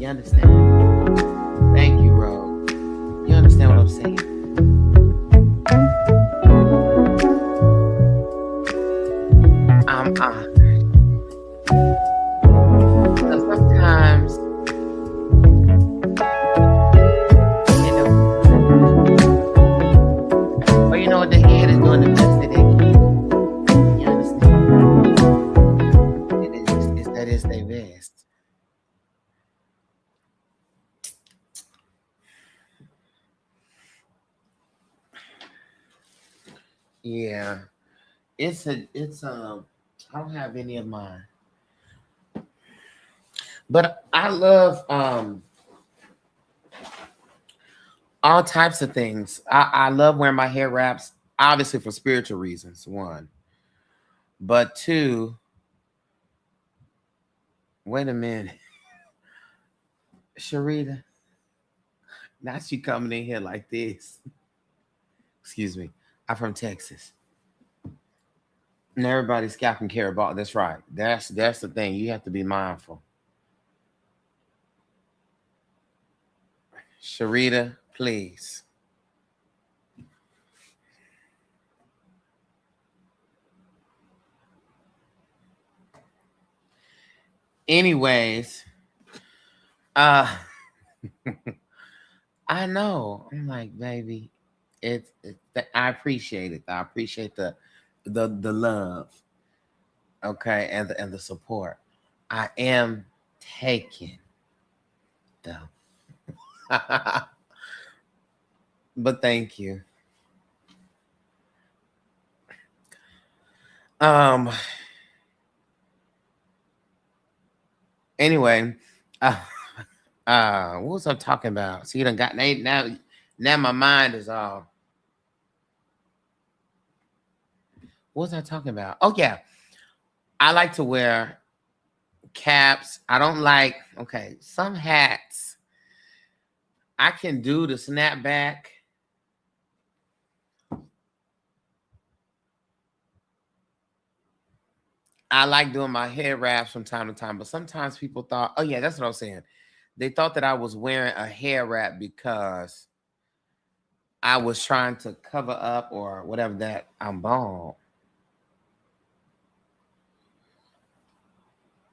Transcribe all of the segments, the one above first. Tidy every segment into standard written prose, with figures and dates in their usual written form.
understand? Thank you, Rose. You understand what I'm saying? I'm so sometimes, you know, or you know what, the head is doing the best that they can. You understand? And it's that is their best. Yeah. It's I don't have any of mine. But I love all types of things. I love wearing my hair wraps, obviously for spiritual reasons, one. But two, wait a minute. Sharita, now she coming in here like this. Excuse me. I'm from Texas. And everybody's scalping care about. That's right. That's the thing. You have to be mindful. Sharita, please. Anyways, uh I know. I'm like, baby, I appreciate it. I appreciate the love, okay, and the support. I am taken though. But thank you. Um anyway, uh, what was I talking about? See, you done got now my mind is all, what was I talking about? Oh yeah. I like to wear caps. I don't like, okay, some hats I can do the snapback. I like doing my hair wraps from time to time, but sometimes people thought, oh yeah, that's what I was saying. They thought that I was wearing a hair wrap because I was trying to cover up or whatever that I'm bald.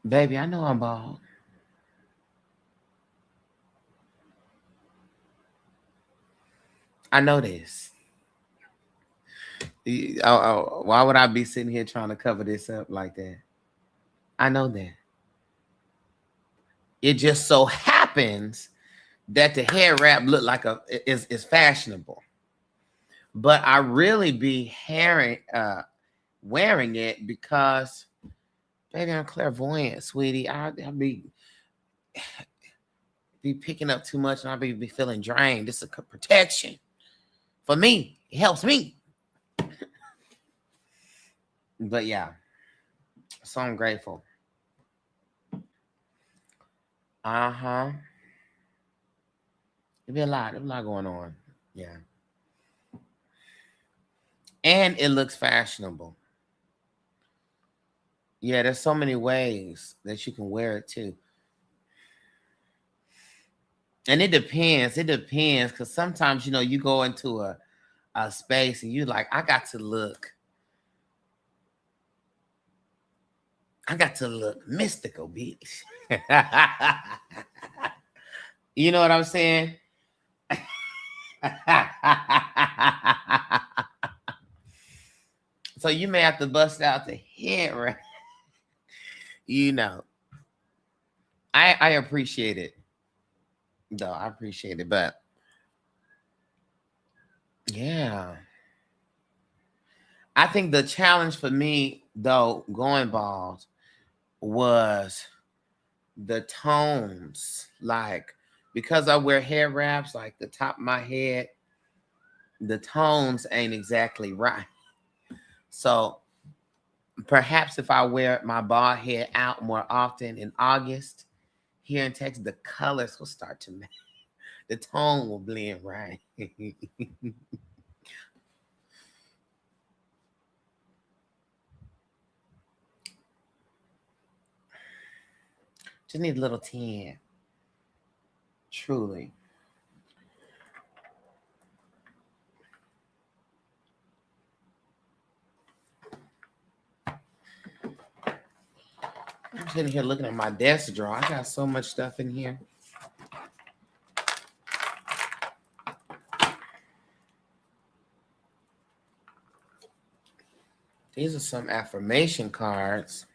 Baby, I know I'm bald. I know this. Why would I be sitting here trying to cover this up like that? I know that. It just so happens that the hair wrap look like a is fashionable. But I really be wearing it because, baby, I'm clairvoyant, sweetie. I be picking up too much and be feeling drained. This is a protection for me. It helps me. But yeah, so I'm grateful. Uh-huh. It'd be a lot. There's a lot going on. Yeah. And it looks fashionable. Yeah, there's so many ways that you can wear it too. And it depends. It depends. Cause sometimes, you go into a space and you like, I got to look mystical, bitch. You know what I'm saying? So you may have to bust out the hair, right? You know. I appreciate it. Though I appreciate it. But yeah. I think the challenge for me, though, going bald was the tones. Like, because I wear hair wraps, like the top of my head, the tones ain't exactly right. So perhaps if I wear my bald head out more often in August here in Texas, the colors will start to match. The tone will blend right. Just need a little tan. Truly. I'm sitting here looking at my desk drawer. I got so much stuff in here. These are some affirmation cards.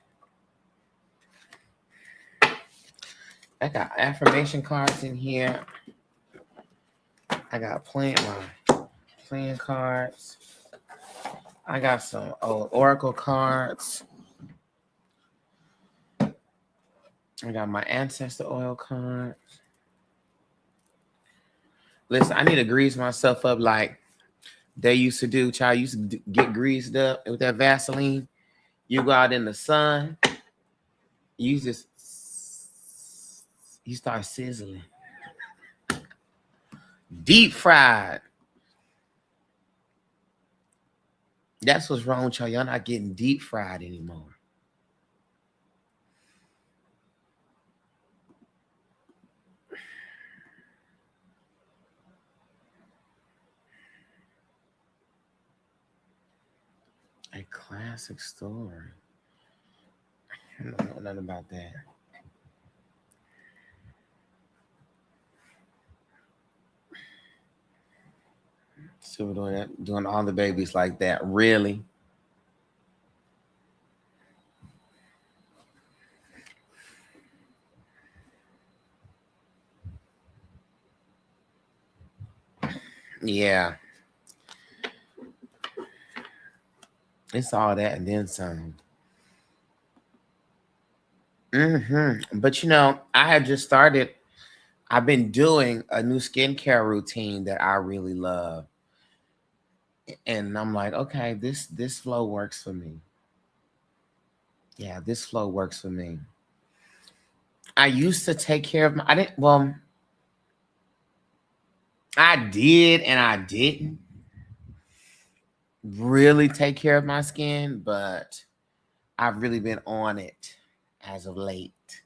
I got affirmation cards in here. I got playing cards. I got some old oracle cards. I got my ancestor oil cards. Listen, I need to grease myself up like they used to do. Child used to get greased up with that Vaseline. You go out in the sun, you start sizzling. Deep fried. That's what's wrong with y'all. Y'all not getting deep fried anymore. A classic story. I don't know nothing about that. So we're doing all the babies like that. Really? Yeah. It's all that and then some. But I had just started. I've been doing a new skincare routine that I really love. And I'm like, okay, this flow works for me. Yeah, this flow works for me. I used to take care of I did and I didn't really take care of my skin, but I've really been on it as of late.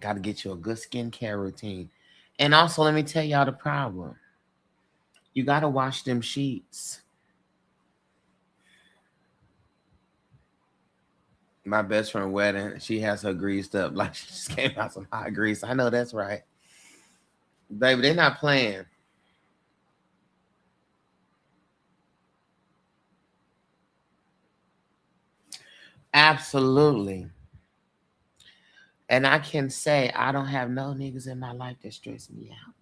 Got to get you a good skincare routine. And also, let me tell y'all the problem. You got to wash them sheets. My best friend wedding, she has her greased up like she just came out some hot grease. I know that's right. Baby, they're not playing. Absolutely. And I can say I don't have no niggas in my life that stress me out.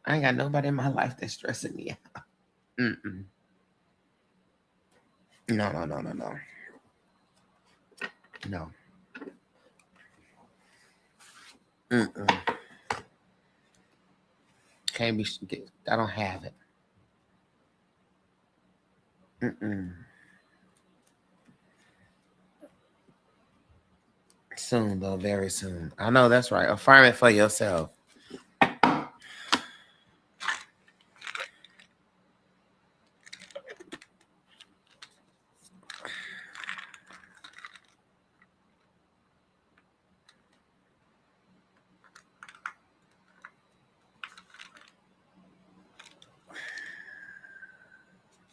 I ain't got nobody in my life that's stressing me out. Mm-mm. No. No. Mm-mm. Can't be. I don't have it. Mm-mm. Soon, though, very soon. I know that's right. Affirm it for yourself.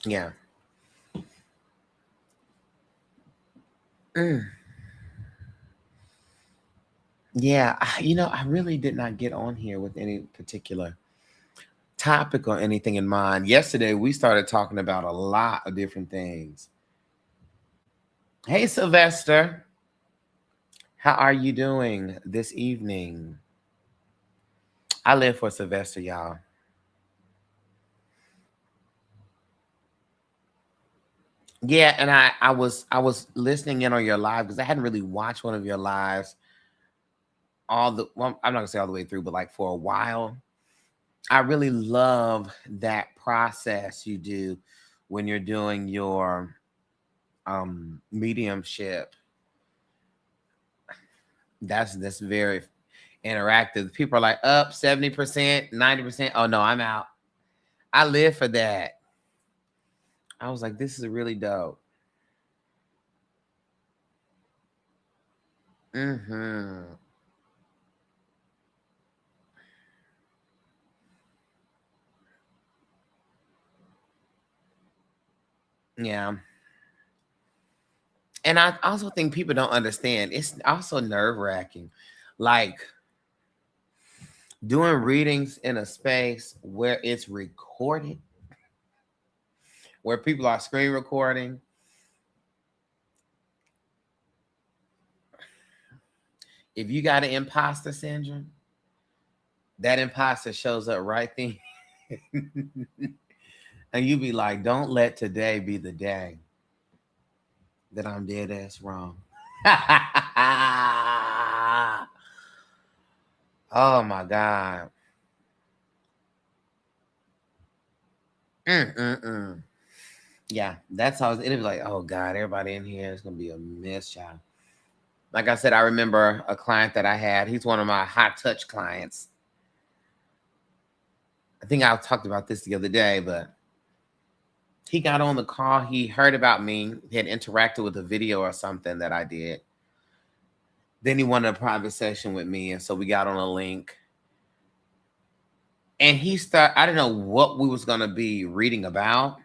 Yeah. Mm. Yeah. I really did not get on here with any particular topic or anything in mind. Yesterday, we started talking about a lot of different things. Hey, Sylvester. How are you doing this evening? I live for Sylvester, y'all. Yeah, and I was listening in on your live because I hadn't really watched one of your lives I'm not gonna say all the way through, but like for a while. I really love that process you do when you're doing your mediumship. That's very interactive. People are like up 70%, 90%. Oh no, I'm out. I live for that. I was like, this is really dope. Mm-hmm. Yeah. And I also think people don't understand. It's also nerve wracking. Like doing readings in a space where it's recorded, where people are screen recording. If you got an imposter syndrome, that imposter shows up right then. And you be like, don't let today be the day that I'm dead ass wrong. Oh my God. Mm-mm-mm. Yeah, that's how it'd be like, oh God, everybody in here is gonna be a mess, child. Like I said, I remember a client that I had. He's one of my hot touch clients. I think I talked about this the other day, but he got on the call. He heard about me. He had interacted with a video or something that I did. Then he wanted a private session with me, and so we got on a link. And he started. I didn't know what we was gonna be reading about.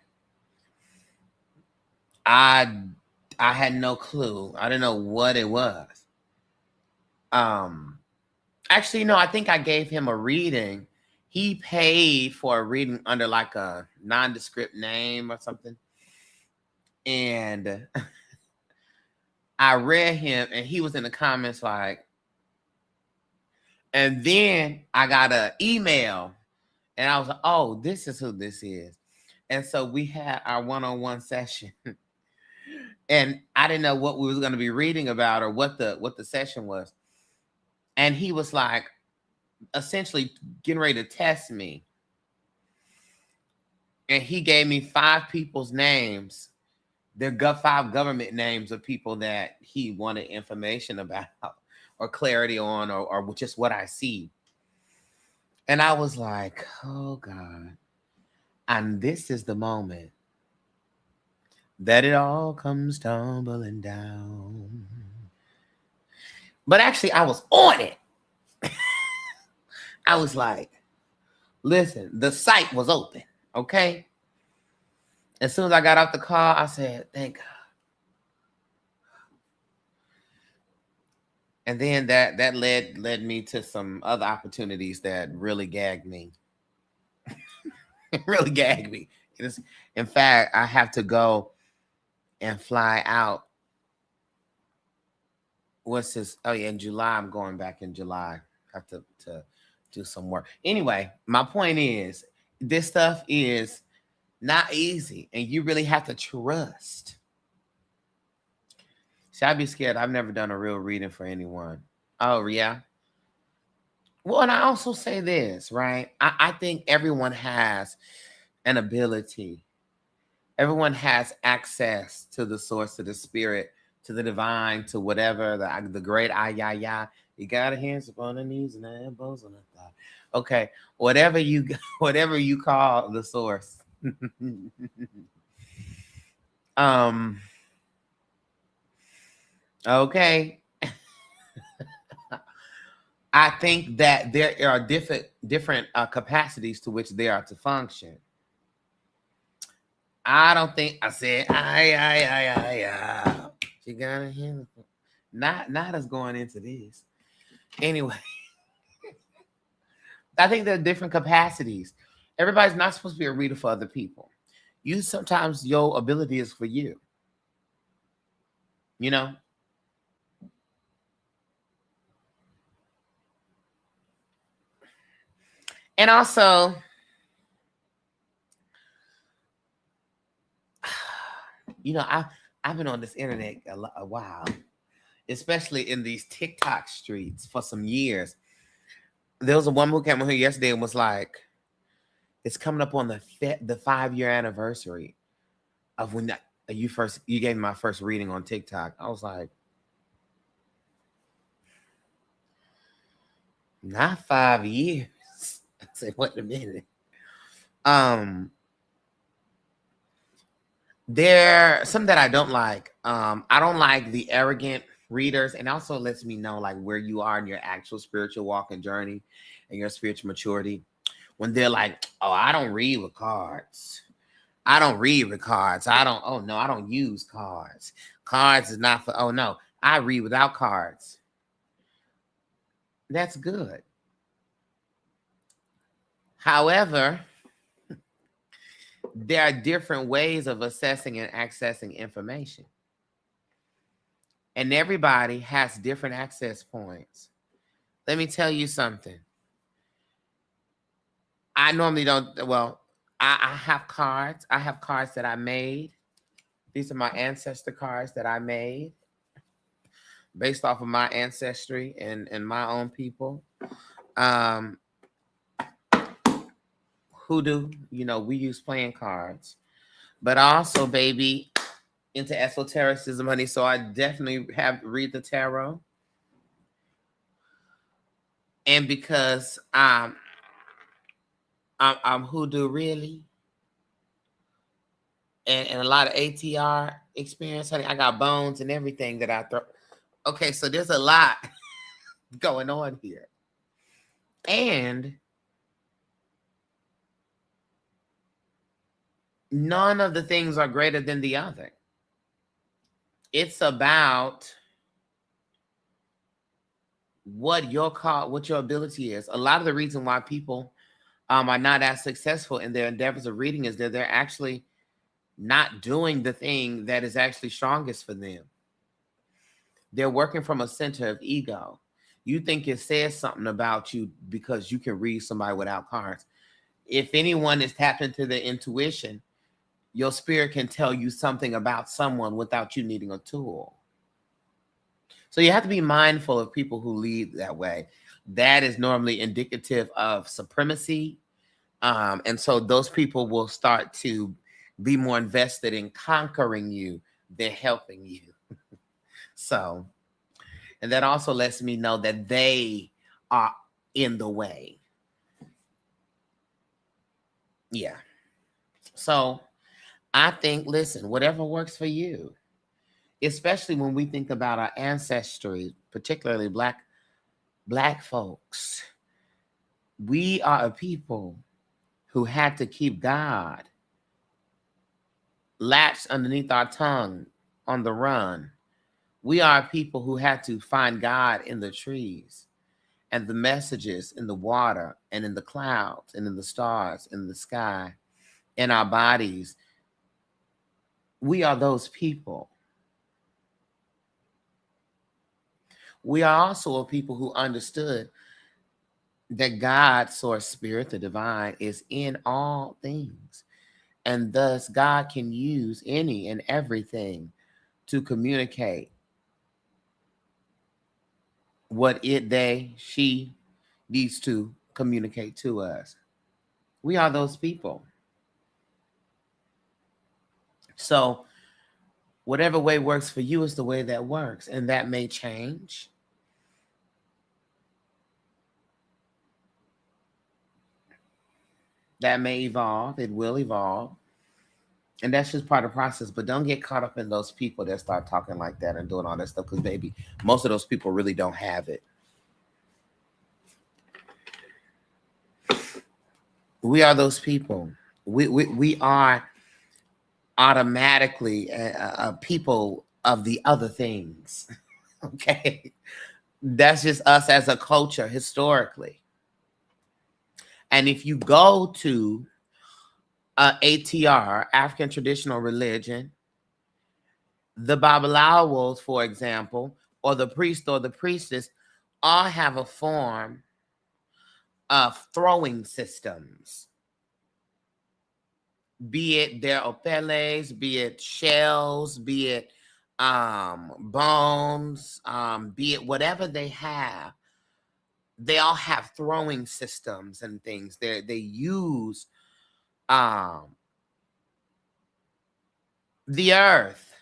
I I had no clue. I didn't know what it was. Um, Actually, no, I think I gave him a reading. He paid for a reading under like a nondescript name or something. And I read him and he was in the comments like, and then I got an email and I was like, oh, this is who this is. And so we had our one-on-one session. And I didn't know what we was going to be reading about or what the session was. And he was like essentially getting ready to test me. And he gave me 5 people's names. They're 5 government names of people that he wanted information about or clarity on or just what I see. And I was like, oh God. And this is the moment that it all comes tumbling down. But actually, I was on it. I was like, listen, the site was open. Okay. As soon as I got off the call, I said, thank God. And then that led me to some other opportunities that really gagged me. It really gagged me. It is, in fact, I have to go and fly out. What's this? Oh yeah, in July. I'm going back in July. I have to do some work. Anyway, my point is this stuff is not easy, and you really have to trust. See, I'd be scared. I've never done a real reading for anyone. Oh yeah. Well, and I also say this, right? I think everyone has an ability. Everyone has access to the source of the spirit, to the divine, to whatever, the great I ya ya. You got your hands upon the knees and the elbows on the thigh. Okay. Whatever you whatever you call the source. um okay. I think that there are different capacities to which they are to function. I don't think I said I. She got a hand. Not us going into this. Anyway, I think there are different capacities. Everybody's not supposed to be a reader for other people. You sometimes your ability is for you. You know. And also, I've been on this internet a while, especially in these TikTok streets for some years. There was a woman who came on here yesterday and was like, "It's coming up on the 5 year anniversary of when you gave me my first reading on TikTok." I was like, "Not 5 years." I said, "Wait a minute." Um, there something that I don't like. I don't like the arrogant readers, and also lets me know like where you are in your actual spiritual walk and journey and your spiritual maturity. When they're like, oh, I don't read with cards. I don't read with cards. Oh no, I don't use cards. Cards is not for, oh no, I read without cards. That's good. However, there are different ways of assessing and accessing information. And everybody has different access points. Let me tell you something. I normally don't, well, I have cards. I have cards that I made. These are my ancestor cards that I made based off of my ancestry and my own people. Um, Hoodoo, we use playing cards. But also, baby, into esotericism, honey. So I definitely have read the tarot. And because I'm hoodoo really, and a lot of ATR experience, honey. I got bones and everything that I throw. Okay, so there's a lot going on here. And none of the things are greater than the other. It's about what your ability is. A lot of the reason why people are not as successful in their endeavors of reading is that they're actually not doing the thing that is actually strongest for them. They're working from a center of ego. You think it says something about you because you can read somebody without cards. If anyone is tapped into their intuition, your spirit can tell you something about someone without you needing a tool. So you have to be mindful of people who lead that way. That is normally indicative of supremacy. And so those people will start to be more invested in conquering you than helping you. So, and that also lets me know that they are in the way. Yeah. So I think, listen, whatever works for you, especially when we think about our ancestry, particularly black folks, we are a people who had to keep God latched underneath our tongue on the run. We are people who had to find God in the trees and the messages in the water and in the clouds and in the stars in the sky, in our bodies. We are those people. We are also a people who understood that God, source, spirit, the divine, is in all things. And thus God can use any and everything to communicate what she needs to communicate to us. We are those people. So whatever way works for you is the way that works. And that may change. That may evolve. It will evolve. And that's just part of the process. But don't get caught up in those people that start talking like that and doing all that stuff. Because, baby, most of those people really don't have it. We are those people. We are automatically people of the other things. Okay? That's just us as a culture historically. And if you go to ATR, African traditional religion, the Babalawos, for example, or the priest or the priestess, all have a form of throwing systems. Be it their opeles, be it shells, be it bones, be it whatever they have. They all have throwing systems and things. They use the earth,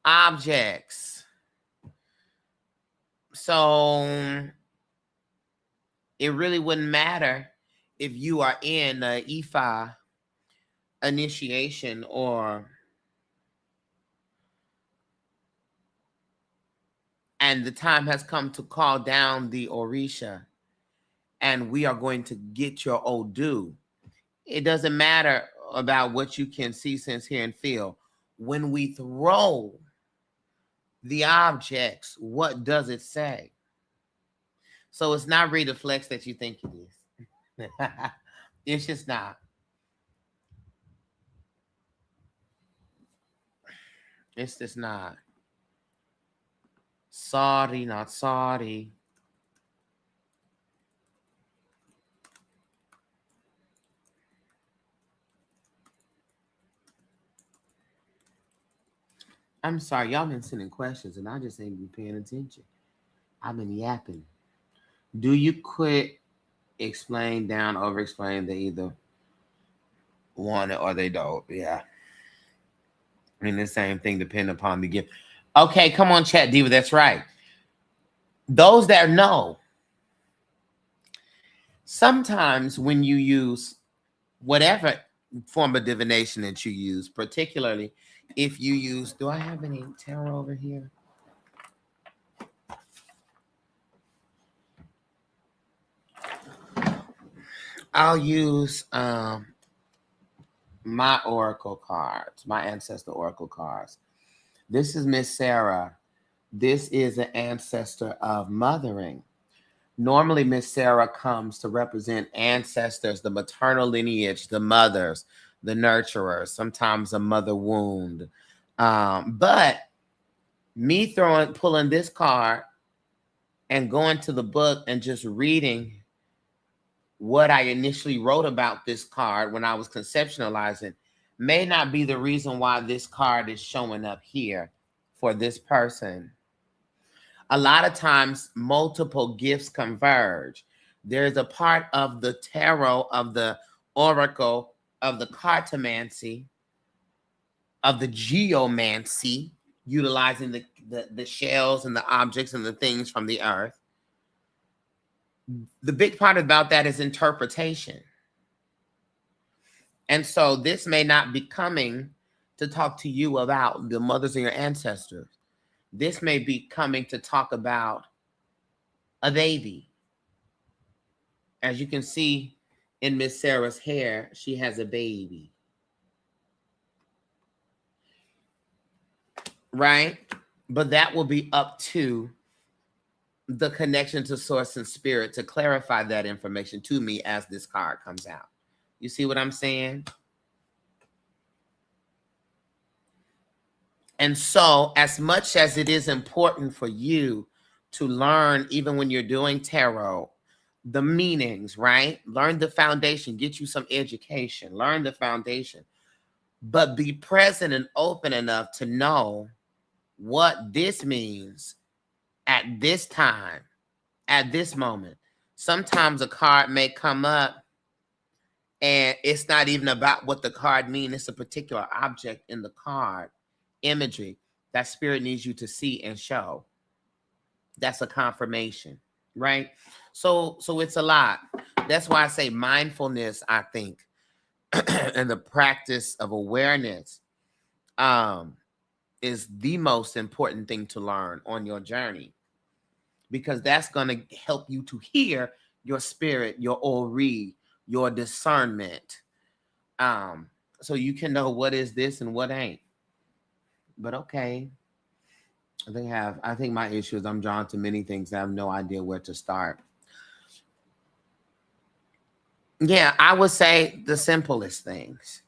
objects. So it really wouldn't matter if you are in a Ifa initiation or And the time has come to call down the Orisha, and we are going to get your Odu. It doesn't matter about what you can see, sense, hear, and feel. When we throw the objects, what does it say? So it's not read the flex that you think it is. It's just not. It's just not. Sorry, not sorry. I'm sorry, y'all been sending questions and I just ain't been paying attention. I've been yapping. Do you quit, explain, down, over explain? They either want it or they don't. Yeah. And the same thing depending upon the gift. Okay, come on, chat diva. That's right. Those that know, sometimes when you use whatever form of divination that you use, particularly if you use, do I have any tarot over here? I'll use my oracle cards, my ancestor oracle cards. This is Miss Sarah. This is an ancestor of mothering. Normally, Miss Sarah comes to represent ancestors, the maternal lineage, the mothers, the nurturers, sometimes a mother wound. But me pulling this card and going to the book and just reading what I initially wrote about this card when I was conceptualizing may not be the reason why this card is showing up here for this person. A lot of times, multiple gifts converge. There's a part of the tarot, of the oracle, of the cartomancy, of the geomancy, utilizing the shells and the objects and the things from the earth. The big part about that is interpretation. And so this may not be coming to talk to you about the mothers of your ancestors. This may be coming to talk about a baby. As you can see in Miss Sarah's hair, she has a baby. Right? But that will be up to the connection to source and spirit to clarify that information to me as this card comes out. You see what I'm saying? And so, as much as it is important for you to learn, even when you're doing tarot, the meanings, right? Learn the foundation, get you some education, learn the foundation, but be present and open enough to know what this means at this time, at this moment. Sometimes a card may come up and it's not even about what the card means. It's a particular object in the card, imagery that spirit needs you to see and show. That's a confirmation, right? So it's a lot. That's why I say mindfulness, I think, and the practice of awareness is the most important thing to learn on your journey, because that's going to help you to hear your spirit, your Ori, your discernment, so you can know what is this and what ain't. But okay, I think my issue is I'm drawn to many things. I have no idea where to start. Yeah, I would say the simplest things.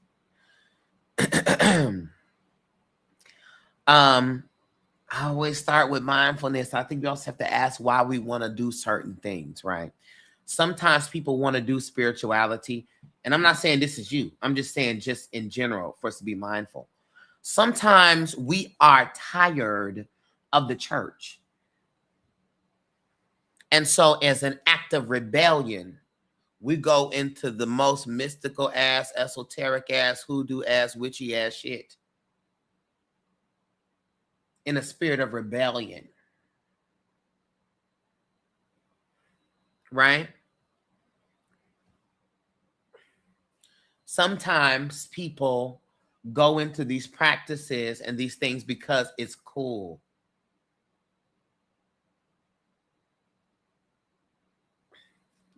I always start with mindfulness. I think we also have to ask why we want to do certain things, right? Sometimes people want to do spirituality, and I'm not saying this is you. I'm just saying just in general for us to be mindful. Sometimes we are tired of the church. And so as an act of rebellion, we go into the most mystical ass, esoteric ass, hoodoo ass, witchy ass shit in a spirit of rebellion. Right? Sometimes people go into these practices and these things because it's cool.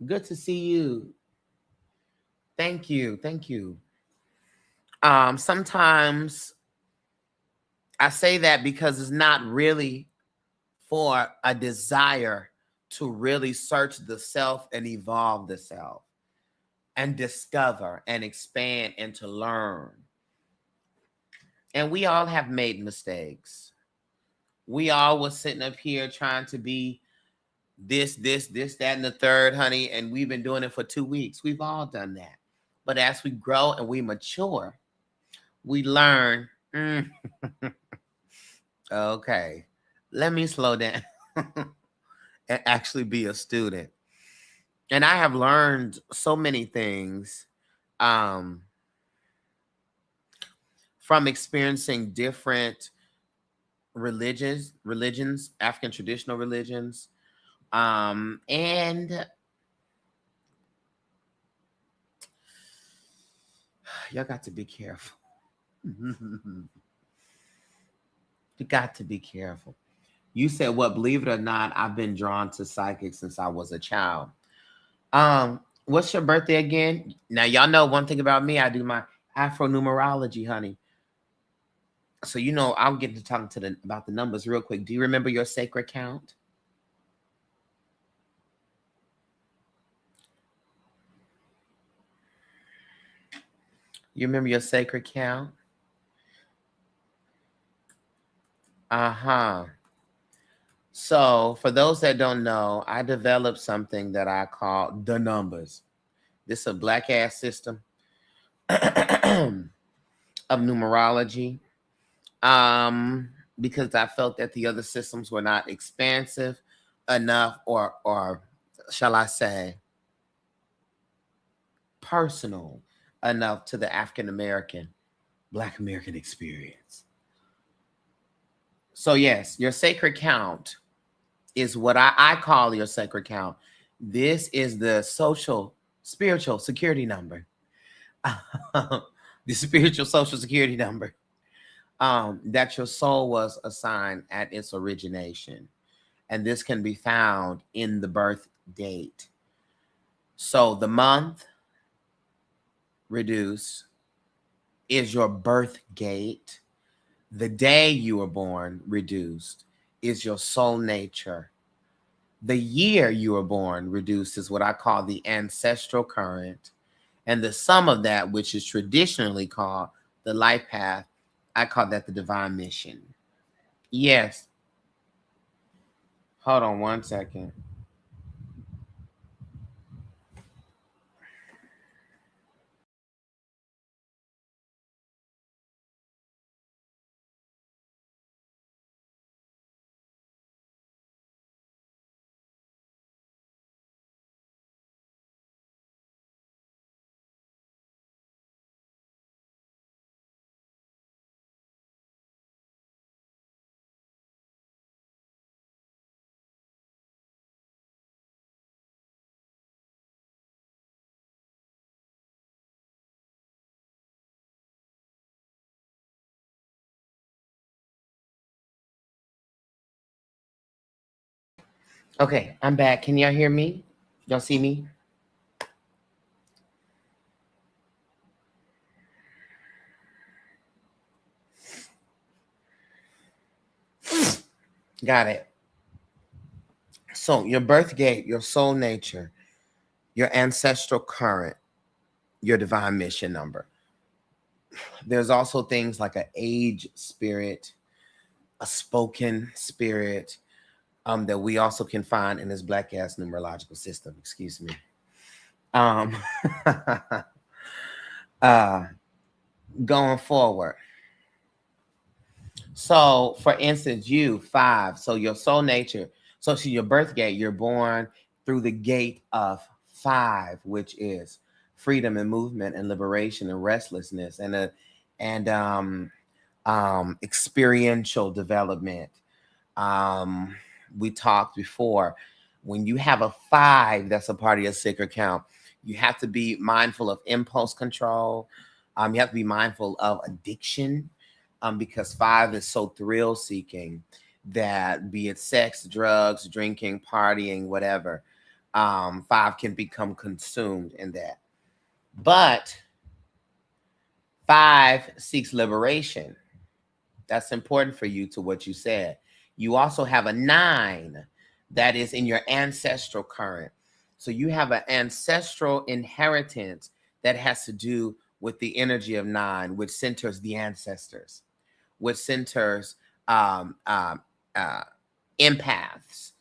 Good to see you. Thank you. Thank you. Sometimes I say that because it's not really for a desire to really search the self and evolve the self and discover and expand and to learn. And we all have made mistakes. We all was sitting up here trying to be this, that, and the third, honey, and we've been doing it for 2 weeks. We've all done that. But as we grow and we mature, we learn, okay, let me slow down and actually be a student. And I have learned so many things um, from experiencing different religions, African traditional religions. And y'all got to be careful. You got to be careful. You said what? Believe it or not, I've been drawn to psychics since I was a child. What's your birthday again? Now y'all know one thing about me. I do my Afro numerology, honey. So I'll get to talking about the numbers real quick. Do you remember your sacred count? You remember your sacred count? Uh-huh. So for those that don't know, I developed something that I call the numbers. This is a black ass system of numerology. Because I felt that the other systems were not expansive enough, or shall I say, personal enough to the African American, Black American experience. So yes, your sacred count is what I call your sacred count. This is the social, spiritual security number. The spiritual social security number that your soul was assigned at its origination. And this can be found in the birth date. So the month reduced is your birth gate. The day you were born reduced is your soul nature. The year you were born reduced is what I call the ancestral current. And the sum of that, which is traditionally called the life path, I call that the divine mission. Yes. Hold on one second. Okay, I'm back. Can y'all hear me? Y'all see me? Got it. So, your birth gate, your soul nature, your ancestral current, your divine mission number. There's also things like an age spirit, a spoken spirit, that we also can find in this black ass numerological system. Excuse me. Um, uh, Going forward. So, for instance, you 5. So your soul nature. So, your birth gate. You're born through the gate of 5, which is freedom and movement and liberation and restlessness and experiential development. Um, we talked before. When you have a 5, that's a part of your sacred count. You have to be mindful of impulse control. You have to be mindful of addiction, because 5 is so thrill seeking that, be it sex, drugs, drinking, partying, whatever, 5 can become consumed in that. But 5 seeks liberation. That's important for you to what you said. You also have a 9 that is in your ancestral current. So you have an ancestral inheritance that has to do with the energy of 9, which centers the ancestors, which centers um, um, uh, empaths,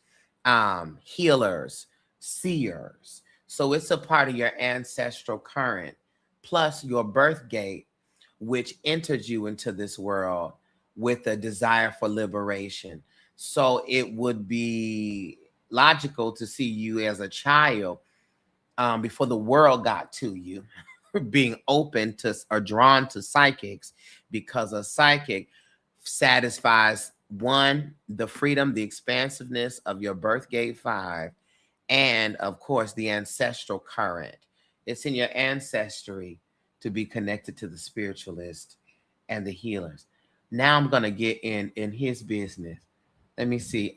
healers, seers. So it's a part of your ancestral current, plus your birth gate, which entered you into this world with a desire for liberation. So it would be logical to see you as a child, before the world got to you, being open to or drawn to psychics, because a psychic satisfies one, the freedom, the expansiveness of your birth gate 5, and of course the ancestral current. It's in your ancestry to be connected to the spiritualist and the healers. Now I'm gonna get in his business. Let me see.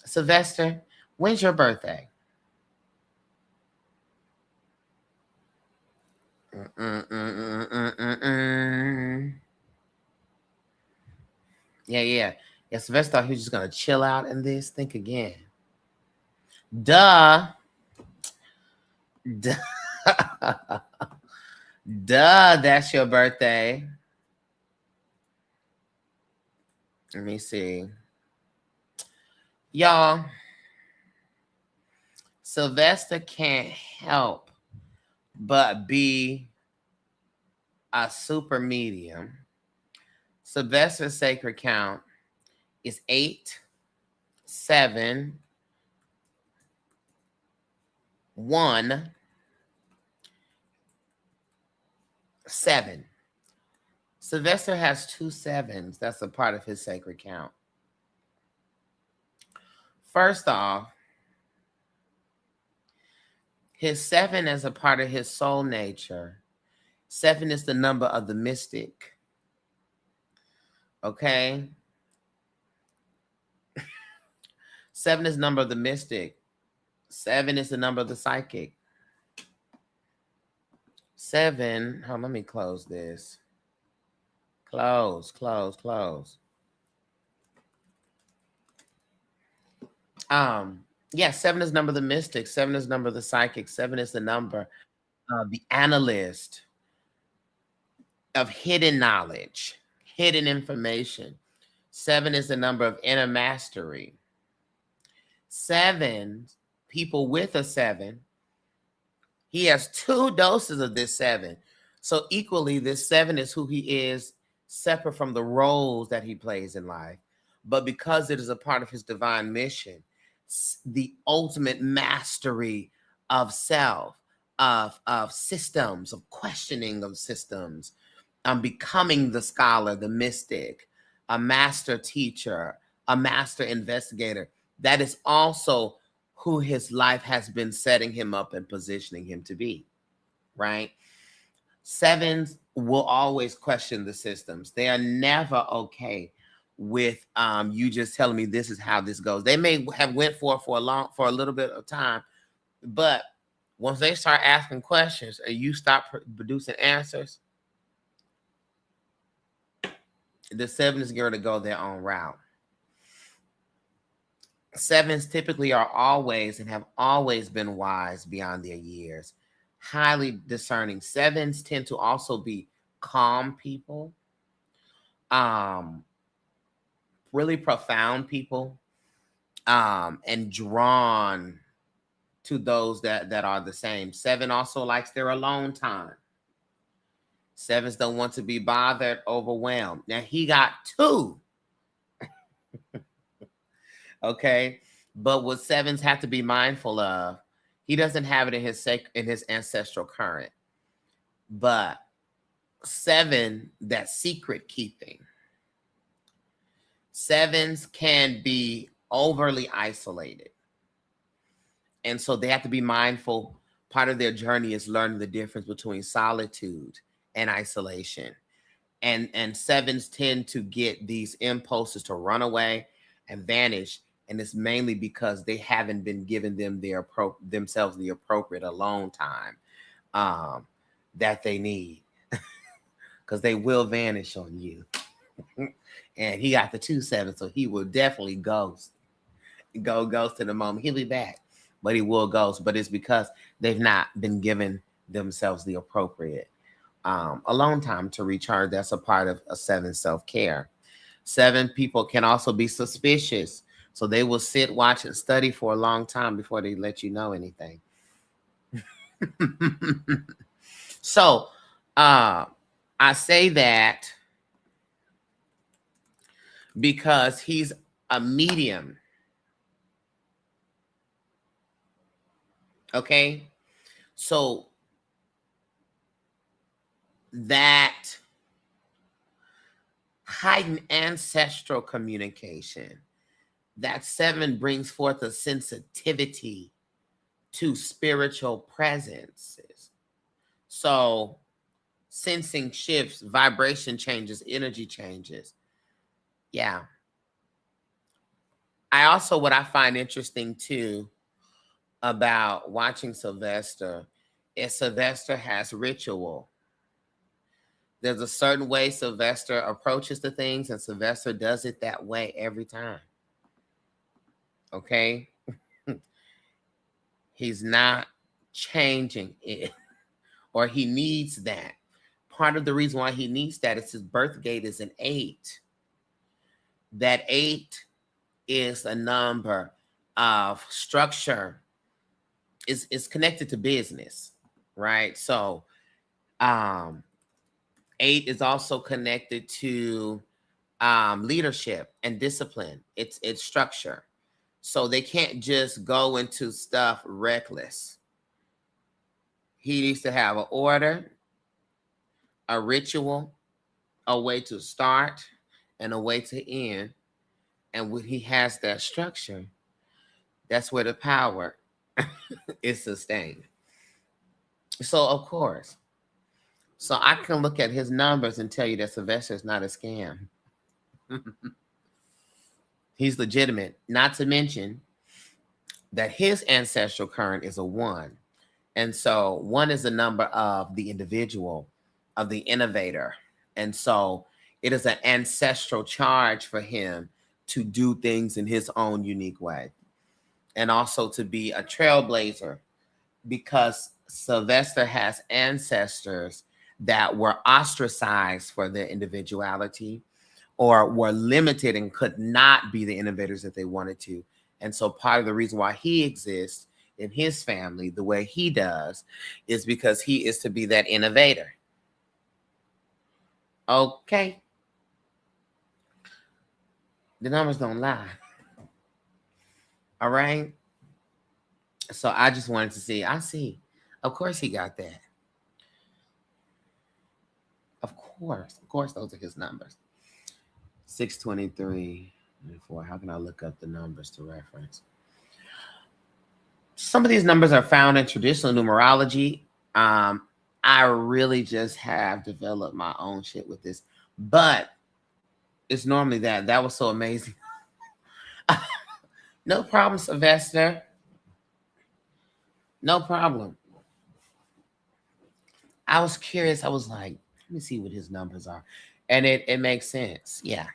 Sylvester, when's your birthday? Yeah, yeah. Yeah, Sylvester thought he was just gonna chill out in this. Think again. Duh. Duh. Duh, that's your birthday. Let me see. Y'all, Sylvester can't help but be a super medium. Sylvester's sacred count is 8, 7, 1, 7. Sylvester has 2 7s. That's a part of his sacred count. First off, his 7 is a part of his soul nature. 7 is the number of the mystic. Okay? 7 is the number of the mystic. 7 is the number of the psychic. 7, let me close this. Close. Yeah, 7 is the number of the mystic. 7 is the number of the psychic. 7 is the number of the analyst, of hidden knowledge, hidden information. 7 is the number of inner mastery. 7, people with a 7, he has 2 doses of this 7. So equally, this 7 is who he is, separate from the roles that he plays in life. But because it is a part of his divine mission, the ultimate mastery of self, of systems, of questioning of systems, becoming the scholar, the mystic, a master teacher, a master investigator. That is also who his life has been setting him up and positioning him to be, right? 7s will always question the systems. They are never okay with you just telling me this is how this goes. They may have went for a little bit of time, but once they start asking questions and you stop producing answers, the 7 is going to go their own route. 7s typically are always and have always been wise beyond their years, highly discerning. 7s tend to also be calm people, really profound people, and drawn to those that are the same. 7 also likes their alone time. 7s don't want to be bothered, overwhelmed. Now he got 2. Okay, but what 7s have to be mindful of, he doesn't have it in his ancestral current. But 7, that secret keeping. 7s can be overly isolated. And so they have to be mindful. Part of their journey is learning the difference between solitude and isolation. And 7s tend to get these impulses to run away and vanish And it's mainly because they haven't been given themselves the appropriate alone time that they need, because they will vanish on you. And he got the 2-7, so he will definitely ghost to the moment. He'll be back, but he will ghost. But it's because they've not been given themselves the appropriate alone time to recharge. That's a part of a 7 self-care. 7 people can also be suspicious, so they will sit, watch, and study for a long time before they let you know anything. So I say that because he's a medium. Okay? So that heightened ancestral communication, that 7 brings forth a sensitivity to spiritual presences. So sensing shifts, vibration changes, energy changes. Yeah. What I find interesting too about watching Sylvester is Sylvester has ritual. There's a certain way Sylvester approaches the things, and Sylvester does it that way every time. Okay? He's not changing it, or he needs that. Part of the reason why he needs that is his birth gate is an 8. That 8 is a number of structure, is connected to business, right? So 8 is also connected to leadership and discipline. It's structure. So they can't just go into stuff reckless. He needs to have an order, a ritual, a way to start, and a way to end. And when he has that structure, that's where the power is sustained. So, of course, so I can look at his numbers and tell you that Sylvester is not a scam. He's legitimate. Not to mention that his ancestral current is a 1. And so 1 is a number of the individual, of the innovator. And so it is an ancestral charge for him to do things in his own unique way. And also to be a trailblazer, because Sylvester has ancestors that were ostracized for their individuality, or were limited and could not be the innovators that they wanted to. And so part of the reason why he exists in his family the way he does is because he is to be that innovator. Okay. The numbers don't lie. All right. So I just wanted to see. I see. Of course he got that. Of course, those are his numbers. 623, 4. How can I look up the numbers to reference? Some of these numbers are found in traditional numerology. I really just have developed my own shit with this, but it's normally that. That was so amazing. No problem, Sylvester. No problem. I was curious. I was like, let me see what his numbers are. And it makes sense. Yeah.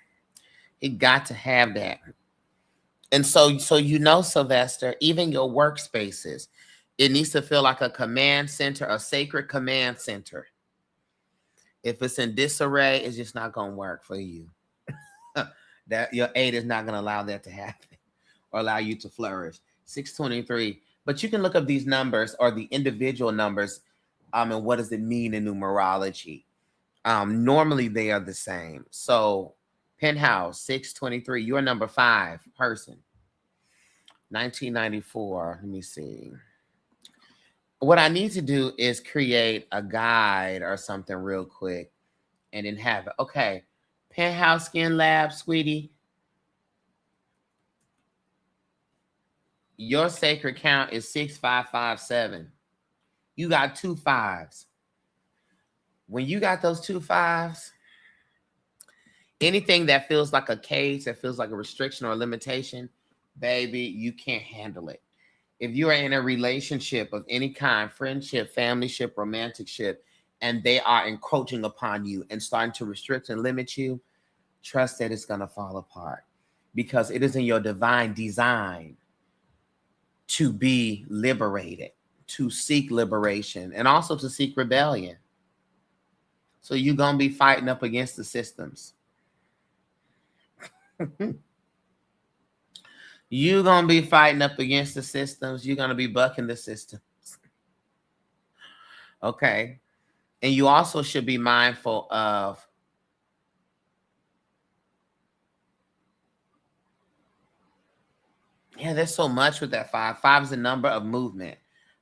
It got to have that. And so Sylvester, even your workspaces, it needs to feel like a command center, a sacred command center. If it's in disarray, it's just not going to work for you. That your 8 is not going to allow that to happen or allow you to flourish. 623. But you can look up these numbers or the individual numbers, and what does it mean in numerology? Normally they are the same. So Penthouse 623, you're number 5 person. 1994. Let me see. What I need to do is create a guide or something real quick and then have it. Okay. Penthouse Skin Lab, sweetie. Your sacred count is 6557. You got 2 5s. When you got those 2 5s, anything that feels like a cage, that feels like a restriction or a limitation, baby, you can't handle it. If you are in a relationship of any kind, friendship, familyship, romanticship, and they are encroaching upon you and starting to restrict and limit you, trust that it's going to fall apart, because it is in your divine design to be liberated, to seek liberation, and also to seek rebellion. So you're going to be fighting up against the systems. You're going to be fighting up against the systems. You're going to be bucking the systems. Okay. And you also should be mindful of there's so much with that five. Five is the number of movement.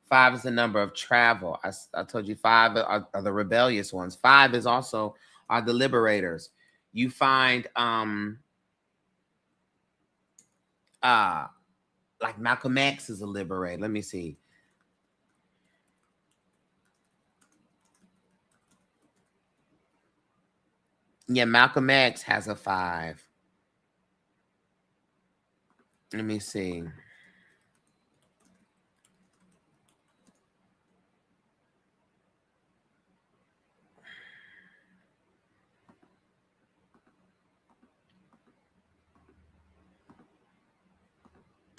Five is the number of travel. I told you five are the rebellious ones. Five is also are the liberators. You find like Malcolm X is a liberator. Let me see. Yeah, Malcolm X has a 5. Let me see.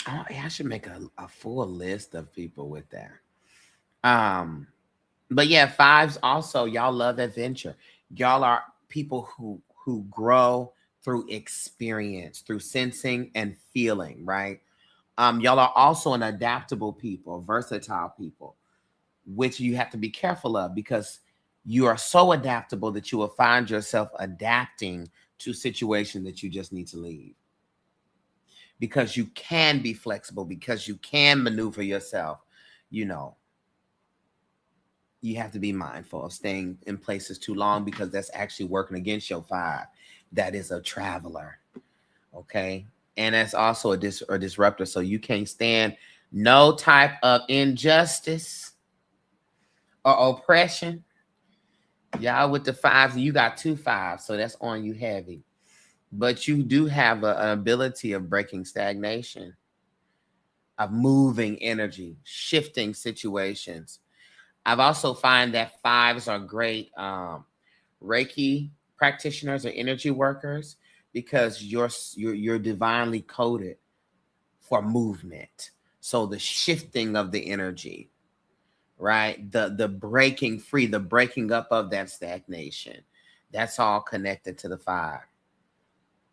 Oh, I should make a full list of people with that. But yeah, fives also, y'all love adventure. Y'all are people who grow through experience, through sensing and feeling, right? Y'all are also an adaptable people, versatile people, which you have to be careful of, because you are so adaptable that you will find yourself adapting to situations that you just need to leave. Because you can be flexible, because you can maneuver yourself, you know, you have to be mindful of staying in places too long, because that's actually working against your 5. That is a traveler. Okay. And that's also a disruptor. So you can't stand no type of injustice or oppression. Y'all with the 5s, you got 2 5s, so that's on you heavy. But you do have an ability of breaking stagnation, of moving energy, shifting situations. I've also find that 5s are great Reiki practitioners or energy workers, because you're divinely coded for movement. So the shifting of the energy, right? The breaking free, the breaking up of that stagnation. That's all connected to the 5.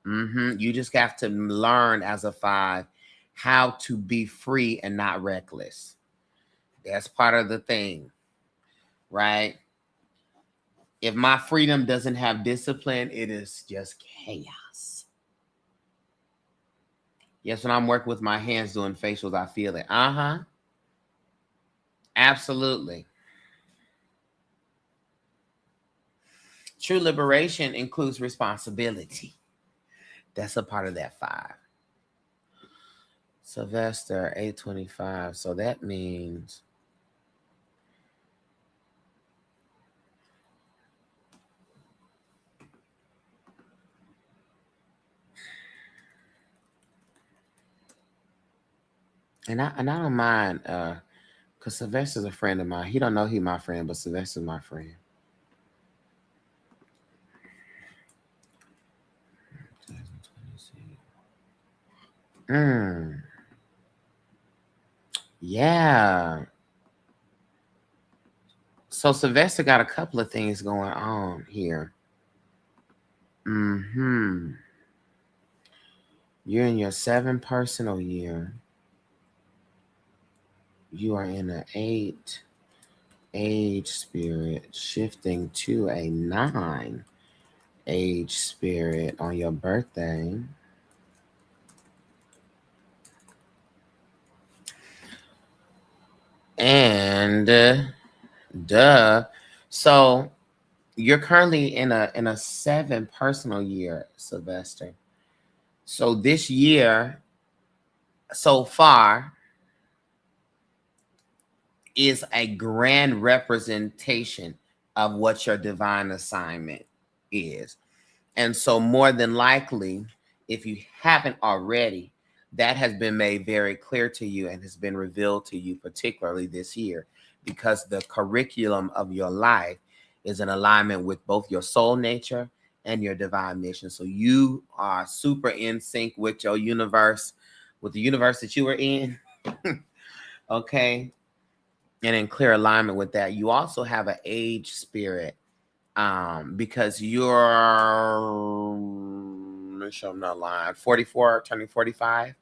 You just have to learn as a 5 how to be free and not reckless. That's part of the thing, right? If my freedom doesn't have discipline, it is just chaos. Yes, when I'm working with my hands doing facials, I feel it. Absolutely. True liberation includes responsibility. That's a part of that 5. Sylvester, 825. So that means and I don't mind because Sylvester's a friend of mine. He don't know he my friend, but Sylvester's my friend. Mm. Yeah. So Sylvester got a couple of things going on here. You're in your 7 personal year. You are in an 8 age spirit, shifting to a 9 age spirit on your birthday. And so you're currently in a 7 personal year, Sylvester. So this year so far is a grand representation of what your divine assignment is. And so more than likely, if you haven't already, that has been made very clear to you and has been revealed to you, particularly this year, because the curriculum of your life is in alignment with both your soul nature and your divine mission. So you are super in sync with your universe, with the universe that you are in. Okay. And in clear alignment with that. You also have an age spirit, because you're, make sure I'm not lying, 44, turning 45.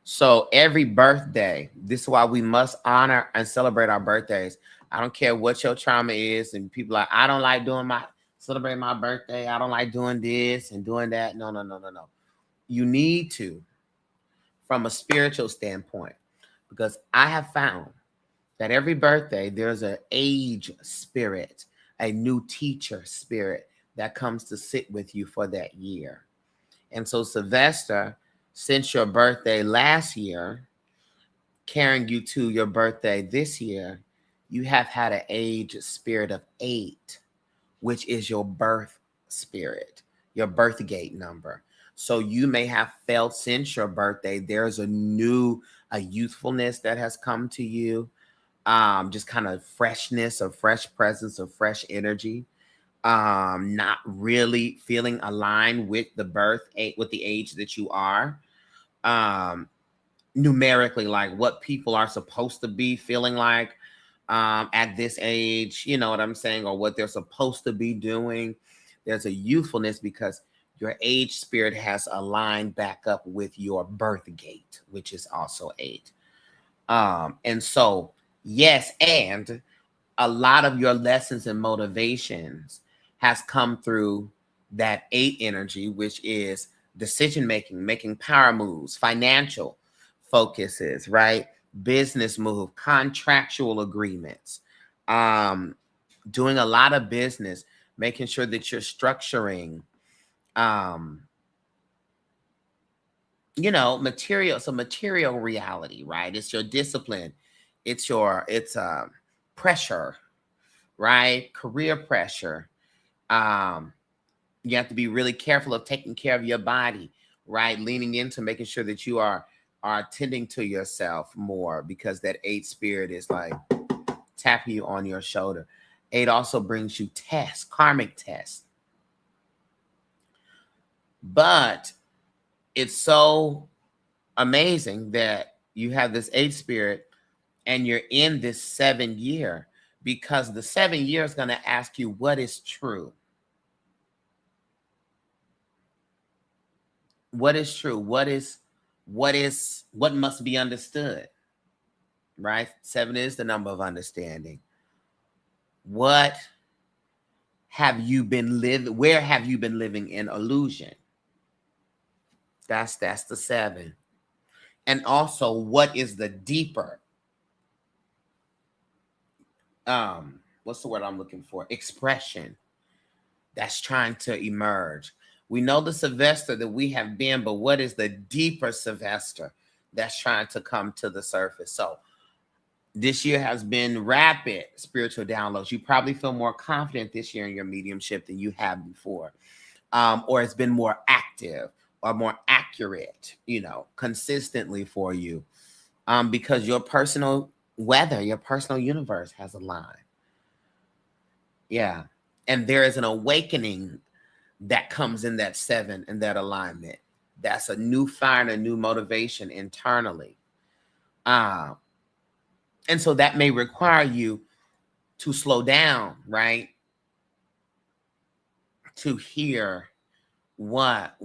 So every birthday, this is why we must honor and celebrate our birthdays. I don't care what your trauma is, and people like, I don't like doing celebrating my birthday. I don't like doing this and doing that. No, no, no, no, no. You need to, from a spiritual standpoint, because I have found that every birthday there's an age spirit, a new teacher spirit that comes to sit with you for that year. And so Sylvester, since your birthday last year, carrying you to your birthday this year, you have had an age spirit of 8, which is your birth spirit, your birth gate number. So you may have felt since your birthday, there's a youthfulness that has come to you, just kind of freshness, of fresh presence, of fresh energy, not really feeling aligned with with the age that you are, um, numerically, like what people are supposed to be feeling like, at this age, you know what I'm saying, or what they're supposed to be doing. There's a youthfulness because your age spirit has aligned back up with your birth gate, which is also 8. And so, yes, and a lot of your lessons and motivations has come through that 8 energy, which is decision making, making power moves, financial focuses, right? Business move, contractual agreements, um, doing a lot of business, making sure that you're structuring, um, material reality, right? It's your discipline, it's pressure, right? Career pressure. Um, you have to be really careful of taking care of your body, right? Leaning into making sure that you are attending to yourself more, because that 8 spirit is like tapping you on your shoulder. 8 also brings you tests, karmic tests. But it's so amazing that you have this 8 spirit and you're in this 7 year, because the 7 year is going to ask you what is true. What is true? What must be understood, right? 7 is the number of understanding. What have you been living? Where have you been living in illusion? That's the 7. And also, what is the deeper, what's the word I'm looking for? Expression that's trying to emerge. We know the Sylvester that we have been, but what is the deeper Sylvester that's trying to come to the surface? So this year has been rapid spiritual downloads. You probably feel more confident this year in your mediumship than you have before, or it's been more active or more accurate, consistently for you, because your personal weather, your personal universe has aligned. Yeah. And there is an awakening that comes in that 7 and that alignment. That's a new fire and a new motivation internally. And so that may require you to slow down, right? To hear what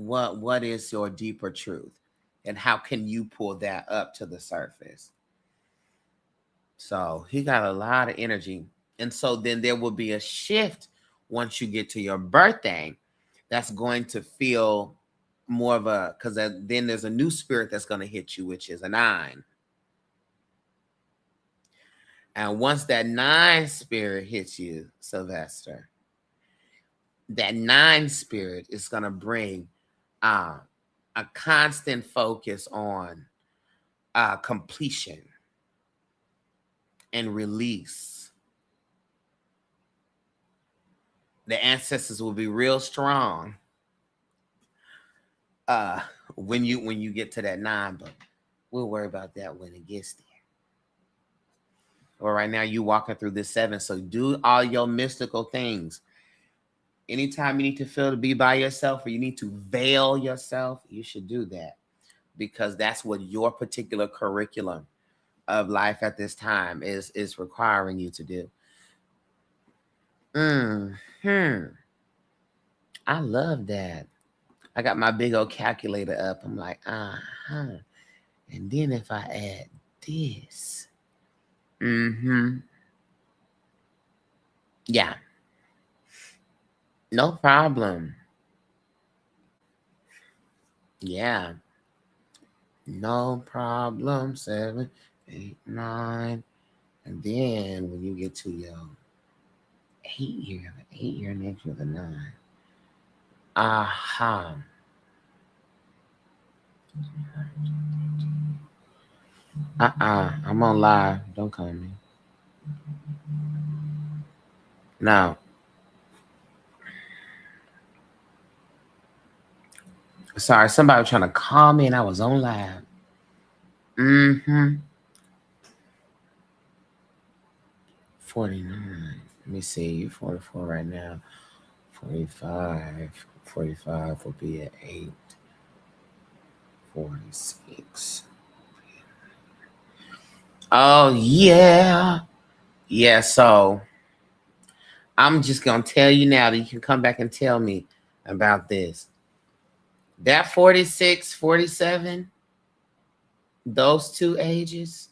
is your deeper truth, and how can you pull that up to the surface. So he got a lot of energy. And so then there will be a shift once you get to your birthday that's going to feel more of a, because then there's a new spirit that's going to hit you, which is a 9. And once that 9 spirit hits you, Sylvester, that 9 spirit is going to bring a constant focus on completion and release. The ancestors will be real strong uh when you get to that 9, but we'll worry about that when it gets there. Or right now you walking through this 7, so do all your mystical things. Anytime you need to feel to be by yourself or you need to veil yourself, you should do that, because that's what your particular curriculum of life at this time is requiring you to do. Hmm. I love that. I got my big old calculator up. I'm like, uh-huh. And then if I add this, mm-hmm. Yeah, no problem. Yeah, no problem. 7, 8, 9. And then when you get to your 8 year, 8 year next year, the 9. Aha. I'm on live. Don't call me. Now, sorry, somebody was trying to call me and I was on live. Mm-hmm. 49. Let me see. You 44 right now. 45. 45 will be at 8. 46. Oh, yeah. Yeah, so I'm just going to tell you now that you can come back and tell me about this. That 46, 47, those two ages,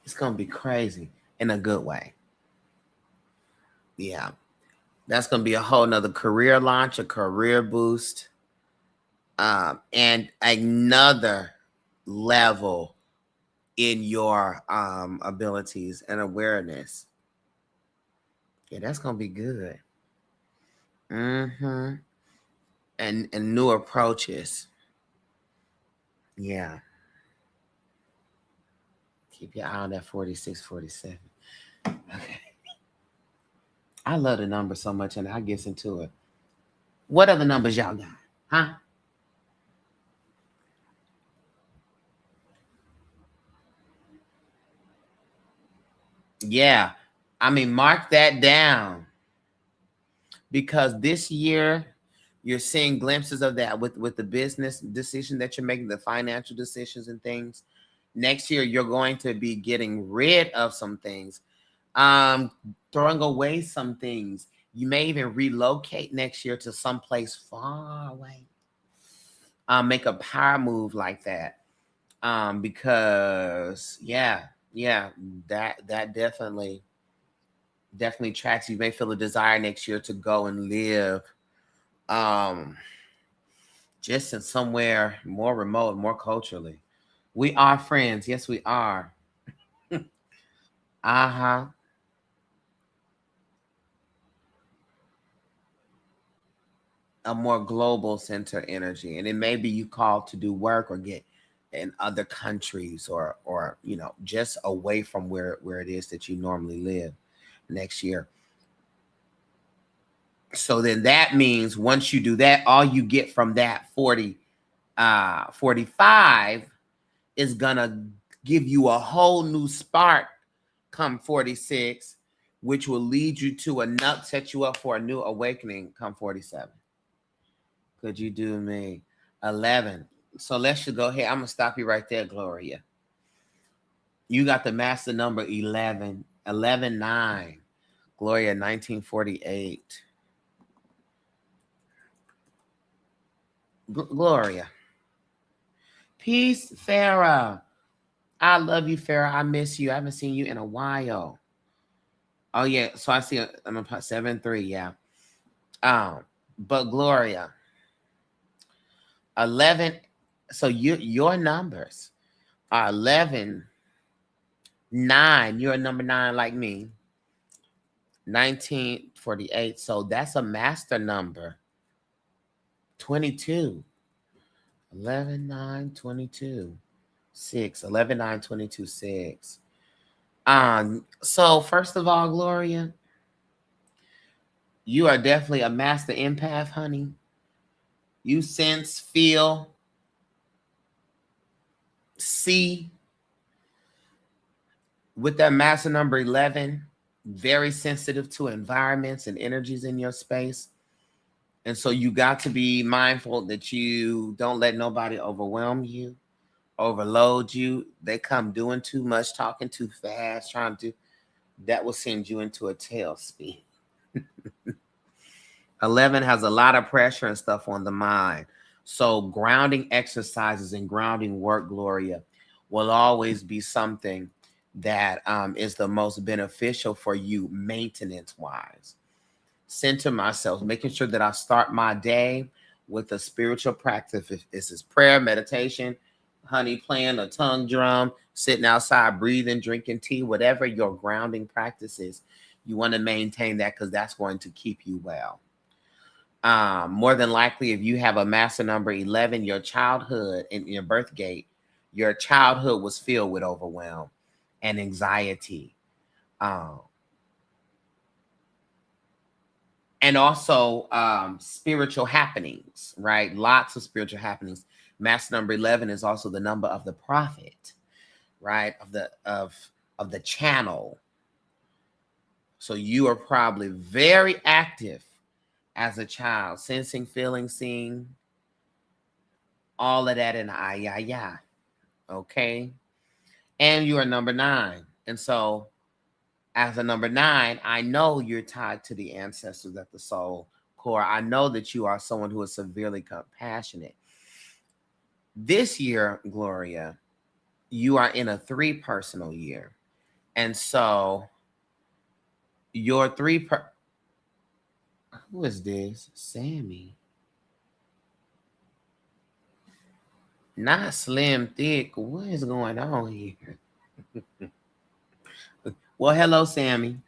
it's going to be crazy in a good way. Yeah. That's going to be a whole nother career launch, a career boost, and another level in your abilities and awareness. Yeah, that's going to be good. Mm-hmm. And new approaches. Yeah. Keep your eye on that 46, 47. Okay. I love the number so much, and I get into it. What other numbers y'all got? Huh? Yeah. I mean, mark that down, because this year you're seeing glimpses of that with the business decision that you're making, the financial decisions and things. Next year you're going to be getting rid of some things, um, throwing away some things. You may even relocate next year to someplace far away. Make a power move like that. Because yeah, that definitely tracks. You may feel a desire next year to go and live um just in somewhere more remote, more culturally. We are friends. Yes, we are. Uh-huh. A more global center energy. And it may be you called to do work or get in other countries, or just away from where it is that you normally live next year. So then that means once you do that, all you get from that 45 is gonna give you a whole new spark come 46, which will lead you to a nut, set you up for a new awakening come 47. Could you do me? 11. So let's just go ahead. I'm gonna stop you right there, Gloria. You got the master number 11. 11 9. Gloria, 1948. Gloria. Peace, Farah. I love you, Farah. I miss you. I haven't seen you in a while. Oh yeah, so I see. I'm a 7-3. Yeah. Um, but Gloria, 11. So your numbers are 11, 9. You're a number 9 like me. 1948. So that's a master number. 22. 11 9 22 6. 11 9 22 6. So first of all, Gloria, You are definitely a master empath, honey. You sense, feel, see with that master number 11, very sensitive to environments and energies in your space. And so you got to be mindful that you don't let nobody overwhelm you, overload you. They come doing too much, talking too fast, trying to, that will send you into a tailspin. 11 has a lot of pressure and stuff on the mind. So grounding exercises and grounding work, Gloria, will always be something that is the most beneficial for you maintenance wise. Center myself, making sure that I start my day with a spiritual practice. If this is prayer, meditation, honey, playing a tongue drum, sitting outside, breathing, drinking tea, whatever your grounding practice is, you want to maintain that because that's going to keep you well. More than likely, if you have a master number 11, your childhood in your birth gate, your childhood was filled with overwhelm and anxiety. Um, and also spiritual happenings, right? Lots of spiritual happenings. Master number 11 is also the number of the prophet, right? Of the channel. So you are probably very active as a child, sensing, feeling, seeing, all of that in yeah. Okay. And you are number 9. And so as a number 9, I know you're tied to the ancestors at the soul core. I know that you are someone who is severely compassionate. This year, Gloria, you are in a 3 personal year. And so your who is this? Sammy. Not slim, thick. What is going on here? Well, hello, Sammy.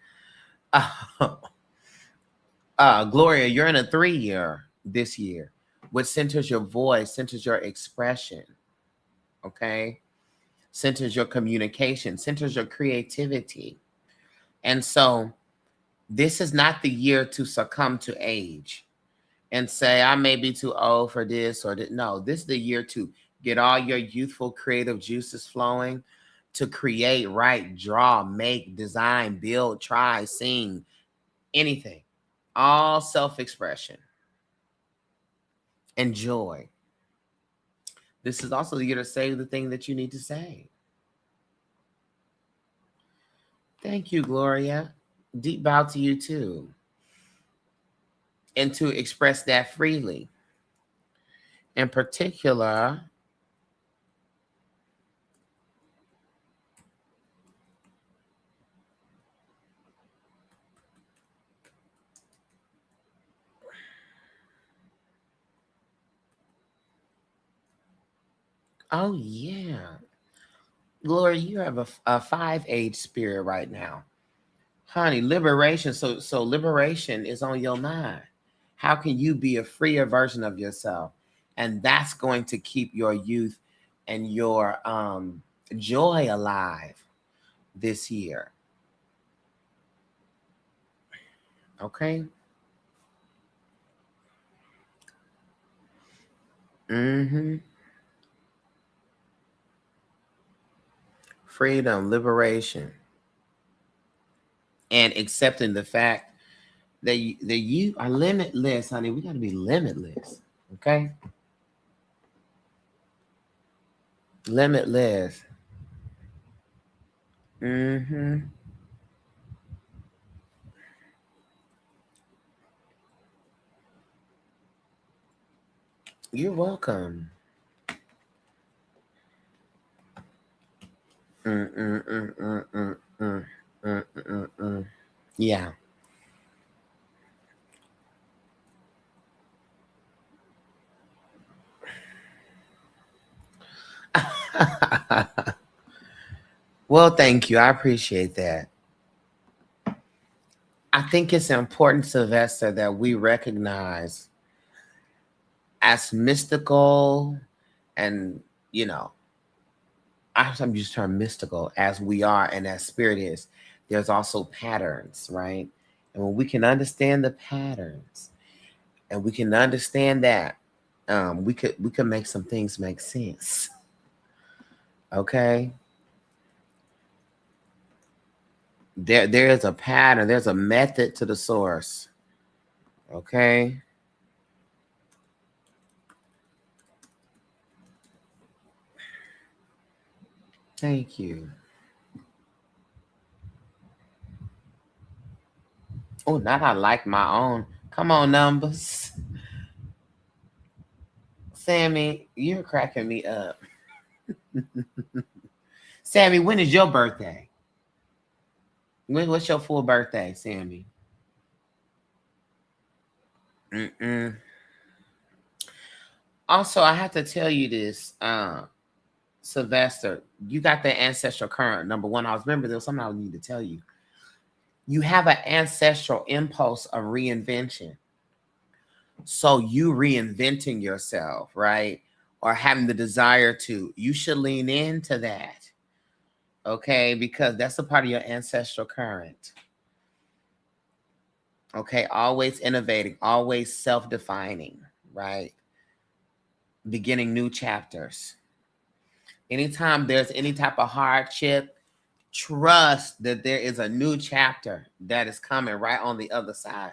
Gloria, you're in a 3 year this year, which centers your voice, centers your expression, okay? Centers your communication, centers your creativity. And so this is not the year to succumb to age and say, I may be too old for this or that. No, this is the year to get all your youthful creative juices flowing, to create, write, draw, make, design, build, try, sing, anything. All self-expression and joy. This is also the year to say the thing that you need to say. Thank you, Gloria. Deep bow to you too. And to express that freely. In particular, oh yeah. Gloria, you have a 5 age spirit right now. Honey, liberation. So liberation is on your mind. How can you be a freer version of yourself? And that's going to keep your youth and your joy alive this year. Okay? Mm-hmm. Freedom, liberation, and accepting the fact that you are limitless, honey. We got to be limitless. Okay? Limitless. Mm-hmm. You're welcome. Mm, mm, mm, mm, mm, mm, mm, mm, mm. Yeah. Well, thank you. I appreciate that. I think it's important, Sylvester, that we recognize as mystical and, you know, I'm just term mystical as we are and as spirit is, there's also patterns, right? And when we can understand the patterns and we can understand that, we could make some things make sense. Okay. There is a pattern, there's a method to the source. Okay. Thank you. Oh, not I like my own. Come on, numbers. Sammy, you're cracking me up. Sammy, when is your birthday? What's your full birthday, Sammy? Mm-mm. Also, I have to tell you this, Sylvester. You got the ancestral current. Number one, I was remember there was something I need to tell you. You have an ancestral impulse of reinvention. So you reinventing yourself, right? Or having the desire to, you should lean into that. Okay, because that's a part of your ancestral current. Okay, always innovating, always self-defining, right? Beginning new chapters. Anytime there's any type of hardship, trust that there is a new chapter that is coming right on the other side.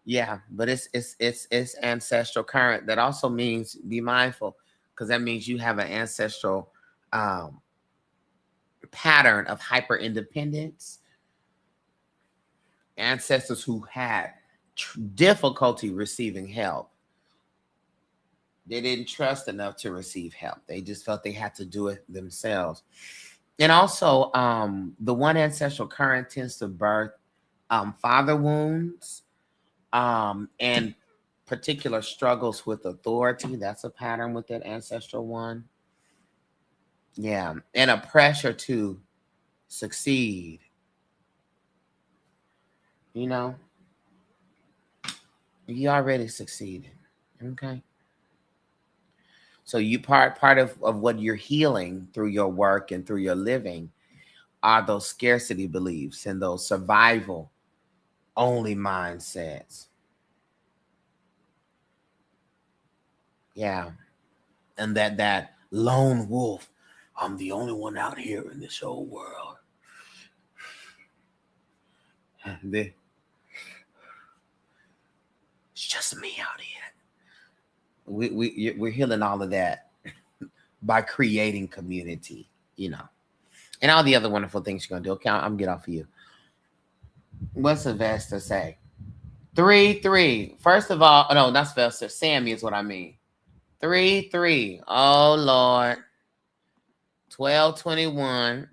Yeah, but it's ancestral current. That also means be mindful, because that means you have an ancestral um, pattern of hyper independence. Ancestors who had difficulty receiving help. They didn't trust enough to receive help. They just felt they had to do it themselves. And also, the one ancestral current tends to birth father wounds, and particular struggles with authority. That's a pattern with that ancestral one. Yeah. And a pressure to succeed. You know, you already succeeded. Okay. So you part of what you're healing through your work and through your living are those scarcity beliefs and those survival only mindsets. Yeah. And that lone wolf. I'm the only one out here in this whole world. It's just me out here. We're healing all of that by creating community, you know, and all the other wonderful things you're gonna do. Okay, I'm get off of you. What's Sylvester say? 3-3. First of all, oh, no, not Sylvester. Sammy is what I mean. 3-3. Oh Lord. 12-21.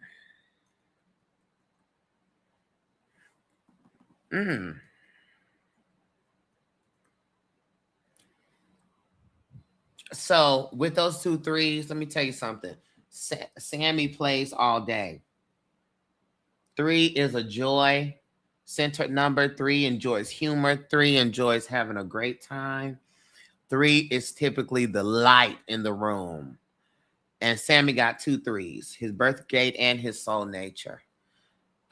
Mm. So with those 2 3s, let me tell you something. Sammy plays all day. 3 is a joy centered number. 3 enjoys humor. 3 enjoys having a great time. 3 is typically the light in the room. And Sammy got 2 3s, his birth gate and his soul nature.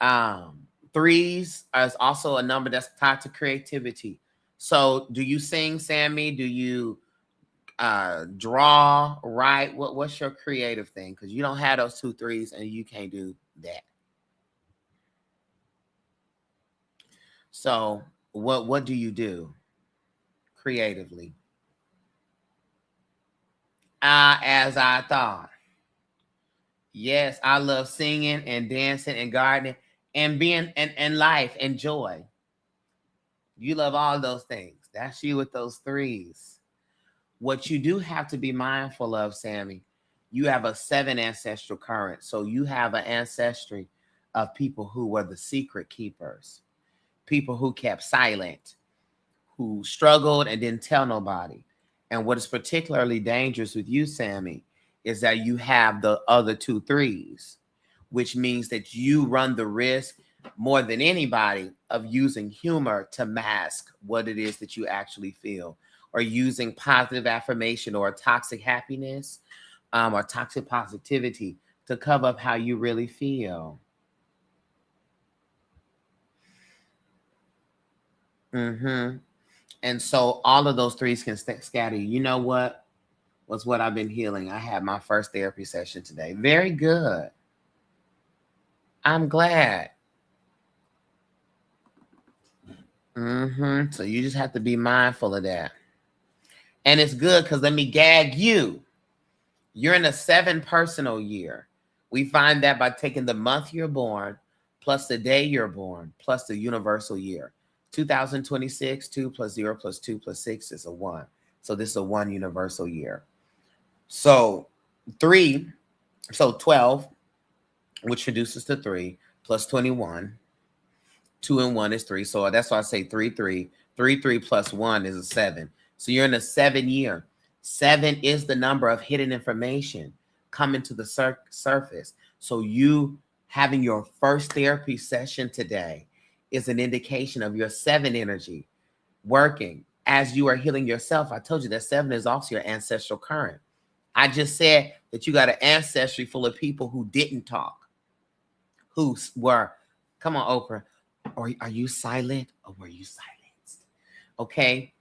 Um, 3s is also a number that's tied to creativity. So do you sing, Sammy? Do you draw, write? What's your creative thing? Because you don't have those 2 3s and you can't do that. So what do you do creatively? As I thought. Yes, I love singing and dancing and gardening and being and life and joy. You love all those things. That's you with those 3s. What you do have to be mindful of, Sammy, you have a 7 ancestral current. So you have an ancestry of people who were the secret keepers, people who kept silent, who struggled and didn't tell nobody. And what is particularly dangerous with you, Sammy, is that you have the other 2 3s, which means that you run the risk more than anybody of using humor to mask what it is that you actually feel, or using positive affirmation or toxic happiness, or toxic positivity to cover up how you really feel. Mm-hmm. And so all of those threes can scatter you. You know what? Was what I've been healing. I had my first therapy session today. Very good. I'm glad. So you just have to be mindful of that. And it's good because let me gag you. You're in a 7 personal year. We find that by taking the month you're born, plus the day you're born, plus the universal year. 2026, 2 plus 0 plus 2 plus 6 is a 1. So this is a 1 universal year. So 3, so 12, which reduces to 3, plus 21. 2 and 1 is 3. So that's why I say 3, 3. 3, 3 plus 1 is a 7. So you're in a 7 year. 7 is the number of hidden information coming to the surface. So you having your first therapy session today is an indication of your 7 energy working as you are healing yourself. I told you that 7 is also your ancestral current. I just said that you got an ancestry full of people who didn't talk, who were, come on, Oprah, or are you silent or were you silenced? Okay.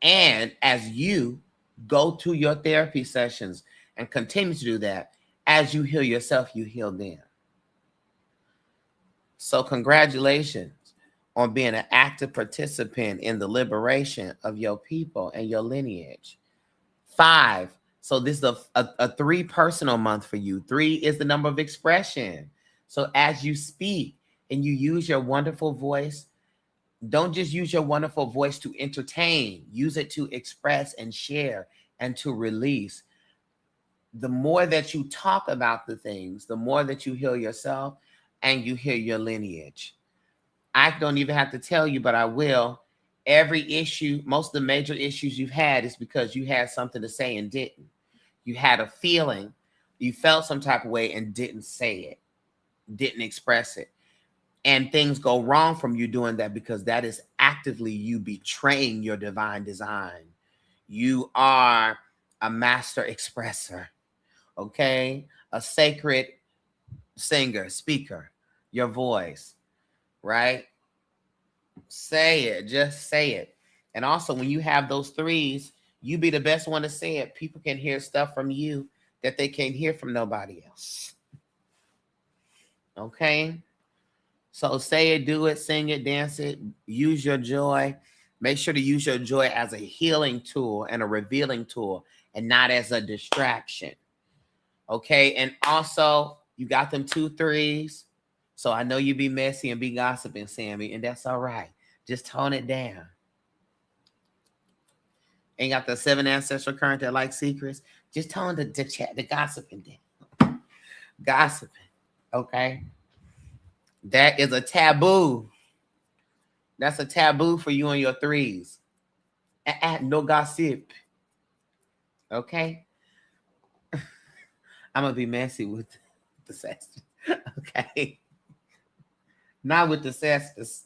And as you go to your therapy sessions and continue to do that, as you heal yourself, you heal them. So congratulations on being an active participant in the liberation of your people and your lineage. 5. So this is a 3 personal month for you. 3 is the number of expression. So as you speak and you use your wonderful voice, don't just use your wonderful voice to entertain. Use it to express and share and to release. The more that you talk about the things, the more that you heal yourself and you heal your lineage. I don't even have to tell you, but I will. Every issue, most of the major issues you've had is because you had something to say and didn't. You had a feeling, you felt some type of way and didn't say it, didn't express it. And things go wrong from you doing that because that is actively you betraying your divine design. You are a master expresser, okay? A sacred singer, speaker, your voice, right? Say it, just say it. And also when you have those 3s, you be the best one to say it. People can hear stuff from you that they can't hear from nobody else. Okay? So say it, do it, sing it, dance it, use your joy. Make sure to use your joy as a healing tool and a revealing tool and not as a distraction. Okay? And also, you got them 2 3s. So I know you be messy and be gossiping, Sammy, and that's all right. Just tone it down. Ain't got the 7 ancestral current that like secrets. Just tone the chat, the gossiping down. Gossiping. Okay? That is a taboo. That's a taboo for you and your 3s. No gossip. Okay? I'm going to be messy with the sexters. Okay? Not with the sexters.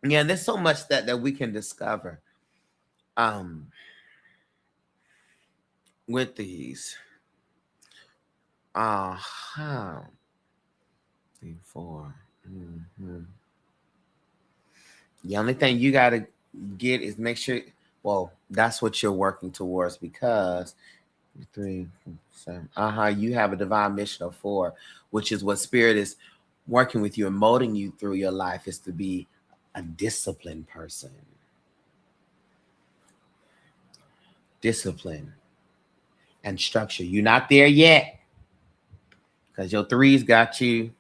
Yeah, there's so much that we can discover with these. 3, 4. The only thing you got to get is make sure, well, that's what you're working towards because 3, 7. You have a divine mission of 4, which is what spirit is working with you and molding you through your life, is to be a disciplined person. Discipline and structure. You're not there yet because your 3s got you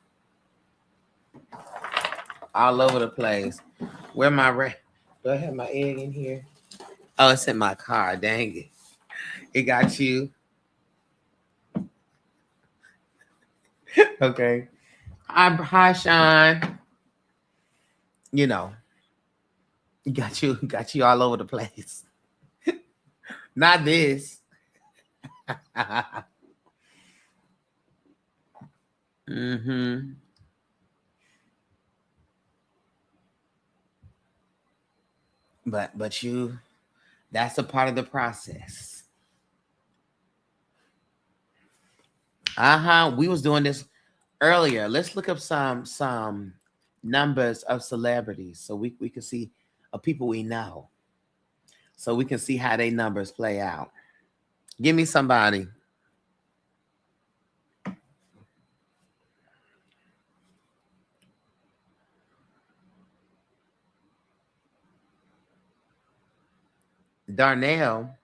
all over the place. Where my do I have my egg in here? Oh, it's in my car. Dang it. It got you. Okay. Hi, Sean. You know, got you all over the place. Not this. But you, that's a part of the process. We was doing this earlier. Let's look up some numbers of celebrities so we can see of people we know. So we can see how they numbers play out. Give me somebody. Darnell.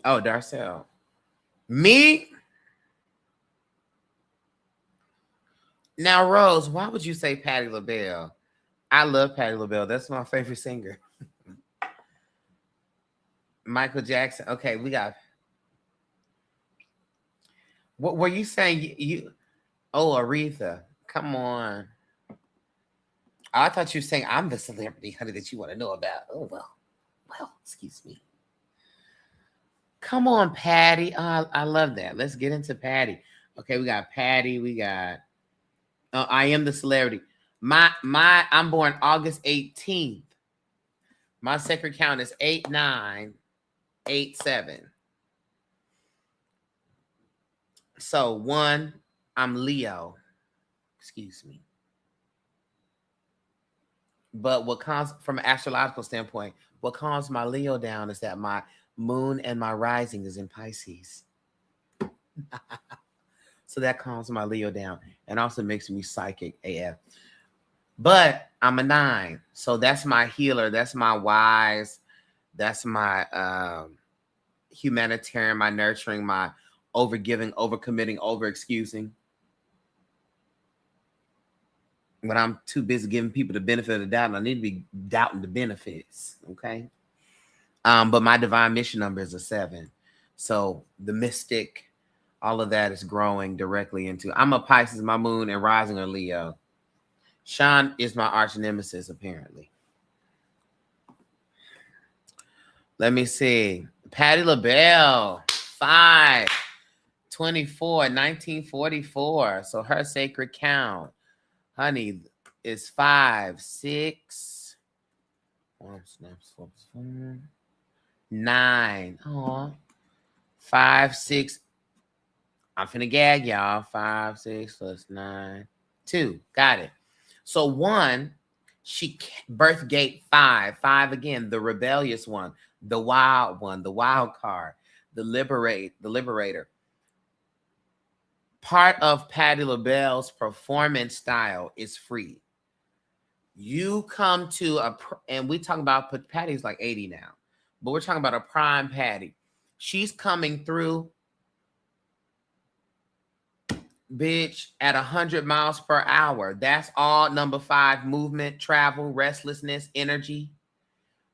Oh, Darcel. Me? Now, Rose, why would you say Patti LaBelle? I love Patti LaBelle. That's my favorite singer. Michael Jackson. Okay, we got. What were you saying? You oh, Aretha. Come on. I thought you were saying I'm the celebrity, honey, that you want to know about. Oh well. Well, excuse me. Come on, Patty. I love that. Let's get into Patty. Okay, we got Patty. We got. I am the celebrity. I'm born August 18th. My sacred count is 8987. So one, I'm Leo. Excuse me. But what comes from an astrological standpoint, what calms my Leo down is that my moon and my rising is in Pisces. So that calms my Leo down and also makes me psychic AF. But I'm a 9. So that's my healer. That's my wise. That's my humanitarian, my nurturing, my overgiving, overcommitting, overexcusing. When I'm too busy giving people the benefit of the doubt, and I need to be doubting the benefits. Okay. But my divine mission number is a 7. So the mystic, all of that is growing directly into. I'm a Pisces, my moon and rising are Leo. Sean is my arch nemesis, apparently. Let me see. Patti LaBelle, 5, 24, 1944. So her sacred count, honey, is 5, 6, 9. Oh, 5, 6. I'm finna gag y'all. 5, 6 plus 9, 2. Got it. So 1, she birth gate 5. 5 again, the rebellious one, the wild one, the wild card, the liberator. Part of Patti LaBelle's performance style is free. You come to and we talking about Patty's like 80 now, but we're talking about a prime Patty. She's coming through, bitch, at 100 miles per hour. That's all number 5: movement, travel, restlessness, energy,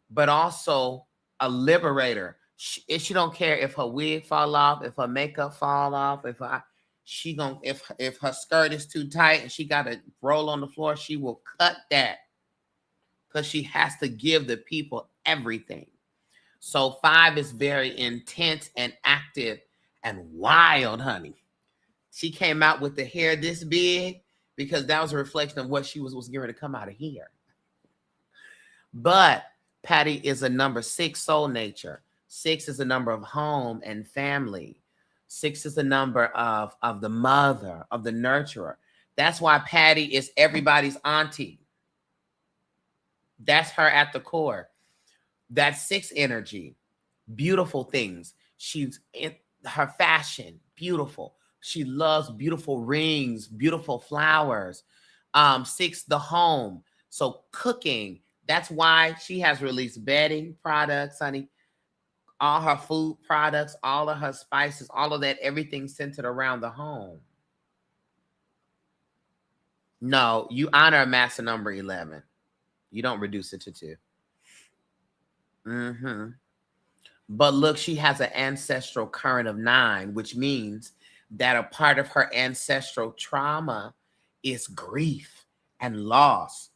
but also a liberator. She don't care if her wig fall off, if her makeup fall off, if her skirt is too tight and she got to roll on the floor, she will cut that because she has to give the people everything. So 5 is very intense and active and wild, honey. She came out with the hair this big because that was a reflection of what she was getting to come out of here. But Patty is a number 6 soul nature. 6 is a number of home and family. 6 is the number of the mother, of the nurturer. That's why Patty is everybody's auntie. That's her at the core. That 6 energy, beautiful things. She's in her fashion, beautiful. She loves beautiful rings, beautiful flowers. 6, the home. So cooking. That's why she has released bedding products, honey. All her food products, all of her spices, all of that, everything centered around the home. No, you honor a master number 11. You don't reduce it to 2. Mm-hmm. But look, she has an ancestral current of 9, which means that a part of her ancestral trauma is grief and loss.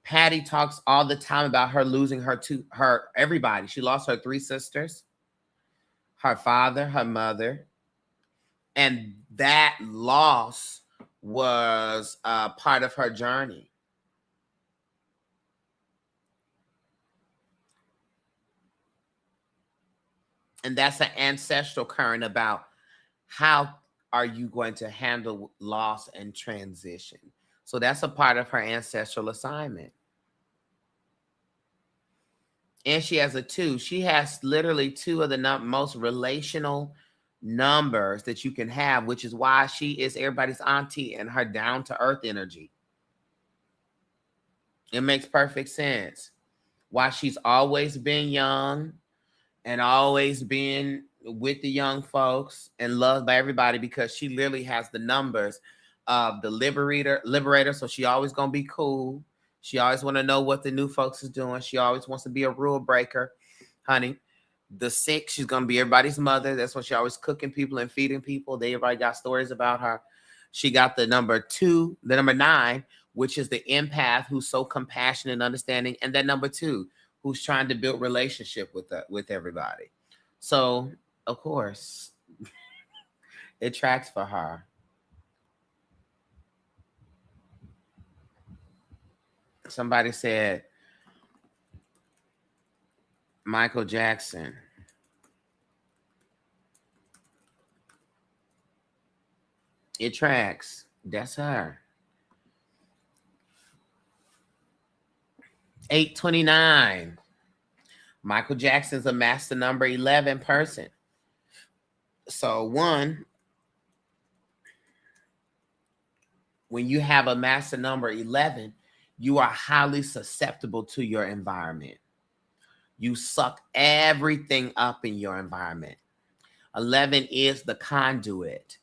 Patty talks all the time about her losing her everybody. She lost her 3 sisters, her father, her mother, and that loss was part of her journey. And that's an ancestral current about how are you going to handle loss and transition? So that's a part of her ancestral assignment. And she has a 2. She has literally 2 of the most relational numbers that you can have, which is why she is everybody's auntie and her down to earth energy. It makes perfect sense. Why she's always been young and always been with the young folks and loved by everybody, because she literally has the numbers of the liberator. So she always gonna be cool. She always want to know what the new folks is doing. She always wants to be a rule breaker, honey. The 6, she's gonna be everybody's mother. That's why she always cooking people and feeding people. Everybody got stories about her. She got the number 2, the number 9, which is the empath who's so compassionate and understanding, and that number 2, who's trying to build relationship with everybody. So of course it tracks for her. Somebody said Michael Jackson. It tracks. That's her. 829. Michael Jackson's a master number 11 person. So one, when you have a master number 11, you are highly susceptible to your environment. You suck everything up in your environment. 11 is the conduit.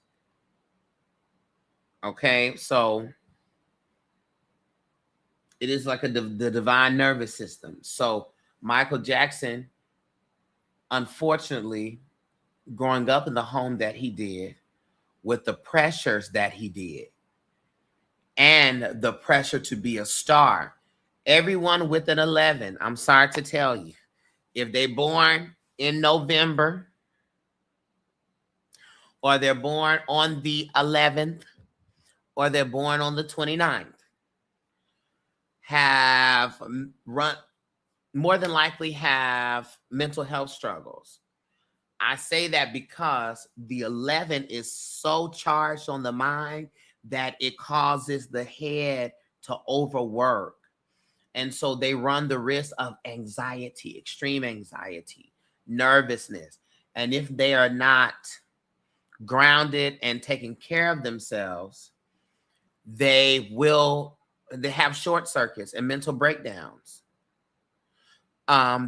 Okay, so it is like the divine nervous system. So Michael Jackson, unfortunately, growing up in the home that he did, with the pressures that he did, and the pressure to be a star, everyone with an 11, I'm sorry to tell you, if they're born in November, or they're born on the 11th, or they're born on the 29th, have run more than likely have mental health struggles. I say that because the 11 is so charged on the mind that it causes the head to overwork. And so they run the risk of anxiety, extreme anxiety, nervousness. And if they are not grounded and taking care of themselves, they have short circuits and mental breakdowns.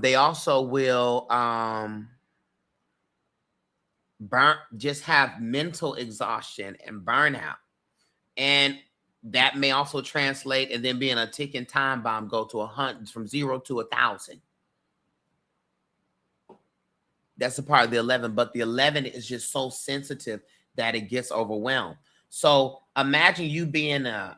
They also will just have mental exhaustion and burnout. And that may also translate and then being a ticking time bomb, go to 100, from 0 to 1,000. That's a part of the 11, but the 11 is just so sensitive that it gets overwhelmed. So imagine you being a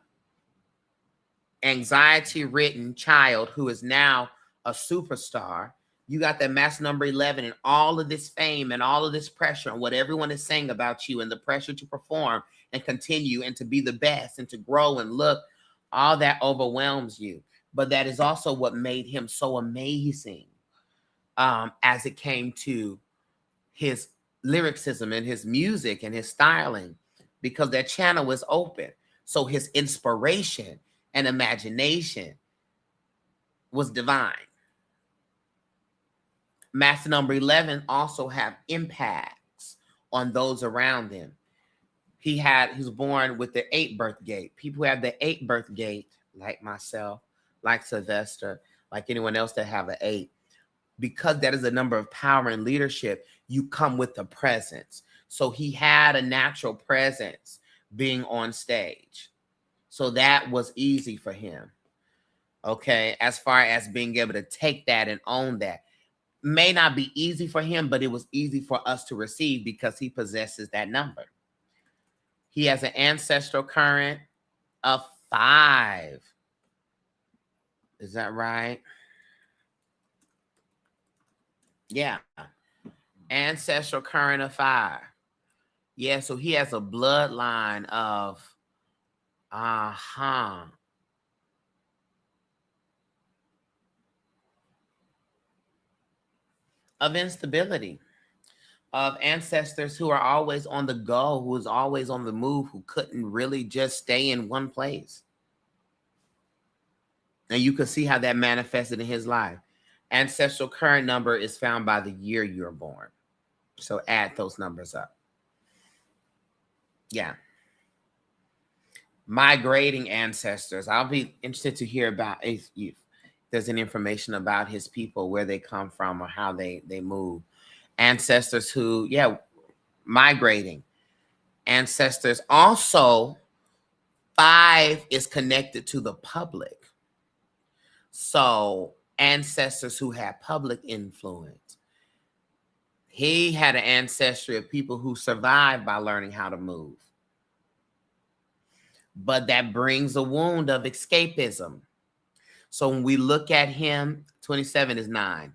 anxiety-ridden child who is now a superstar. You got that mass number 11 and all of this fame and all of this pressure and what everyone is saying about you and the pressure to perform and continue and to be the best and to grow and look, all that overwhelms you. But that is also what made him so amazing, as it came to his lyricism and his music and his styling, because that channel was open. So his inspiration and imagination was divine. Master number 11 also have impacts on those around him. He was born with the 8 birth gate. People who have the 8 birth gate, like myself, like Sylvester, like anyone else that have an 8, because that is a number of power and leadership, you come with a presence. So he had a natural presence being on stage. So that was easy for him. Okay, as far as being able to take that and own that. May not be easy for him, but it was easy for us to receive because he possesses that number. He has an ancestral current of 5. Is that right? Yeah. Ancestral current of 5. Yeah, so he has a bloodline of of instability. of ancestors who are always on the go, who is always on the move, who couldn't really just stay in one place. And you can see how that manifested in his life. Ancestral current number is found by the year you're born. So add those numbers up. Yeah. Migrating ancestors. I'll be interested to hear about if there's any information about his people, where they come from or how they move. Ancestors who, migrating. Ancestors. Also, 5 is connected to the public. So ancestors who had public influence. He had an ancestry of people who survived by learning how to move. But that brings a wound of escapism. So when we look at him, 27 is 9.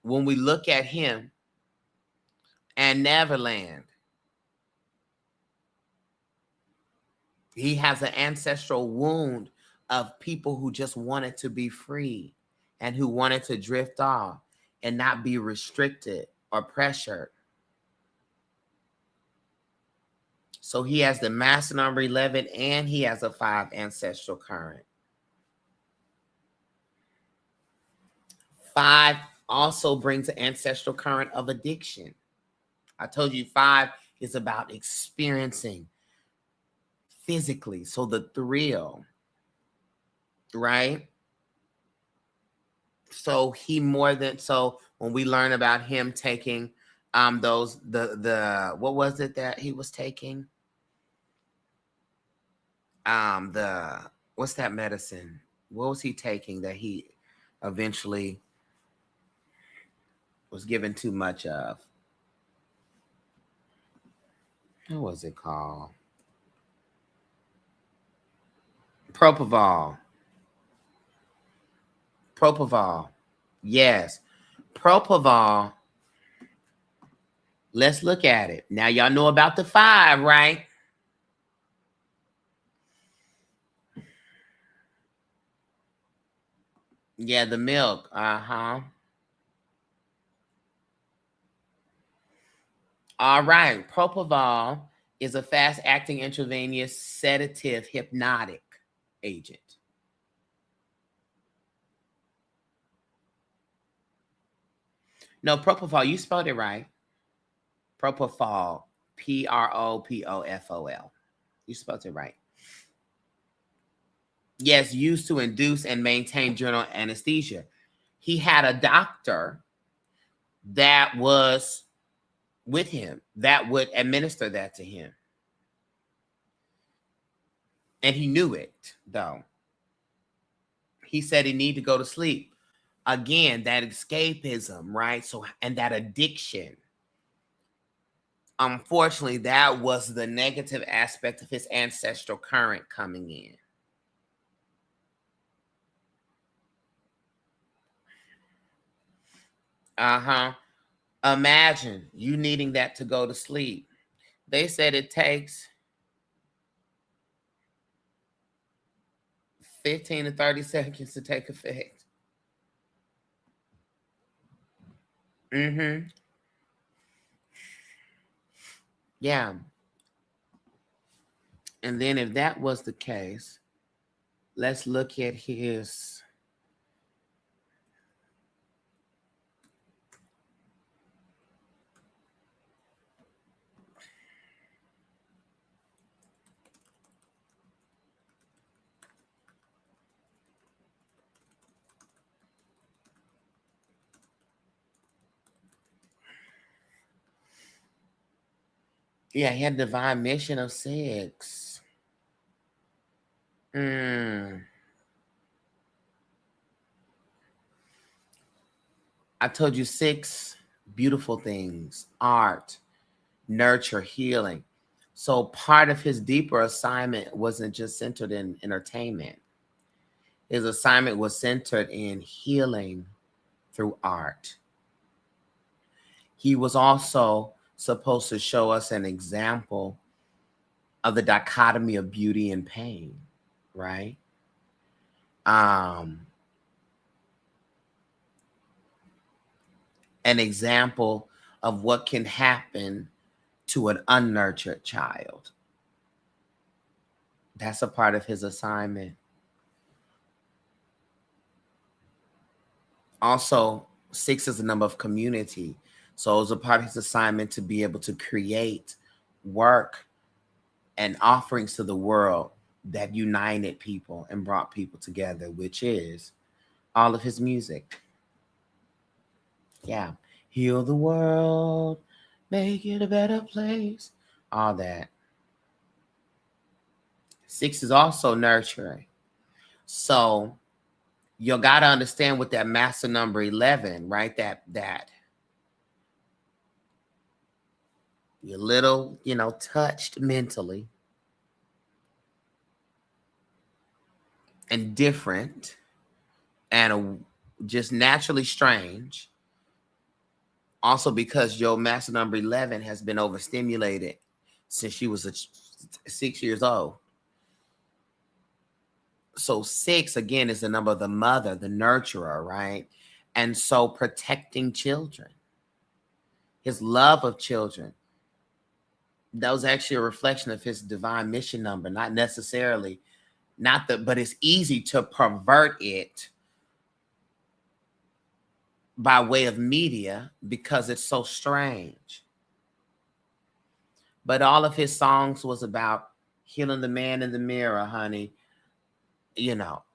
When we look at him and Neverland, he has an ancestral wound of people who just wanted to be free and who wanted to drift off and not be restricted or pressured. So he has the master number 11 and he has a 5 ancestral current. 5 also brings an ancestral current of addiction. I told you 5 is about experiencing physically. So the thrill, right? So when we learn about him taking what was it that he was taking? What's that medicine? What was he taking that he eventually was given too much of? What was it called? Propofol. Yes. Propofol. Let's look at it. Now y'all know about the 5, right? Yeah, the milk. Uh-huh. All right. Propofol is a fast-acting intravenous sedative hypnotic agent. No, propofol, you spelled it right. Propofol, Propofol. You spelled it right. Yes, used to induce and maintain general anesthesia. He had a doctor that was with him that would administer that to him. And he knew it, though. He said he needed to go to sleep. Again, that escapism, right? So, and that addiction. Unfortunately, that was the negative aspect of his ancestral current coming in. Imagine you needing that to go to sleep. They said it takes 15 to 30 seconds to take effect. Yeah. And then if that was the case, let's look at his. Yeah, he had divine mission of 6. I told you 6 beautiful things: art, nurture, healing. So part of his deeper assignment wasn't just centered in entertainment. His assignment was centered in healing through art. He was also supposed to show us an example of the dichotomy of beauty and pain, right? An example of what can happen to an unnurtured child. That's a part of his assignment. Also, 6 is the number of community. So it was a part of his assignment to be able to create work and offerings to the world that united people and brought people together, which is all of his music. Yeah. Heal the world, make it a better place. All that. 6 is also nurturing. So you gotta understand with that master number 11, right? That you're a little, touched mentally and different and just naturally strange. Also, because your master number 11 has been overstimulated since she was 6 years old. So 6, again, is the number of the mother, the nurturer, right? And so protecting children, his love of children, that was actually a reflection of his divine mission number, not necessarily, but it's easy to pervert it by way of media because it's so strange. But all of his songs was about healing the man in the mirror, honey.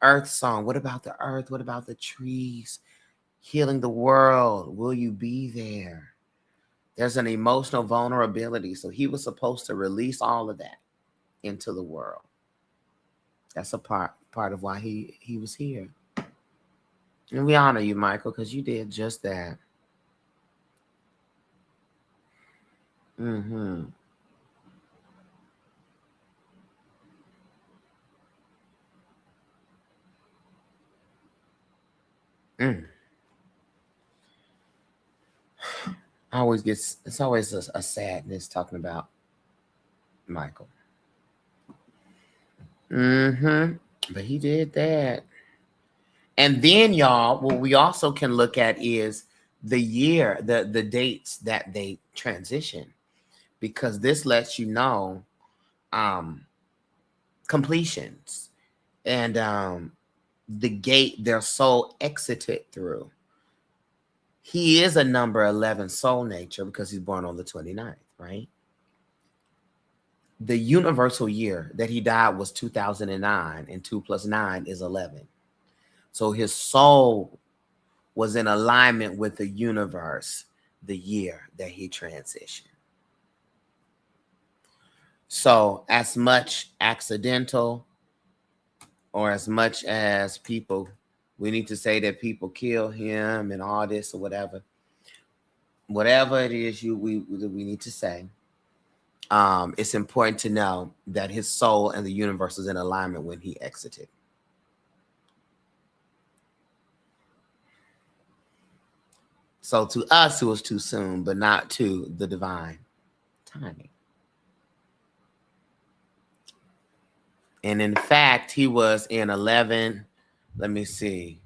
Earth song. What about the earth? What about the trees? Healing the world. Will you be there? There's an emotional vulnerability. So he was supposed to release all of that into the world. That's a part of why he was here. And we honor you, Michael, because you did just that. Mm-hmm. Mm. It's always a sadness talking about Michael. Mm-hmm. But he did that. And then, y'all, what we also can look at is the year, the dates that they transition, because this lets you know completions and the gate their soul exited through. He is a number 11 soul nature because he's born on the 29th, right? The universal year that he died was 2009, and 2 plus 9 is 11. So his soul was in alignment with the universe the year that he transitioned. So as much accidental or as much as people, we need to say that people kill him and all this or whatever it is we need to say, it's important to know that his soul and the universe was in alignment when he exited. So to us, it was too soon, but not to the divine timing. And in fact, he was in 11. Let me see.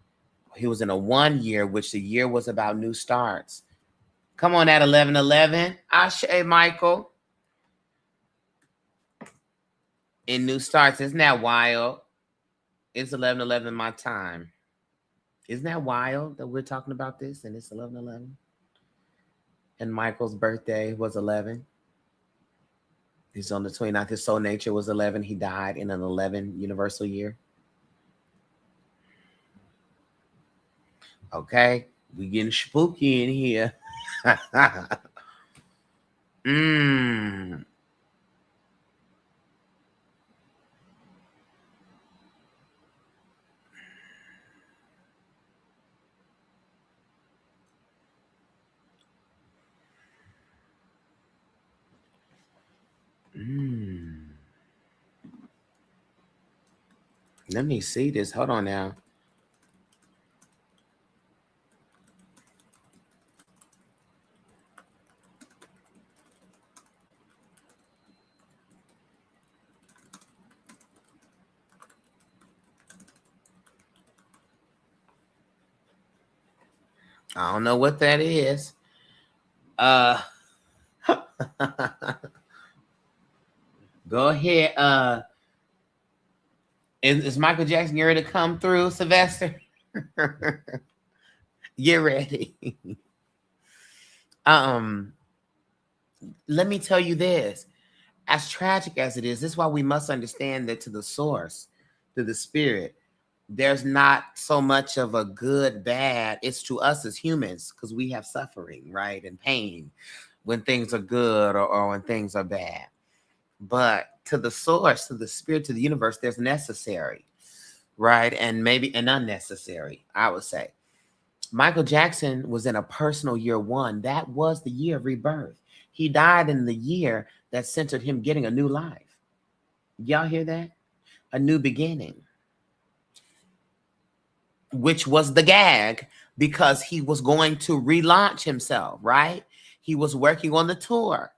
He was in a 1 year, which the year was about new starts. Come on, at 11:11. Ashe, Michael. In new starts. Isn't that wild? It's 11:11 my time. Isn't that wild that we're talking about this and it's 11:11? And Michael's birthday was 11. He's on the 29th. His soul nature was 11. He died in an 11 universal year. Okay, we getting spooky in here. Mmm. Let me see this. Hold on now. I don't know what that is. Uh, go ahead. Is Michael Jackson ready to come through, Sylvester? Get ready. um, let me tell you this. As tragic as it is, this is why we must understand that to the source, to the spirit, there's not so much of a good, bad. It's to us as humans because we have suffering, right? And pain when things are good or when things are bad. But to the source, to the spirit, to the universe, there's necessary, right? And maybe an unnecessary, I would say. Michael Jackson was in a personal year one. That was the year of rebirth. He died in the year that centered him getting a new life. Y'all hear that? A new beginning, which was the gag because he was going to relaunch himself, right? He was working on the tour.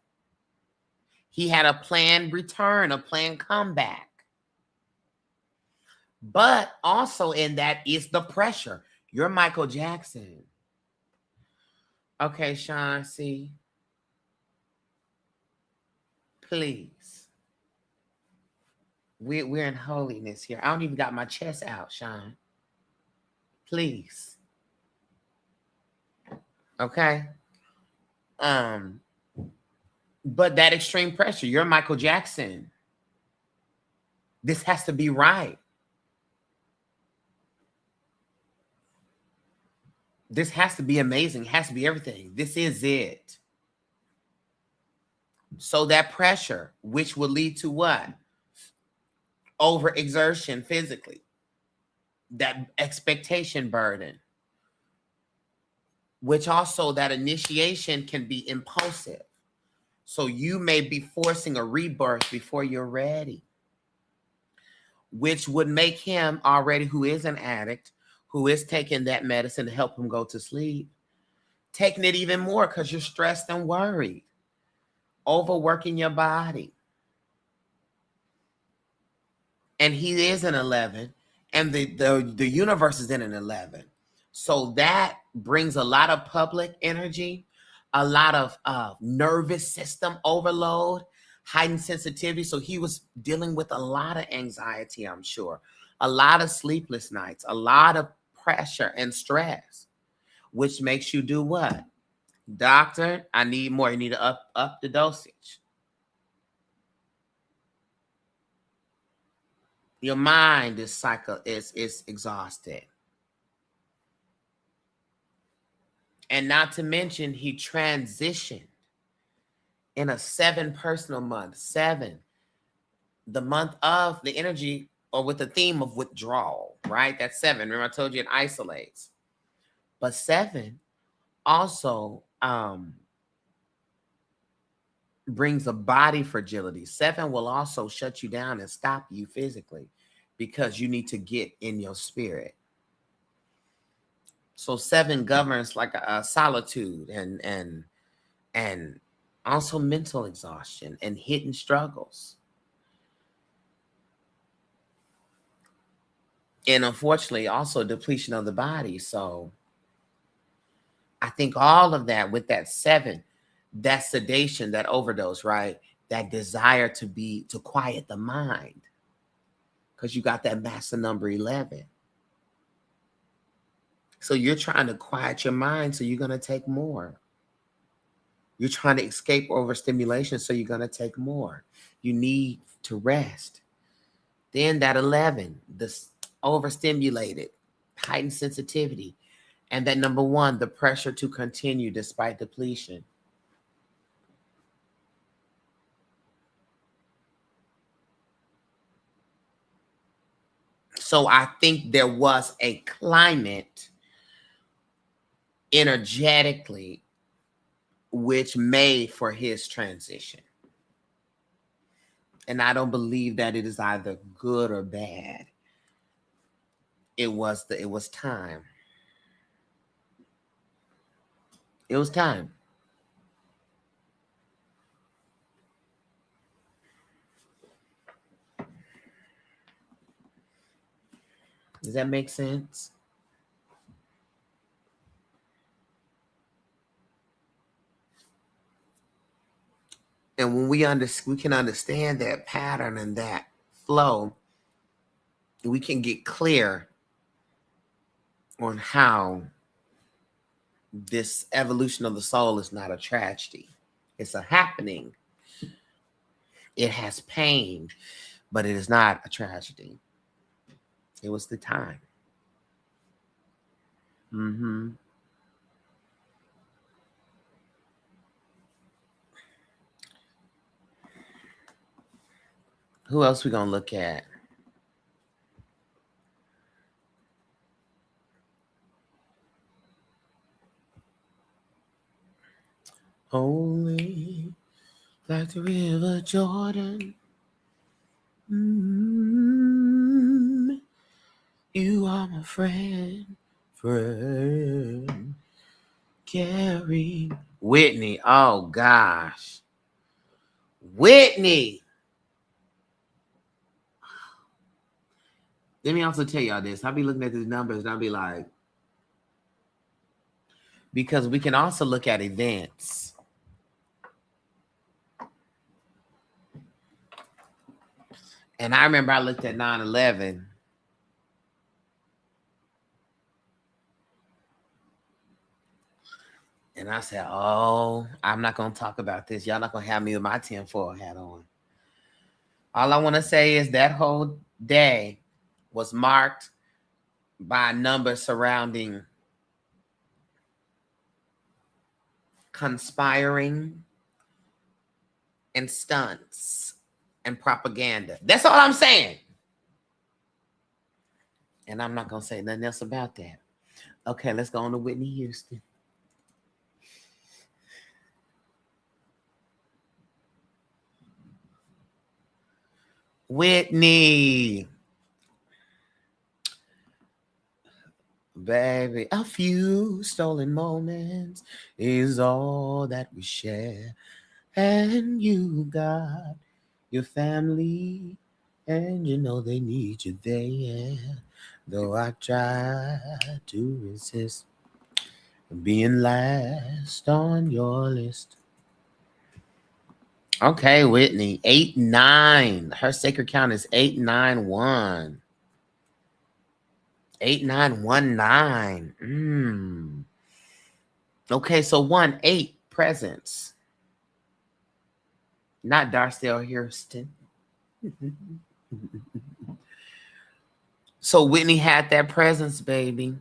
He had a planned return, a planned comeback. But also in that is the pressure. You're Michael Jackson. Okay, Sean, see, please. We're in holiness here. I don't even got my chest out, Sean. Please. Okay. But that extreme pressure, you're Michael Jackson. This has to be right. This has to be amazing. It has to be everything. This is it. So that pressure, which will lead to what? Overexertion physically. That expectation burden, which also that initiation can be impulsive. So you may be forcing a rebirth before you're ready, which would make him already, who is an addict, who is taking that medicine to help him go to sleep, taking it even more because you're stressed and worried, overworking your body. And he is an 11, and the universe is in an 11. So that brings a lot of public energy, a lot of nervous system overload, heightened sensitivity. So he was dealing with a lot of anxiety, I'm sure, a lot of sleepless nights, a lot of pressure and stress, which makes you do what? Doctor, I need more. You need to up the dosage. Your mind is exhausted. And not to mention, he transitioned in a 7 personal month. 7, the month of the energy or with the theme of withdrawal, right? That's 7. Remember, I told you it isolates. But 7 also brings a body fragility. 7 will also shut you down and stop you physically because you need to get in your spirit. So 7 governs like a solitude and also mental exhaustion and hidden struggles. And unfortunately, also depletion of the body. So I think all of that with that 7, that sedation, that overdose, right? That desire to quiet the mind. Because you got that master number 11. So you're trying to quiet your mind, so you're going to take more. You're trying to escape overstimulation, so you're going to take more. You need to rest. Then that 11, this overstimulated, heightened sensitivity. And that number 1, the pressure to continue despite depletion. So I think there was a climate energetically which made for his transition. And I don't believe that it is either good or bad. It was time. It was time. Does that make sense? And when we can understand that pattern and that flow, we can get clear on how this evolution of the soul is not a tragedy. It's a happening. It has pain, but it is not a tragedy. It was the time. Mm-hmm. Who else we gonna look at? Only like the river Jordan. Mm-hmm. You are my friend. Carrie. Whitney. Oh gosh. Whitney. Let me also tell y'all this. I'll be looking at these numbers and I'll be like, because we can also look at events. And I remember I looked at 9/11. And I said, oh, I'm not going to talk about this. Y'all not going to have me with my tinfoil hat on. All I want to say is that whole day was marked by numbers surrounding conspiring and stunts and propaganda. That's all I'm saying. And I'm not going to say nothing else about that. Okay, let's go on to Whitney Houston. Whitney. Baby, a few stolen moments is all that we share. And you got your family, and you know they need you there. Though I try to resist being last on your list. Okay, Whitney, 8-9. Her sacred count is 891. 8919. Okay, so 1-8 presence. Not Darcel Houston. So Whitney had that presence, baby.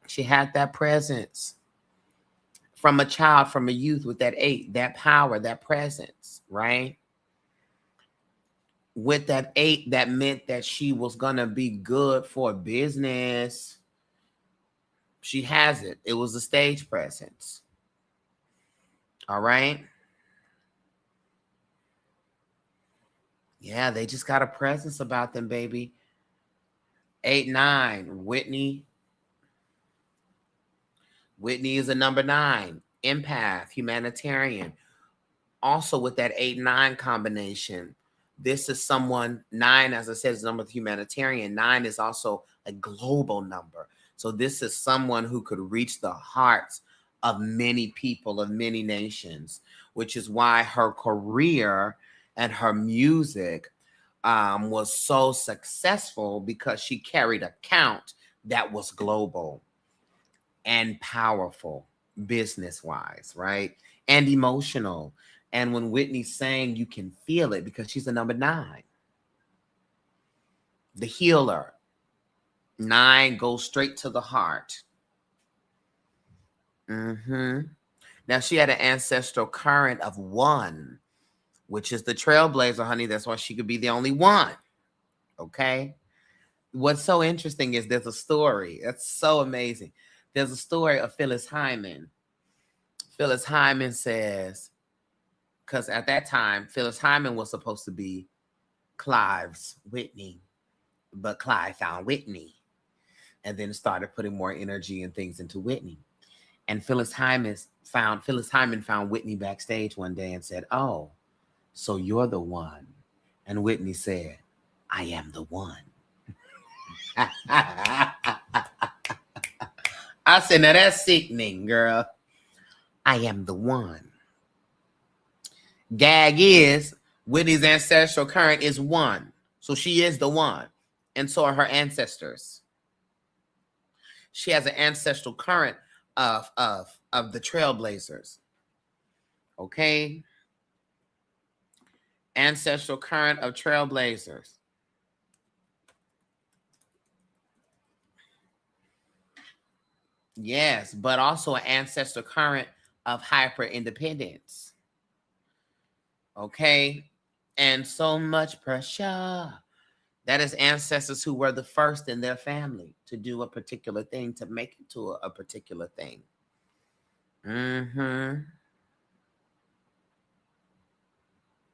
She had that presence from a child, from a youth with that 8, that power, that presence, right? With that 8, that meant that she was going to be good for business. She has it. It was a stage presence. All right. Yeah, they just got a presence about them, baby. 8-9. Whitney. Whitney is a number 9. Empath, humanitarian. Also with that 8-9 combination, this is someone, 9, as I said, is a number of humanitarian. 9 is also a global number. So this is someone who could reach the hearts of many people, of many nations, which is why her career and her music was so successful, because she carried a count that was global and powerful business-wise, right? And emotional. And when Whitney's saying, you can feel it, because she's a number 9. The healer. 9 goes straight to the heart. Now, she had an ancestral current of 1, which is the trailblazer, honey. That's why she could be the only one. Okay? What's so interesting is there's a story. That's so amazing. There's a story of Phyllis Hyman. Phyllis Hyman says, because at that time, Phyllis Hyman was supposed to be Clive's Whitney, but Clive found Whitney and then started putting more energy and things into Whitney. And Phyllis Hyman found Whitney backstage one day and said, oh, so you're the one. And Whitney said, I am the one. I said, now that's sickening, girl. I am the one. Gag is Whitney's ancestral current is 1. So she is the 1. And so are her ancestors. She has an ancestral current of the trailblazers. Okay? Ancestral current of trailblazers. Yes, but also an ancestral current of hyper independence. Okay? And so much pressure. That is ancestors who were the first in their family to do a particular thing, to make it to a particular thing. Mm-hmm.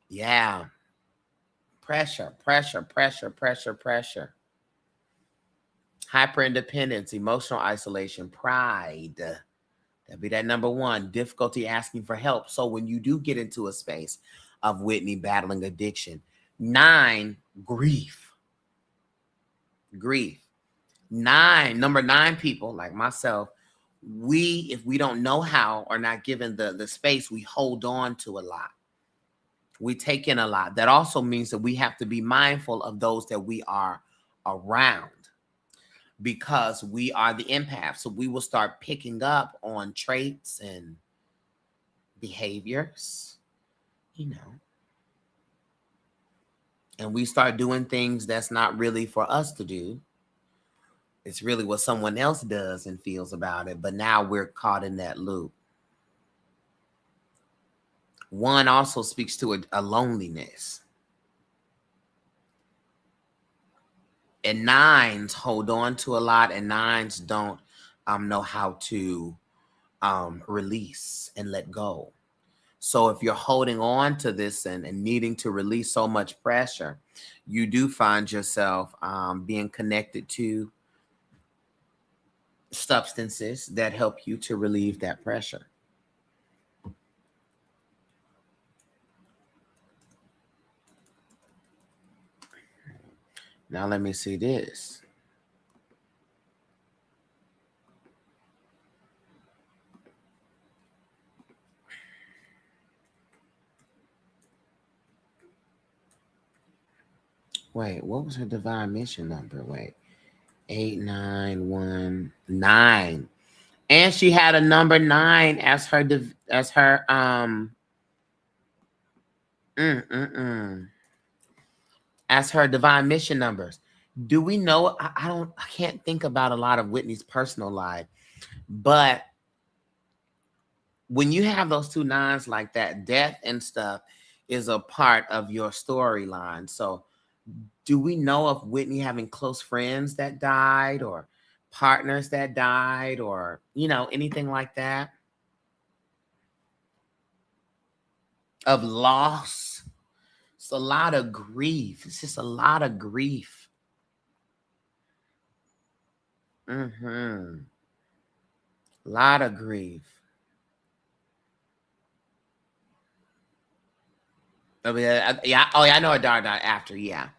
Yeah. Pressure, pressure, pressure, pressure, pressure. Hyper independence, emotional isolation, pride. That'd be that number 1. Difficulty asking for help. So when you do get into a space of Whitney battling addiction, 9, grief. Grief. 9, number 9 people like myself, if we don't know how or not given the space, we hold on to a lot. We take in a lot. That also means that we have to be mindful of those that we are around, because we are the empath. So we will start picking up on traits and behaviors, and we start doing things that's not really for us to do. It's really what someone else does and feels about it. But now we're caught in that loop. 1 also speaks to a loneliness. And 9s hold on to a lot, and 9s don't know how to release and let go. So if you're holding on to this and needing to release so much pressure, you do find yourself being connected to substances that help you to relieve that pressure. Now let me see this. Wait, what was her divine mission number? Wait, 8919. And she had a number 9 as her as her divine mission numbers. Do we know? I can't think about a lot of Whitney's personal life, but when you have those 2 9s like that, death and stuff is a part of your storyline. So do we know of Whitney having close friends that died, or partners that died, or anything like that? Of loss. It's a lot of grief. It's just a lot of grief. A lot of grief. Oh yeah. Oh yeah, I know a daughter died after. Yeah,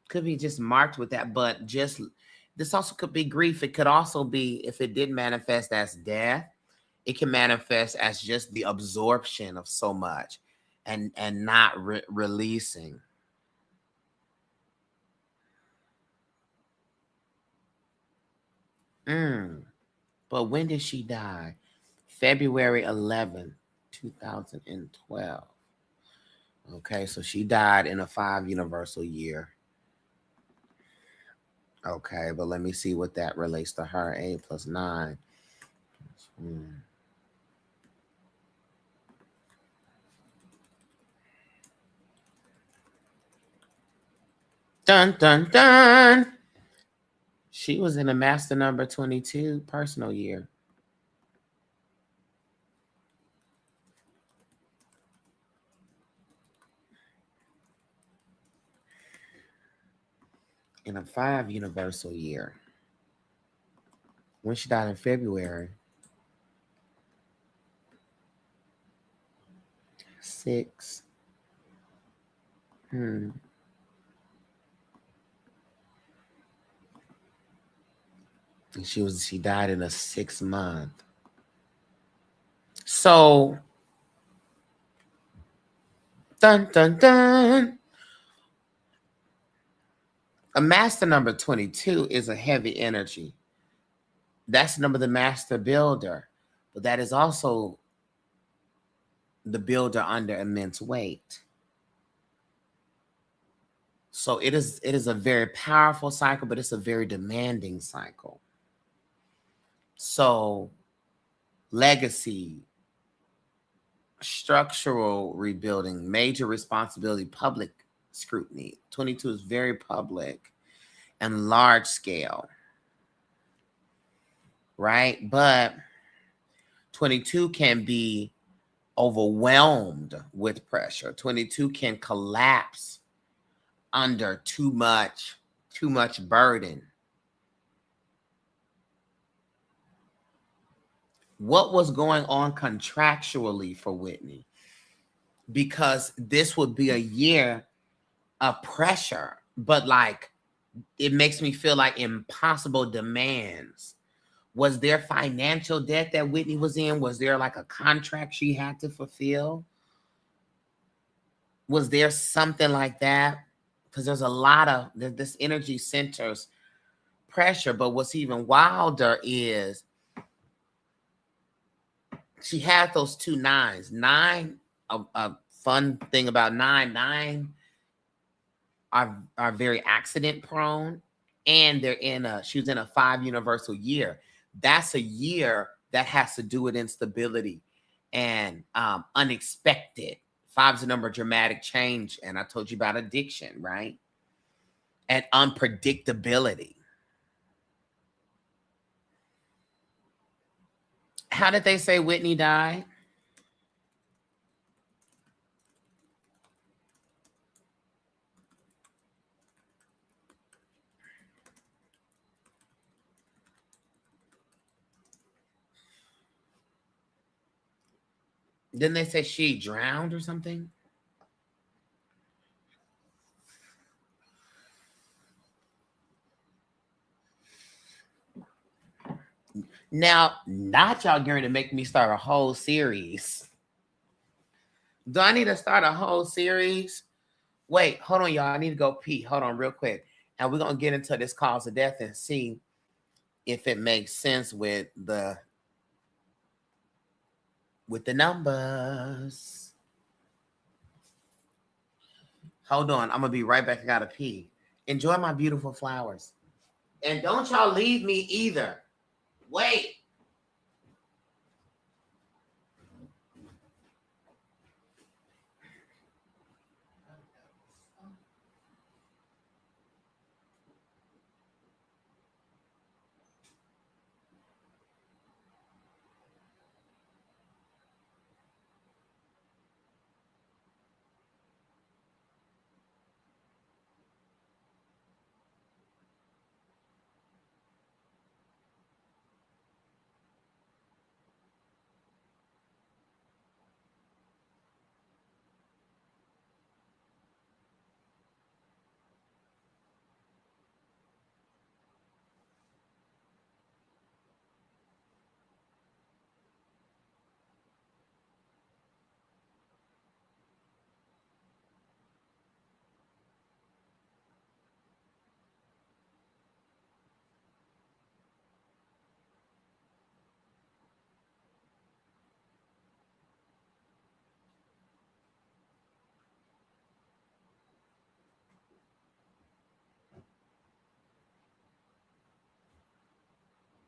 could be just marked with that, but just this also could be grief. It could also be, if it did manifest as death, it can manifest as just the absorption of so much and not releasing. But when did she die? February 11th, 2012. Okay, so she died in a 5 universal year. Okay, but let me see what that relates to her. 8 plus 9. Dun, dun, dun. She was in a master number 22 personal year. In a 5 universal year. When she died in February. 6. And she died in a 6 month. So Dun, dun, dun. A master number 22 is a heavy energy. That's the number of the master builder. But that is also the builder under immense weight. So it is a very powerful cycle, but it's a very demanding cycle. So legacy, structural rebuilding, major responsibility, public scrutiny. 22 is very public and large scale, right? But 22 can be overwhelmed with pressure. 22 can collapse under too much burden. What was going on contractually for Whitney? Because this would be a year of pressure, but like it makes me feel like impossible demands. Was there financial debt that Whitney was in? Was there like a contract she had to fulfill? Was there something like that? Because there's a lot of this energy centers pressure, but what's even wilder is she had those two nines. Nine, a fun thing about nine are very accident prone, and she was in a 5 universal year. That's a year that has to do with instability and unexpected. 5's a number of dramatic change, and I told you about addiction, right? And unpredictability. How did they say Whitney died? Didn't they say she drowned or something? Now, not y'all going to make me start a whole series. Do I need to start a whole series? Wait, hold on, y'all. I need to go pee. Hold on real quick. And we're going to get into this cause of death and see if it makes sense with the numbers. Hold on. I'm going to be right back. I got to pee. Enjoy my beautiful flowers. And don't y'all leave me either. Wait.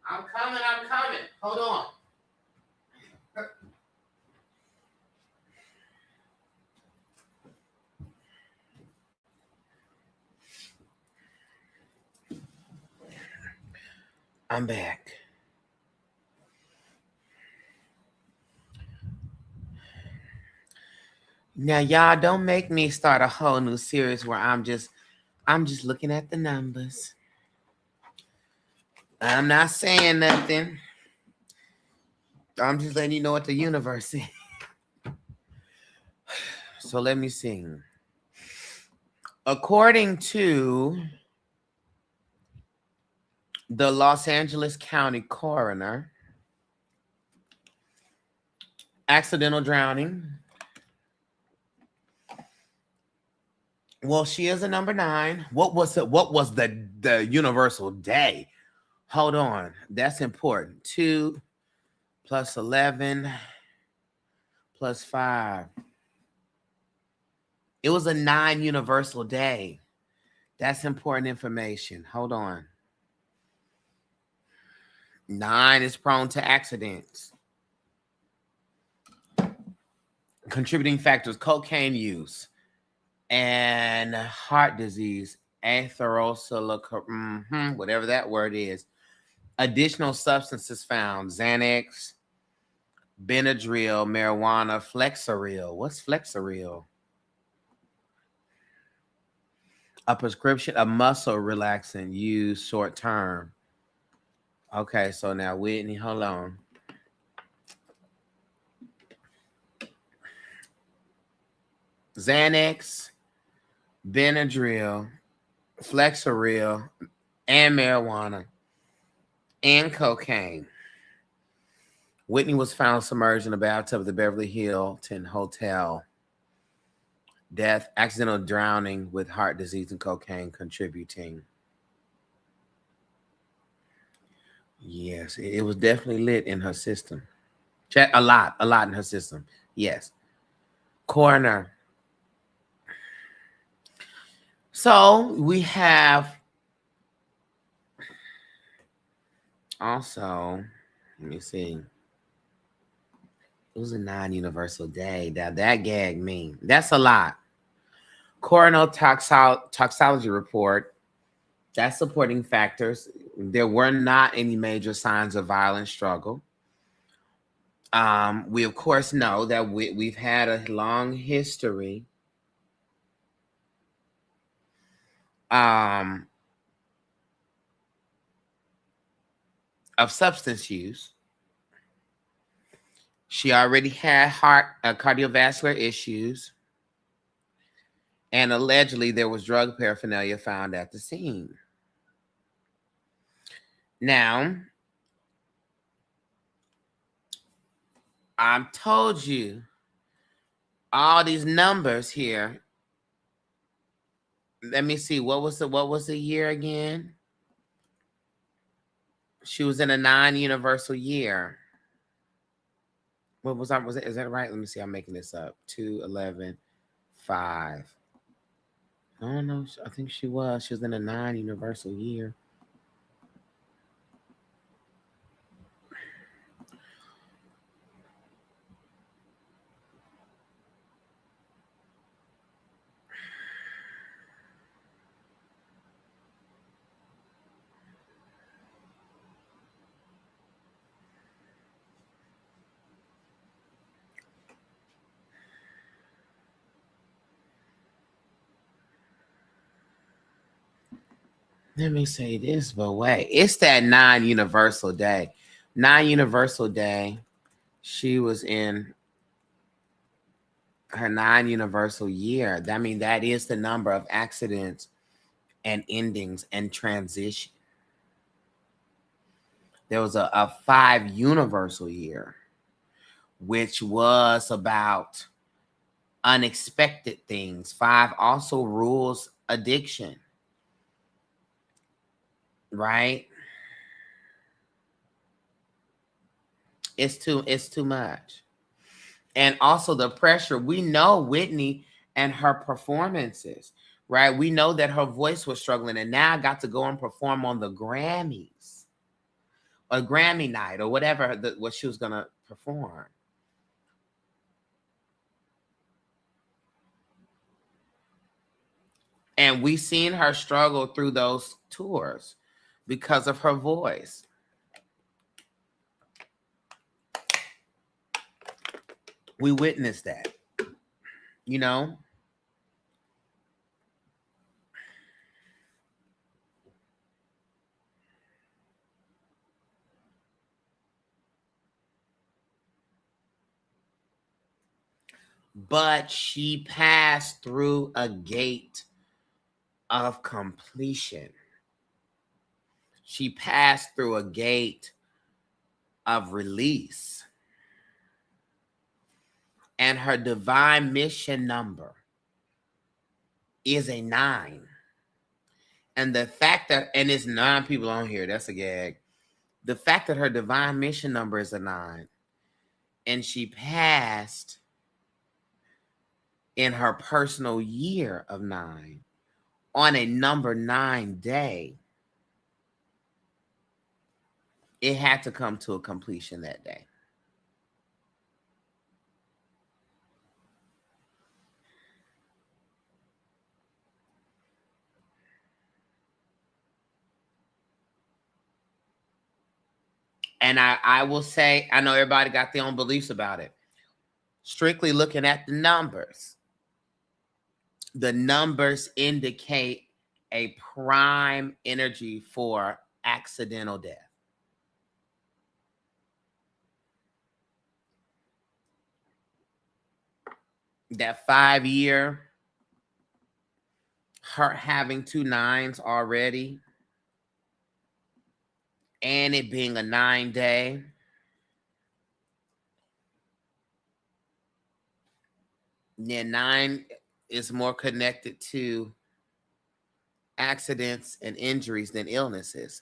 I'm coming. Hold on. I'm back. Now, y'all don't make me start a whole new series where I'm just looking at the numbers. I'm not saying nothing. I'm just letting you know what the universe is. So let me see. According to the Los Angeles County coroner, accidental drowning Well, she is a number 9. What was the universal day? Hold on. That's important. 2 plus 11 plus 5. It was a 9 universal day. That's important information. Hold on. 9 is prone to accidents. Contributing factors: cocaine use and heart disease, atherosclerosis, whatever that word is. Additional substances found: Xanax, Benadryl, marijuana, Flexeril. What's Flexeril? A prescription of muscle relaxant used short term. Okay, so now Whitney, hold on. Xanax, Benadryl, Flexeril, and marijuana, and cocaine. Whitney was found submerged in the bathtub of the Beverly Hilton Hotel. Death, accidental drowning with heart disease and cocaine contributing. Yes, it was definitely lit in her system. A lot in her system. Yes. Coroner. So we have also, let me see. It was a 9 universal day. Now that gagged me. That's a lot. Coroner toxology report. That's supporting factors. There were not any major signs of violent struggle. We of course know that we've had a long history of substance use. She already had cardiovascular issues, and allegedly there was drug paraphernalia found at the scene. Now, I've told you all these numbers here. Let me see. What was the year again? She was in a 9 universal year. What was that? Is that right? Let me see. I'm making this up. 2, 11, 5. Oh no, I think she was. She was in a 9 universal year. Let me say this, but wait. It's that 9 universal day. 9 universal day. She was in her 9 universal year. I mean, that is the number of accidents and endings and transition. There was a 5 universal year, which was about unexpected things. 5 also rules addiction, right? It's too much. And also the pressure. We know Whitney and her performances, right? We know that her voice was struggling, and now I got to go and perform on the Grammys or Grammy night or whatever what she was gonna perform. And we seen her struggle through those tours because of her voice. We witnessed that, you know? But she passed through a gate of completion. She passed through a gate of release. And her divine mission number is a 9. And the fact that, and it's 9 people on here, that's a gag. The fact that her divine mission number is a 9, and she passed in her personal year of 9 on a number 9 day, it had to come to a completion that day. And I will say, I know everybody got their own beliefs about it. Strictly looking at the numbers indicate a prime energy for accidental death. That 5-year, her having 2 9s already, and it being a 9-day, then 9 is more connected to accidents and injuries than illnesses.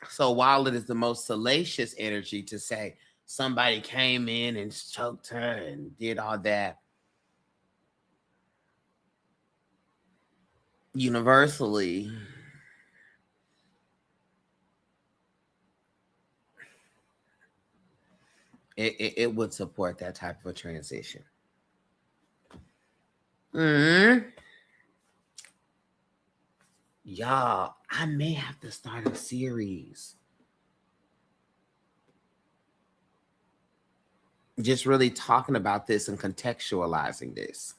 So while it is the most salacious energy to say somebody came in and choked her and did all that, universally, it would support that type of a transition. Y'all, I may have to start a series. Just really talking about this and contextualizing this.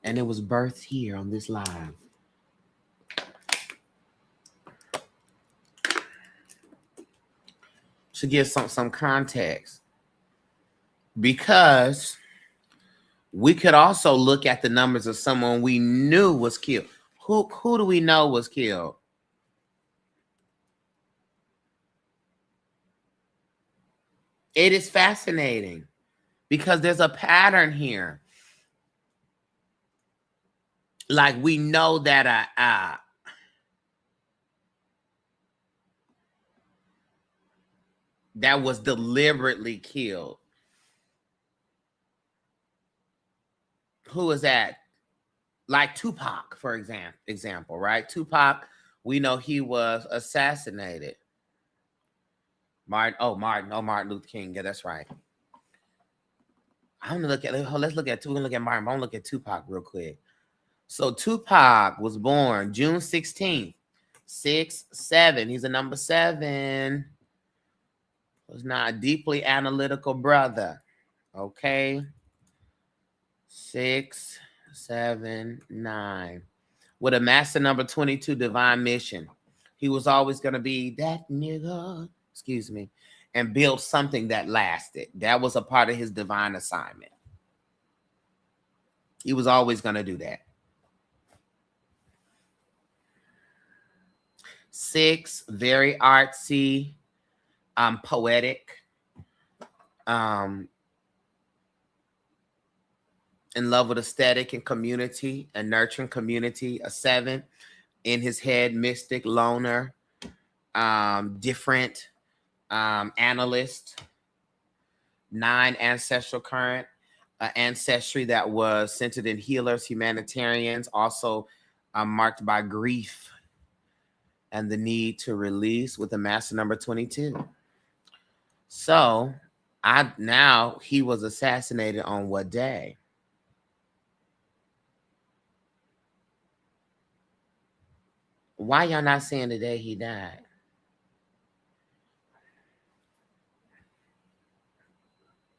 And it was birthed here on this live. To give some context. Because we could also look at the numbers of someone we knew was killed. Who do we know was killed? It is fascinating because there's a pattern here. Like we know that that was deliberately killed. Who is that? Like Tupac, for example, right? Tupac, we know he was assassinated. Martin Luther King. Yeah, that's right. I'm gonna look at. Let's look at. We're gonna look at Martin. I'm gonna look at Tupac real quick. So Tupac was born June 16th, 6'7". He's a number 7. Was not a deeply analytical brother. Okay. 6, 7, 9. With a master number 22 divine mission. He was always gonna be that nigga. Excuse me. And build something that lasted. That was a part of his divine assignment. He was always going to do that. 6, very artsy, poetic, in love with aesthetic and community, and nurturing community. A 7, in his head, mystic, loner, different, analyst. 9, ancestral current, ancestry that was centered in healers, humanitarians, also marked by grief and the need to release, with the master number 22. So now he was assassinated on what day? Why y'all not saying the day he died?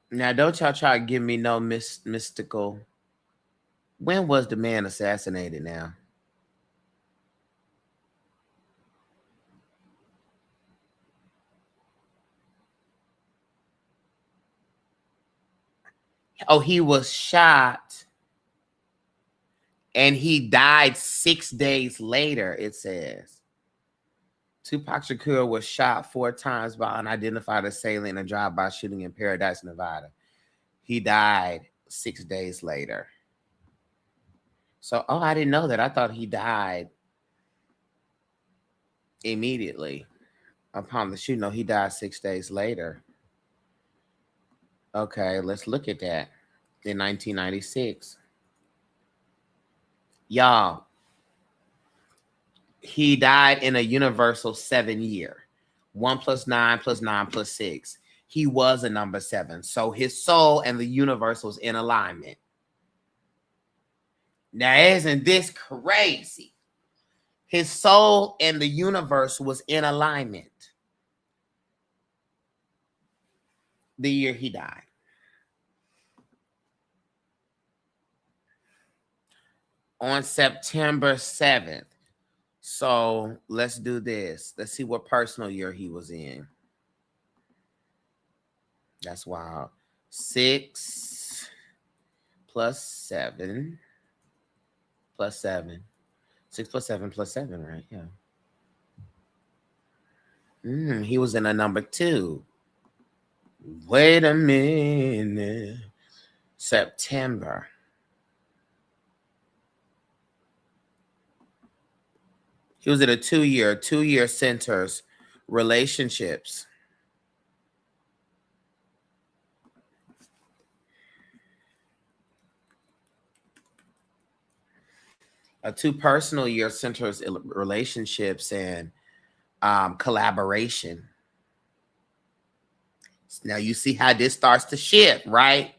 Now, don't y'all try to give me no mystical. When was the man assassinated now? Oh, he was shot And he died 6 days later, it says. Tupac Shakur was shot 4 times by unidentified assailant in a drive-by shooting in Paradise, Nevada. He died 6 days later. So, I didn't know that. I thought he died immediately upon the shooting. No, he died 6 days later. Okay, let's look at that. In 1996. Y'all, he died in a universal 7-year. 1 + 9 + 9 + 6. He was a number 7. So his soul and the universe was in alignment. Now, isn't this crazy? His soul and the universe was in alignment the year he died. On September 7th. So let's do this. Let's see what personal year he was in. That's wild. 6 + 7 + 7. 6 + 7 + 7, right? Yeah. He was in a number 2. Wait a minute. September. He was in a 2-year centers relationships. A 2 personal year centers relationships and collaboration. Now you see how this starts to shift, right?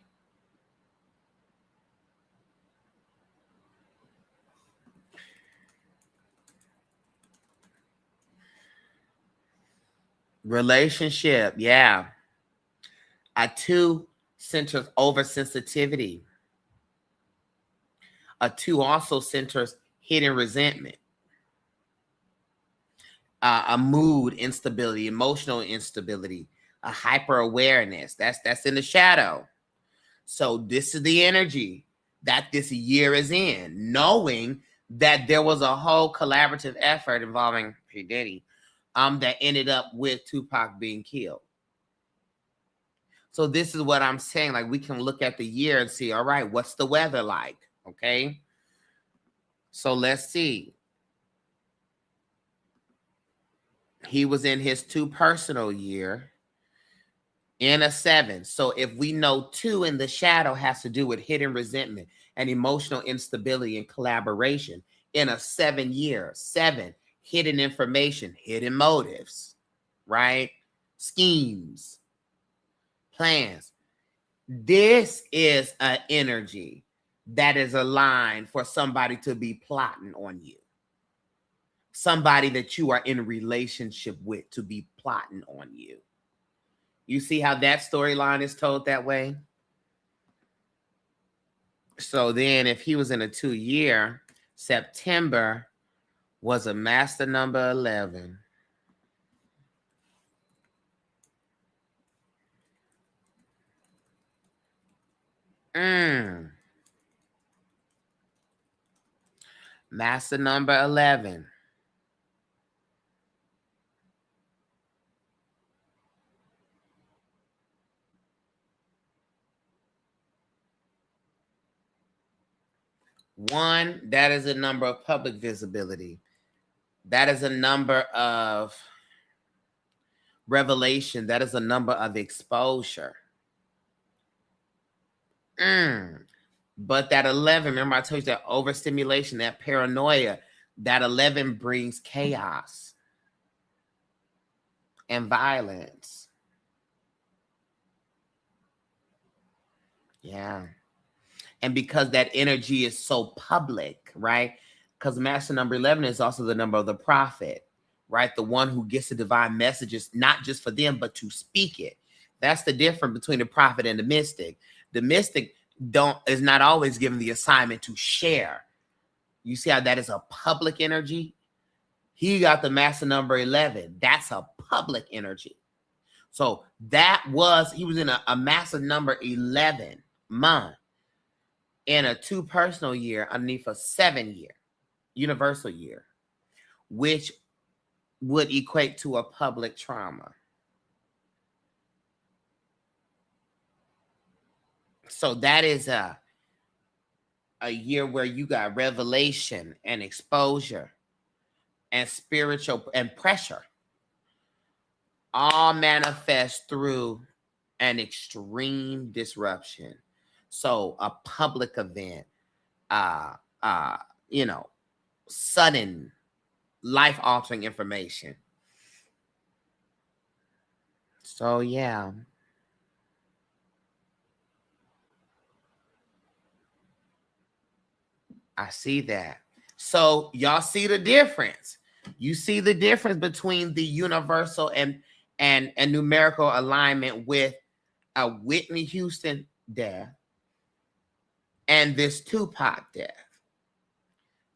Relationship, yeah. A 2 centers oversensitivity. A 2 also centers hidden resentment. A mood instability, emotional instability, a hyper awareness. That's in the shadow. So this is the energy that this year is in, knowing that there was a whole collaborative effort involving P. Diddy that ended up with Tupac being killed. So this is what I'm saying. Like, we can look at the year and see, all right, what's the weather like? Okay. So let's see. He was in his 2 personal year in a 7. So if we know 2 in the shadow has to do with hidden resentment and emotional instability and collaboration, in a 7 year, 7, hidden information, hidden motives, right? Schemes, plans. This is an energy that is aligned for somebody to be plotting on you. Somebody that you are in a relationship with to be plotting on you. You see how that storyline is told that way? So then if he was in a 2-year, September was a master number 11. Master number 11. One, that is a number of public visibility. That is a number of revelation. That is a number of exposure. But that 11, remember I told you that overstimulation, that paranoia, that 11 brings chaos and violence. Yeah. And because that energy is so public, right? Because master number 11 is also the number of the prophet, right? The one who gets the divine messages, not just for them, but to speak it. That's the difference between the prophet and the mystic. The mystic is not always given the assignment to share. You see how that is a public energy? He got the master number 11. That's a public energy. So he was in a master number 11 month. in a 2 personal year underneath a 7-year universal year, which would equate to a public trauma. So that is a year where you got revelation and exposure and spiritual and pressure all manifest through an extreme disruption. So a public event, uh, uh, you know, sudden life altering information. So yeah, I see that. So y'all see the difference. You see the difference between the universal and numerical alignment with a Whitney Houston death and this Tupac death.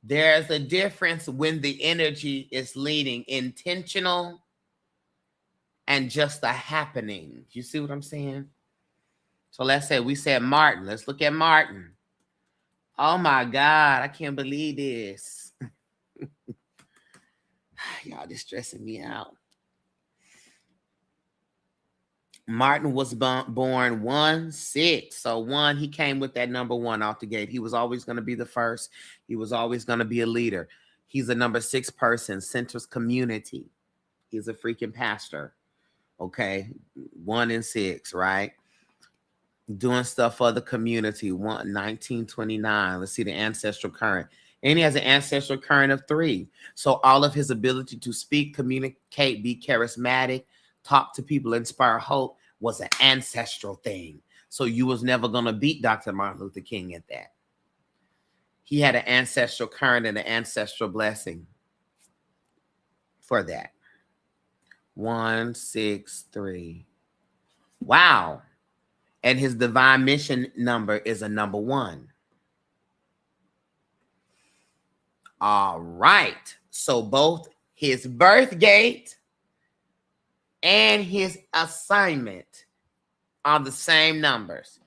There's a difference when the energy is leading intentional and just a happening. You see what I'm saying? So let's say we said Martin. Let's look at Martin. Oh my God, I can't believe this. Y'all just stressing me out. Martin was born 1-6. So 1, he came with that number 1 off the gate. He was always going to be the first. He was always going to be a leader. He's a number 6 person, centers community. He's a freaking pastor. Okay. 1 and 6, right? Doing stuff for the community. 1929. Let's see the ancestral current. And he has an ancestral current of 3. So all of his ability to speak, communicate, be charismatic, talk to people, inspire hope was an ancestral thing. So you was never going to beat Dr. Martin Luther King at that. He had an ancestral current and an ancestral blessing for that. 1, 6, 3. Wow. And his divine mission number is a number 1. All right. So both his birth gate and his assignment are the same numbers.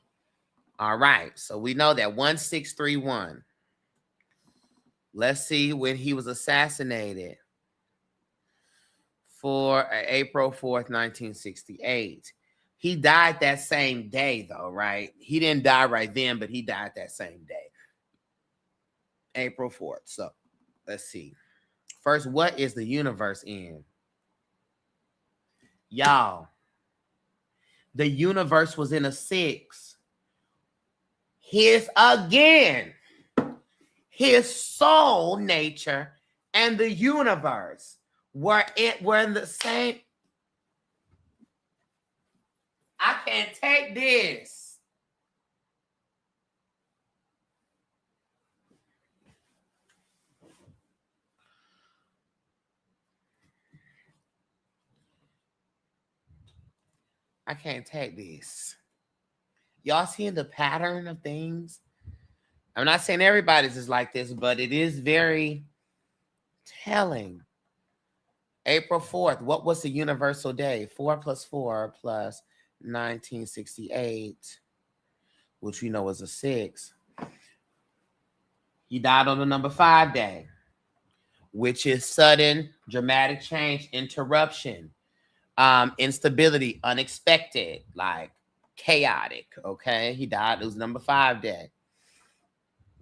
All right. So we know that 1631. Let's see when he was assassinated. For April 4th, 1968. He died that same day, though, right? He didn't die right then, but he died that same day. April 4th. So let's see. First, what is the universe in? Y'all, the universe was in a 6. His soul nature and the universe were in the same. I can't take this. I can't take this. Y'all seeing the pattern of things? I'm not saying everybody's is like this, but it is very telling. April 4th, what was the universal day? 4 + 4 + 1968, which we know is a 6. He died on the number 5 day, which is sudden, dramatic change, interruption, instability, unexpected, like chaotic. Okay, he died. It was number 5 day.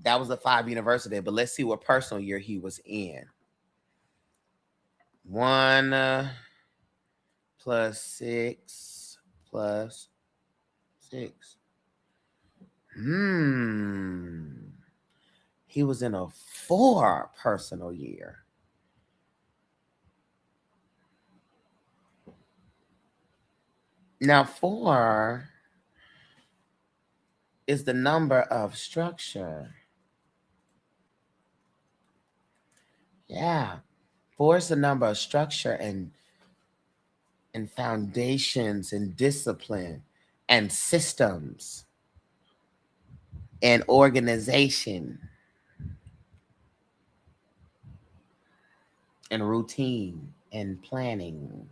That was a 5 universal day. But let's see what personal year he was in. 1 + 6 + 6. He was in a 4 personal year. Now 4 is the number of structure. Yeah. 4 is the number of structure and foundations and discipline and systems and organization and routine and planning.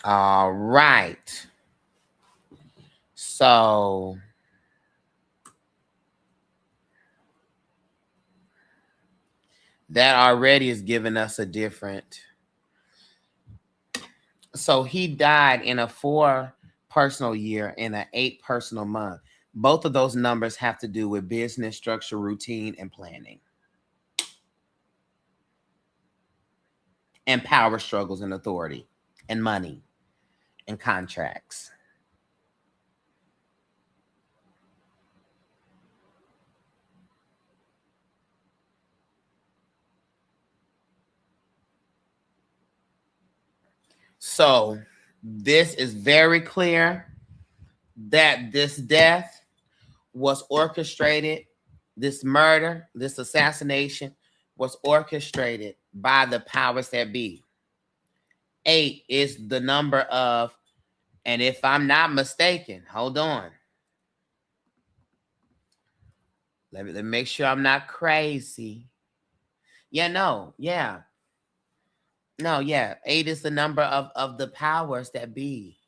All right. So that already is giving us a different. So he died in a 4 personal year and an 8 personal month. Both of those numbers have to do with business structure, routine, and planning, and power struggles and authority and money and contracts. So this is very clear that this death was orchestrated, this murder, this assassination was orchestrated by the powers that be. 8 is the number of, and if I'm not mistaken, hold on. Let me make sure I'm not crazy. Yeah, no, yeah. No, yeah. 8 is the number of the powers that be,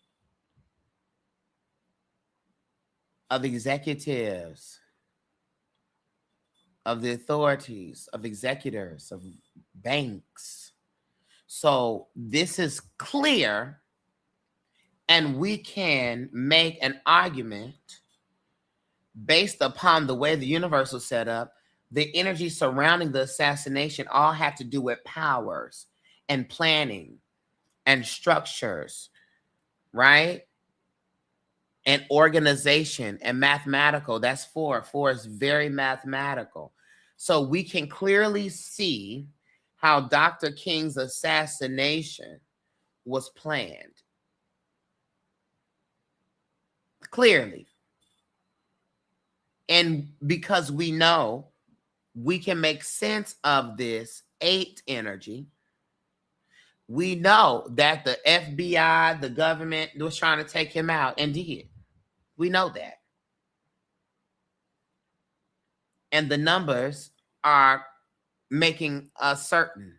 of executives, of the authorities, of executors, of banks. So this is clear, and we can make an argument based upon the way the universe was set up. The energy surrounding the assassination all had to do with powers and planning and structures, right? And organization and mathematical. That's 4. 4 is very mathematical. So we can clearly see how Dr. King's assassination was planned. Clearly. And because we know, we can make sense of this 8 energy. We know that the FBI, the government, was trying to take him out and did. We know that. And the numbers are making us certain.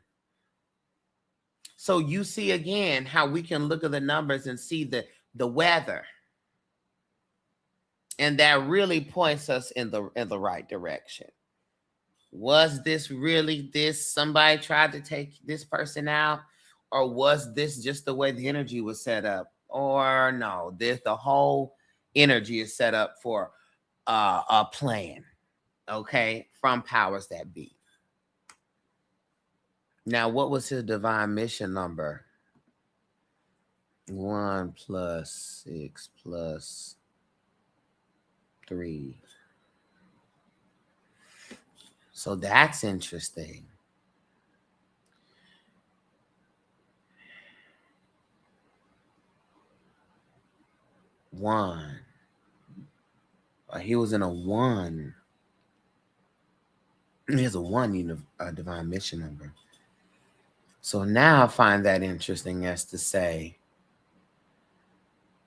So you see again how we can look at the numbers and see the weather. And that really points us in the right direction. Was this really this? Somebody tried to take this person out? Or was this just the way the energy was set up? Or no, the whole energy is set up for a plan, okay, from powers that be. Now, what was his divine mission number? 1 plus 6 plus 3. So that's interesting. One. He was in a 1. He has a 1 divine mission number. So now I find that interesting as to say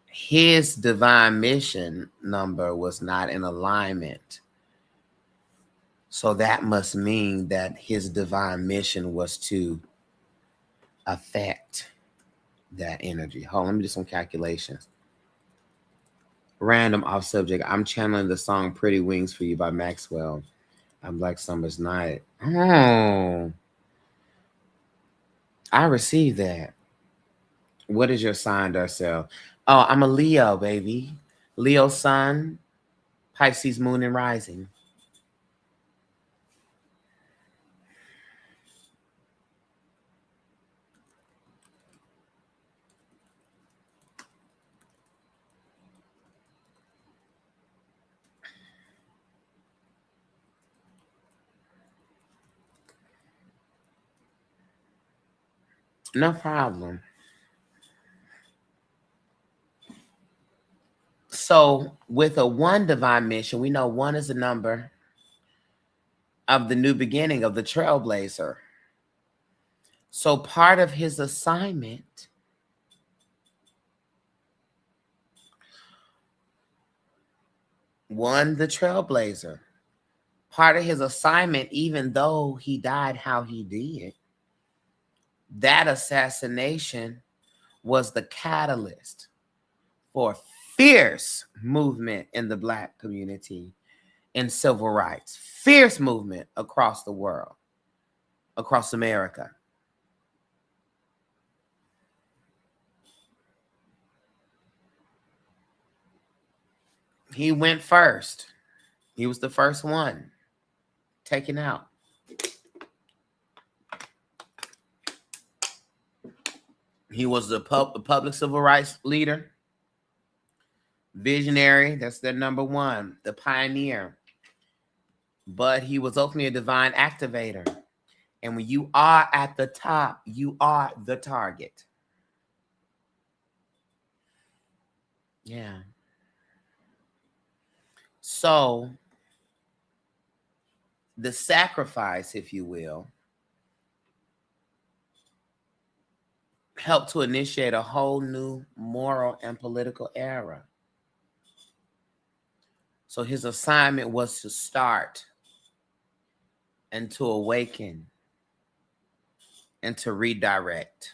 his divine mission number was not in alignment. So that must mean that his divine mission was to affect that energy. Hold on, let me do some calculations. Random off subject. I'm channeling the song Pretty Wings for You by Maxwell. I'm Black Summer's Night. Oh, I received that. What is your sign, Darcel? Oh, I'm a Leo, baby. Leo sun, Pisces moon and rising. No problem. So with a 1 divine mission, we know 1 is a number of the new beginning, of the trailblazer. So part of his assignment the trailblazer. Part of his assignment, even though he died how he did, that assassination was the catalyst for fierce movement in the Black community in civil rights. Fierce movement across the world, across America. He went first. He was the first one taken out. He was the public civil rights leader, visionary. That's their number one, the pioneer. But he was ultimately a divine activator. And when you are at the top, you are the target. Yeah. So the sacrifice, if you will, helped to initiate a whole new moral and political era. So his assignment was to start and to awaken and to redirect.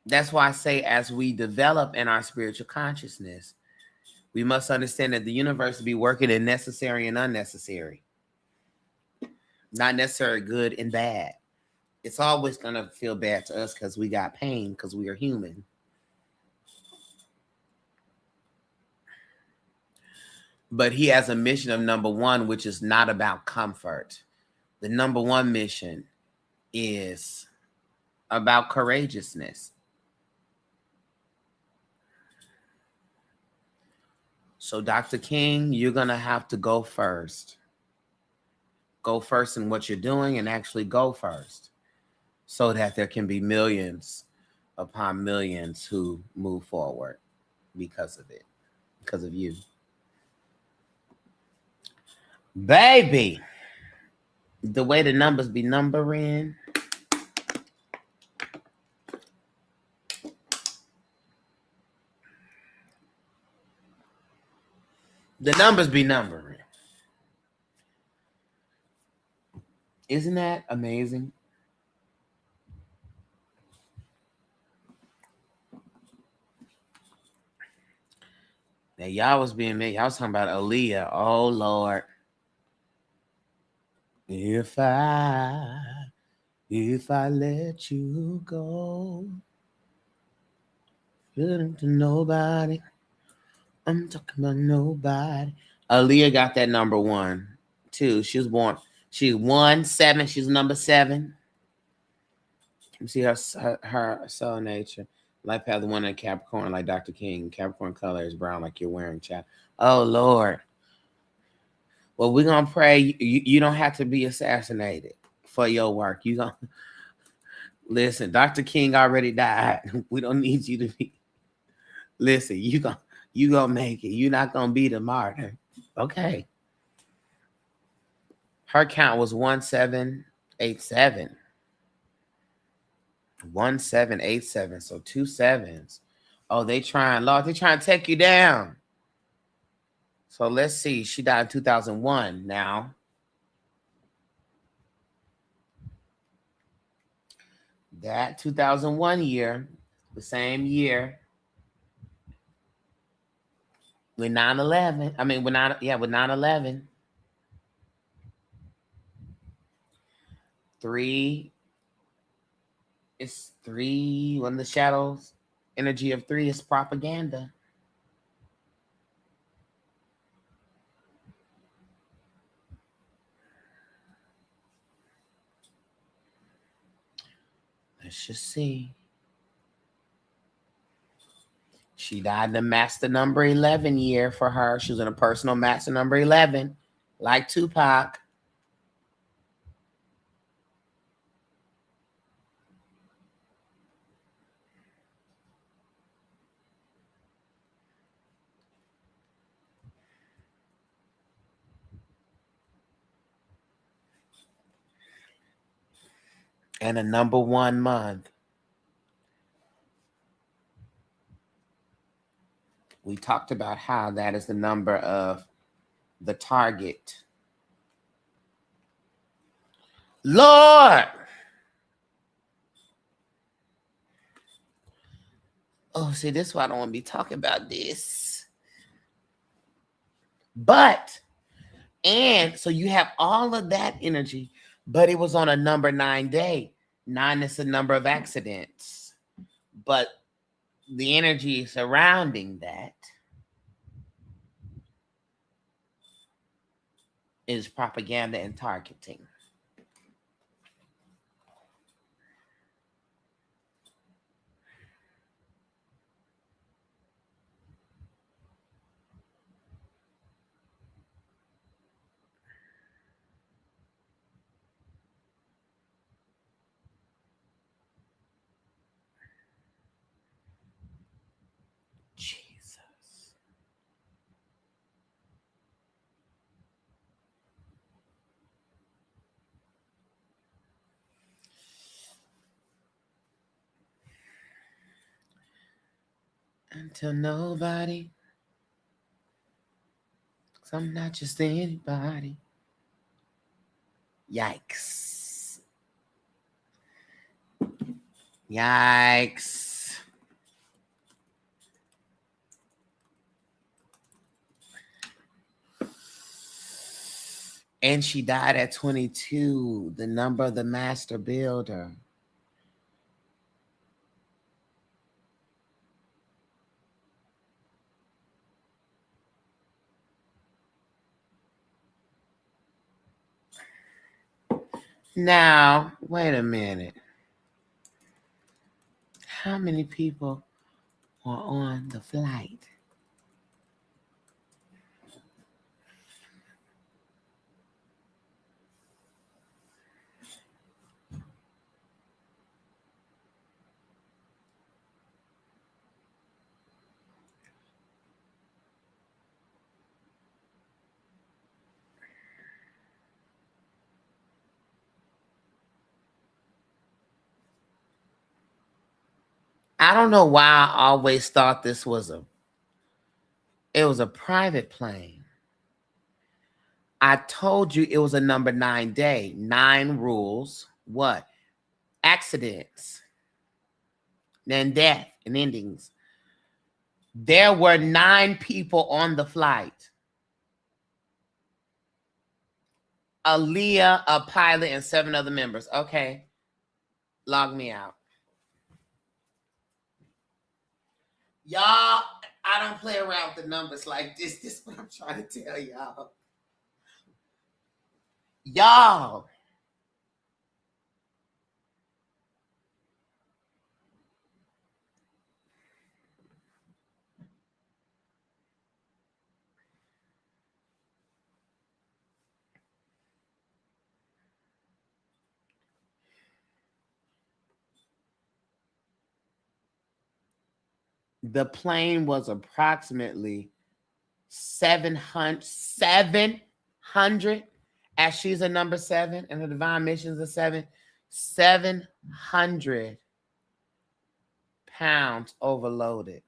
That's why I say, as we develop in our spiritual consciousness, we must understand that the universe will be working in necessary and unnecessary, not necessarily good and bad. It's always going to feel bad to us because we got pain, because we are human. But he has a mission of number one, which is not about comfort. The number one mission is about courageousness. So, Dr. King, you're going to have to go first. Go first in what you're doing, and actually go first, so that there can be millions upon millions who move forward because of it, because of you. Baby, the way the numbers be numbering. The numbers be numbering. Isn't that amazing? Now, y'all was being made. Y'all was talking about Aaliyah. Oh, Lord. If I let you go, feeling to nobody. I'm talking about nobody. Aaliyah got that number one, too. She was born. She's 1-7. She's number 7. You see her soul nature. Life path one in Capricorn, like Dr. King. Capricorn color is brown, like you're wearing, child. Oh, Lord. Well, we're going to pray. You don't have to be assassinated for your work. You going to listen. Dr. King already died. We don't need you to be. Listen, you gonna make it. You're not going to be the martyr. Okay. Her count was 1787. 1787. So 2 sevens. Oh, they trying, Lord, they trying to take you down. So let's see. She died in 2001 now. That 2001 year, the same year with 9/11. I mean, with 9/11. 3. It's 3. When the shadows, energy of 3 is propaganda. Let's just see. She died in the master number 11 year for her. She was in a personal master number 11, like Tupac. And a number 1 month. We talked about how that is the number of the target. Lord! Oh, see, this is why I don't want to be talking about this. But, and so you have all of that energy, but it was on a number 9 day. 9 is the number of accidents. But the energy surrounding that is propaganda and targeting. Jesus. Until nobody, 'cause I'm not just anybody. Yikes. Yikes. And she died at 22, the number of the master builder. Now, wait a minute. How many people were on the flight? I don't know why I always thought this was a private plane. I told you it was a number 9 day. 9 rules. What? Accidents. Then death and endings. There were 9 people on the flight. Aaliyah, a pilot, and 7 other members. Okay. Log me out. Y'all, I don't play around with the numbers like this. This is what I'm trying to tell y'all. Y'all. The plane was approximately 700, as she's a number 7 and the divine missions a 700 pounds overloaded.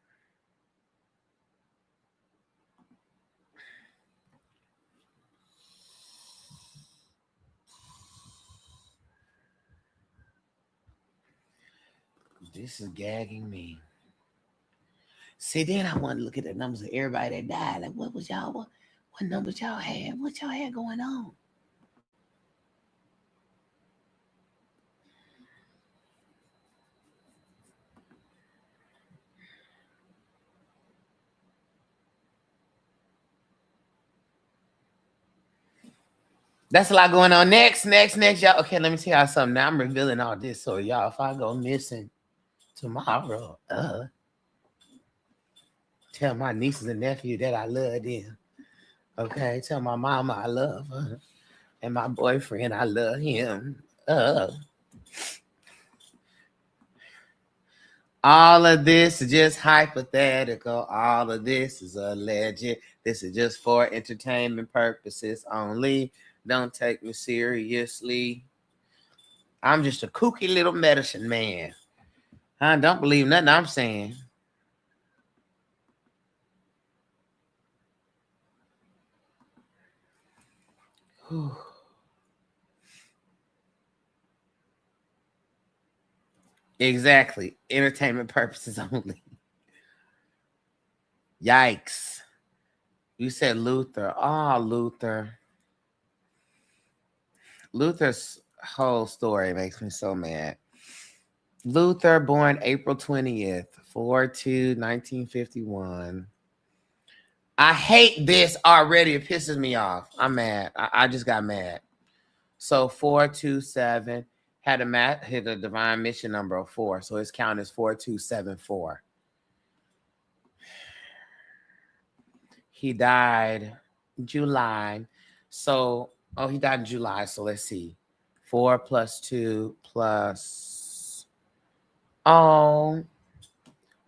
This is gagging me. See, then I want to look at the numbers of everybody that died. Like, what was y'all? What numbers y'all had? What y'all had going on? That's a lot going on. Next, y'all. Okay, let me tell y'all something. Now I'm revealing all this, so y'all, if I go missing tomorrow, tell my nieces and nephews that I love them. Okay, tell my mama I love her, and my boyfriend I love him. All of this is just hypothetical. All of this is alleged. This is just for entertainment purposes only. Don't take me seriously. I'm just a kooky little medicine man. I don't believe nothing I'm saying. Exactly. Entertainment purposes only. Yikes. You said Luther. Oh, Luther. Luther's whole story makes me so mad. Luther, born April 20th, 1951. I hate this already. It pisses me off. I'm mad. I just got mad. So 427 had hit a divine mission number of 4. So his count is 4274. He died July. So, he died in July. So let's see. 4 plus 2 plus. Oh,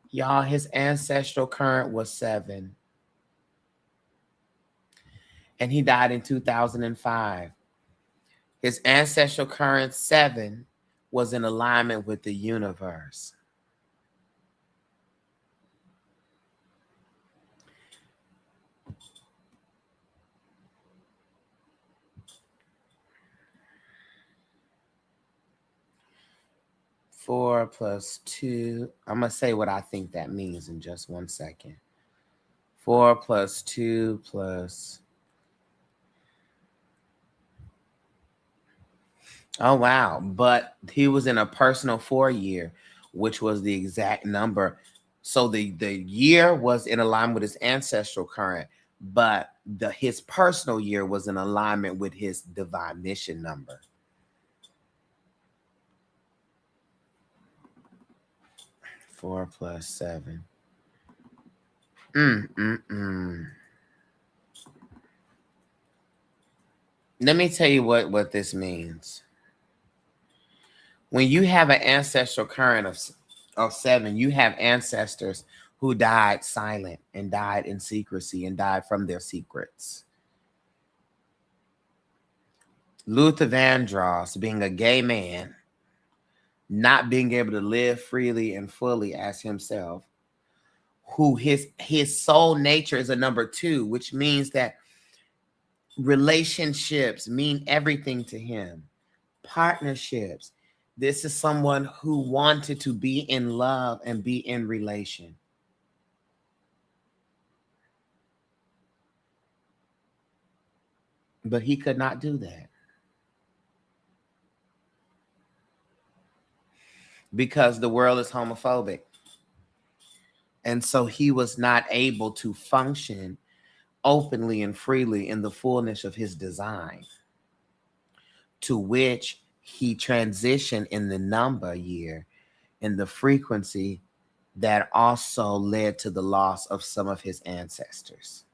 y'all, his ancestral current was 7. And he died in 2005. His ancestral current 7 was in alignment with the universe. Four plus 2. I'm going to say what I think that means in just 1 second. 4 plus 2 plus. Oh, wow. But he was in a personal 4 year, which was the exact number. So the year was in alignment with his ancestral current, but his personal year was in alignment with his divine mission number. Four plus 7. Let me tell you what this means. When you have an ancestral current of 7, you have ancestors who died silent and died in secrecy and died from their secrets. Luther Vandross, being a gay man, not being able to live freely and fully as himself, who his soul nature is a number 2, which means that relationships mean everything to him. Partnerships. This is someone who wanted to be in love and be in relation. But he could not do that. Because the world is homophobic. And so he was not able to function openly and freely in the fullness of his design, to which he transitioned in the number year, in the frequency that also led to the loss of some of his ancestors.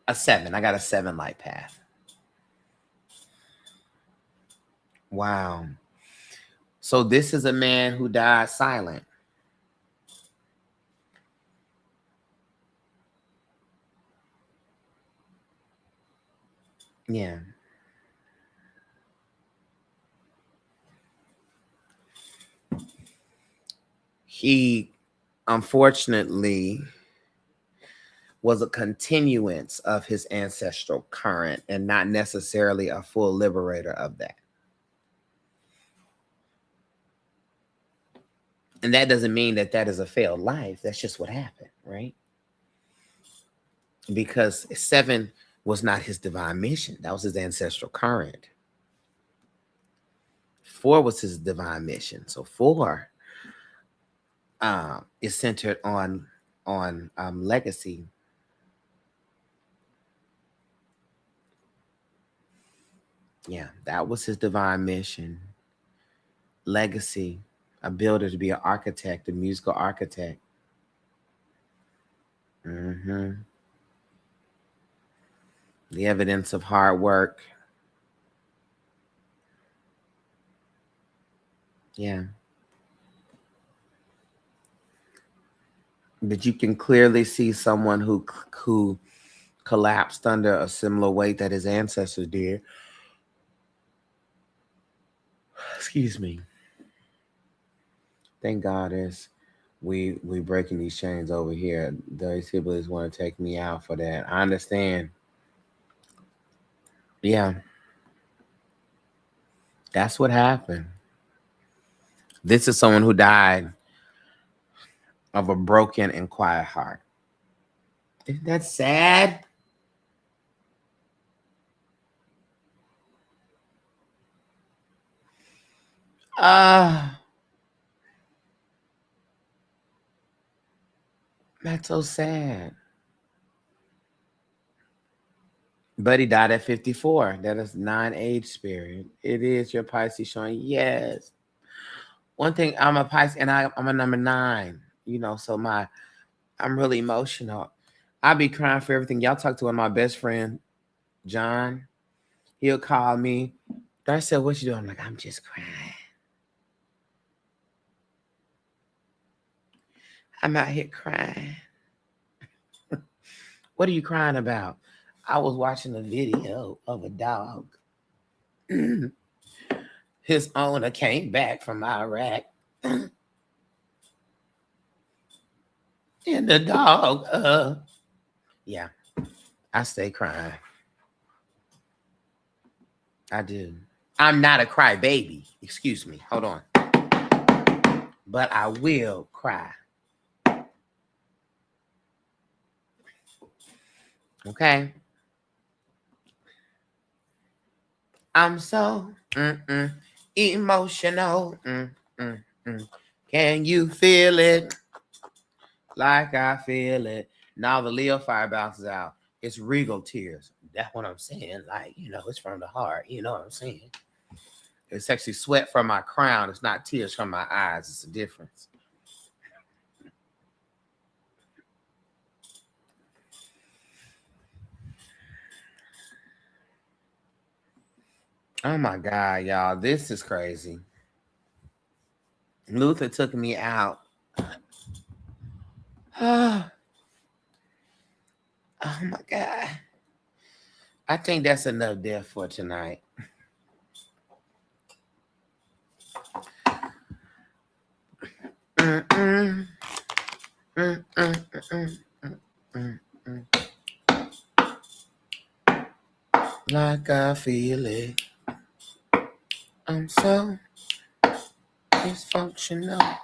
A 7. I got a 7 light path. Wow. So this is a man who died silent. Yeah. He, unfortunately, was a continuance of his ancestral current and not necessarily a full liberator of that. And that doesn't mean that is a failed life. That's just what happened, right? Because 7 was not his divine mission. That was his ancestral current. 4 was his divine mission. So 4 is centered on legacy. Yeah, that was his divine mission. Legacy, a builder, to be an architect, a musical architect. The evidence of hard work. Yeah. But you can clearly see someone who collapsed under a similar weight that his ancestors did. Excuse me. Thank God we breaking these chains over here. The siblings want to take me out for that. I understand. Yeah. That's what happened. This is someone who died of a broken and quiet heart. Isn't that sad? Ah, that's so sad. But he died at 54. That is non-age spirit. It is your Pisces showing. Yes. One thing, I'm a Pisces and I'm a number 9. So I'm really emotional. I be crying for everything. Y'all talk to one of my best friend, John. He'll call me. I said, "What you doing?" I'm like, "I'm just crying. I'm out here crying." "What are you crying about?" "I was watching a video of a dog. His owner came back from Iraq. And the dog, yeah, I stay crying. I do. I'm not a crybaby. Excuse me. Hold on. But I will cry. Okay? I'm so emotional. Can you feel it? Like I feel it. Now the Leo fire bounces out. It's regal tears. That's what I'm saying. Like, it's from the heart. You know what I'm saying? It's actually sweat from my crown. It's not tears from my eyes. It's a difference. Oh my God, y'all. This is crazy. Luther took me out. Oh my God. I think that's enough death for tonight. Like I feel it. I'm so dysfunctional.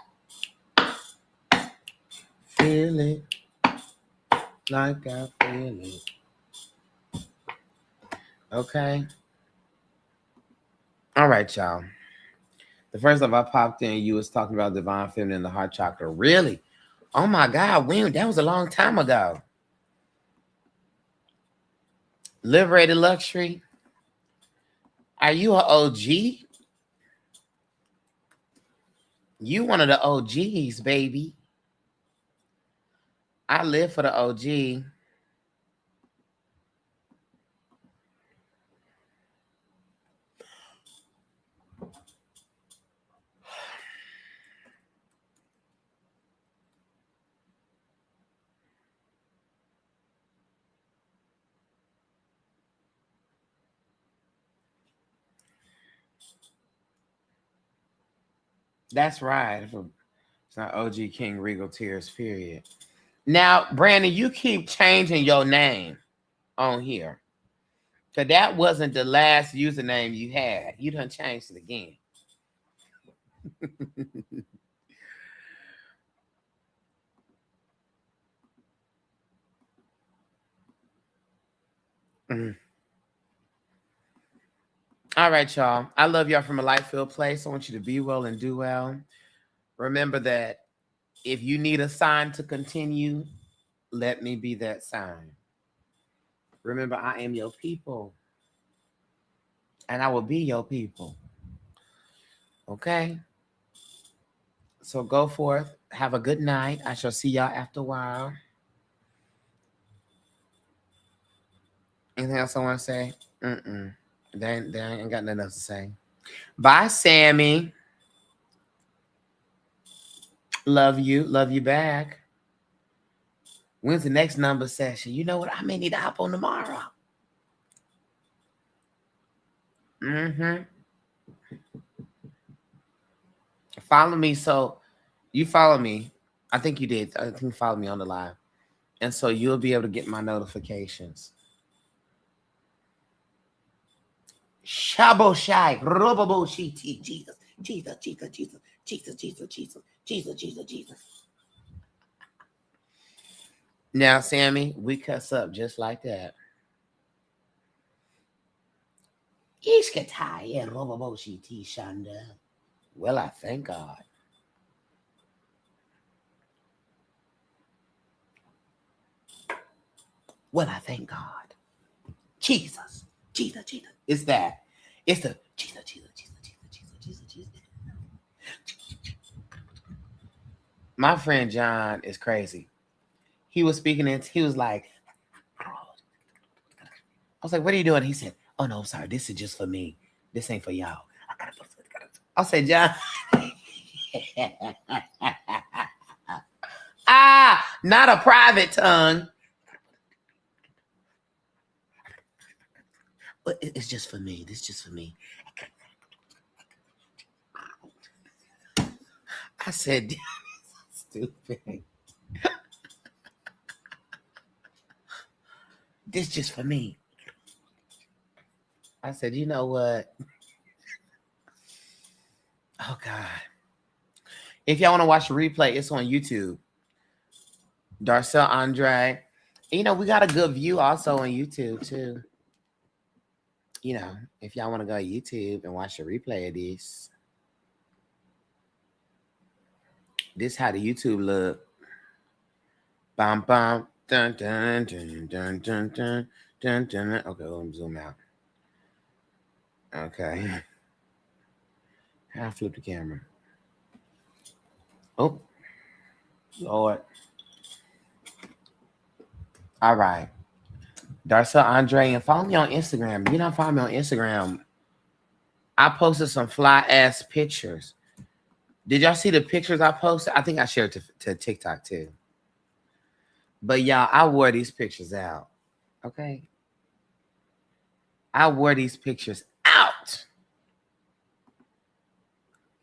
Feel it. Like I feel it. Okay. All right, y'all. The first time I popped in, you was talking about divine feminine and the heart chakra. Really? Oh my God, when? That was a long time ago. Liberated Luxury. Are you an OG? You one of the OGs, baby. I live for the OG. That's right. It's not OG King Regal Tears, period. Now, Brandon, you keep changing your name on here. Because that wasn't the last username you had. You done changed it again. All right, y'all. I love y'all from a light-filled place. I want you to be well and do well. Remember that if you need a sign to continue, let me be that sign. Remember, I am your people. And I will be your people. Okay? So go forth. Have a good night. I shall see y'all after a while. Anything else I want to say? They ain't got nothing else to say. Bye, Sammy. Love you. Love you back. When's the next number session? You know what? I may need to hop on tomorrow. Follow me. So you follow me. I think you did. I think you followed me on the live. And so you'll be able to get my notifications. Shabo Shai. Jesus. Jesus. Jesus. Jesus. Jesus, Jesus, Jesus, Jesus, Jesus, Jesus. Now, Sammy, we cuss up just like that. Well, I thank God. Well, I thank God. Jesus, Jesus, Jesus. It's that. It's the Jesus, Jesus, Jesus, Jesus, Jesus, Jesus, Jesus. My friend John is crazy. He was speaking and he was like, I was like, what are you doing? He said, oh no, sorry, this is just for me. This ain't for y'all. I said, John. Not a private tongue. But it's just for me. This is just for me. I said, stupid. This just for me. I said, you know what? Oh, God. If y'all want to watch the replay, it's on YouTube. Darcellandre. You know, we got a good view also on YouTube, too. You know, if y'all want to go to YouTube and watch the replay of this. This how the YouTube look. Bam, bam. Dun, dun, dun, dun, dun, dun, dun, dun. Okay, let me zoom out. Okay. How I flip the camera? Oh, Lord. All right. Darcellandre, and follow me on Instagram. If you don't follow me on Instagram, I posted some fly ass pictures. Did y'all see the pictures I posted? I think I shared to TikTok too. But y'all, I wore these pictures out. Okay. I wore these pictures out.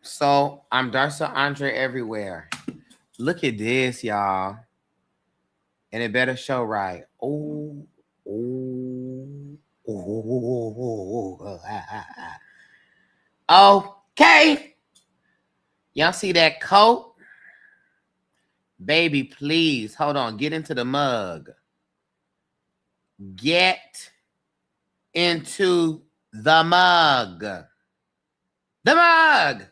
So I'm Darcellandre everywhere. Look at this, y'all. And it better show right. Okay. Y'all see that coat? Baby, please. Hold on. Get into the mug. Get into the mug. The mug.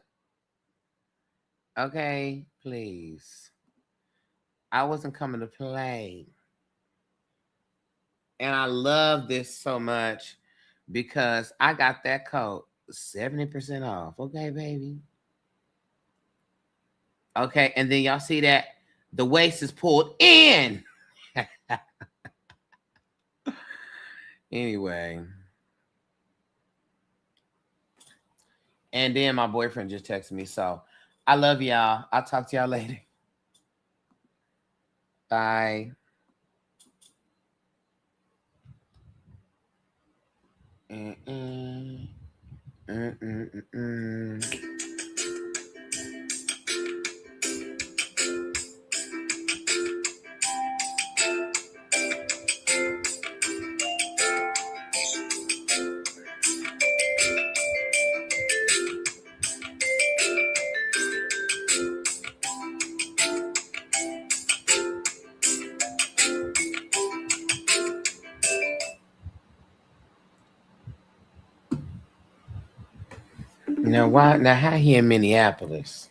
Okay, please. I wasn't coming to play. And I love this so much because I got that coat 70% off. Okay, baby. Okay, and then y'all see that the waist is pulled in. Anyway. And then my boyfriend just texted me. So I love y'all. I'll talk to y'all later. Bye. Now why? Now how he in Minneapolis?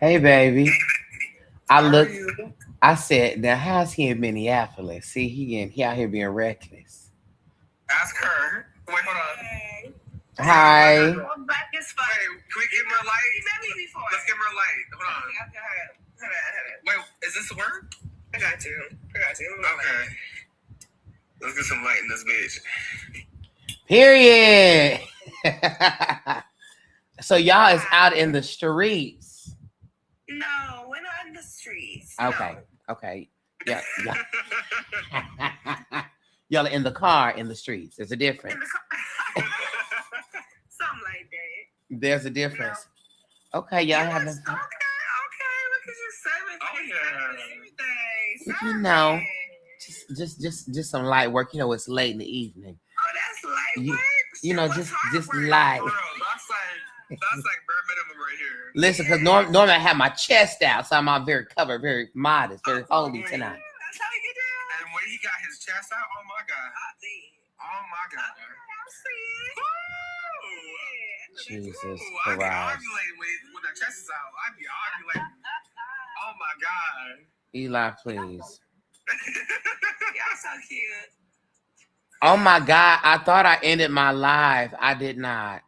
Hey baby. I said, now how's he in Minneapolis? See, he out here being reckless. Ask her. Wait, hold on. Hi. Hey, can we give him a light? Let's give her a light. Hold on. Wait, is this a word? I got you. Okay. Let's get some light in this bitch. Period. So y'all is out in the streets. No, we're not in the streets. Okay. No. Okay. Yeah. Y'all are in the car in the streets. There's a difference. Something like that. There's a difference. No. Okay, y'all having fun. Okay. Look at you serving. Oh yeah. Everything. You know, just just some light work. You know, it's late in the evening. Oh, that's light work. You know, just light. Bro, that's like bare minimum right here. Listen, because normally I have my chest out, so I'm all very covered, very modest, very holy tonight. That's how he get down. And when he got his chest out, oh my God. Oh my God. Jesus I be Christ. ovulating when the chest is out. I be ovulating. Oh my God. Eli, please. Y'all so cute. Oh my God. I thought I ended my live. I did not.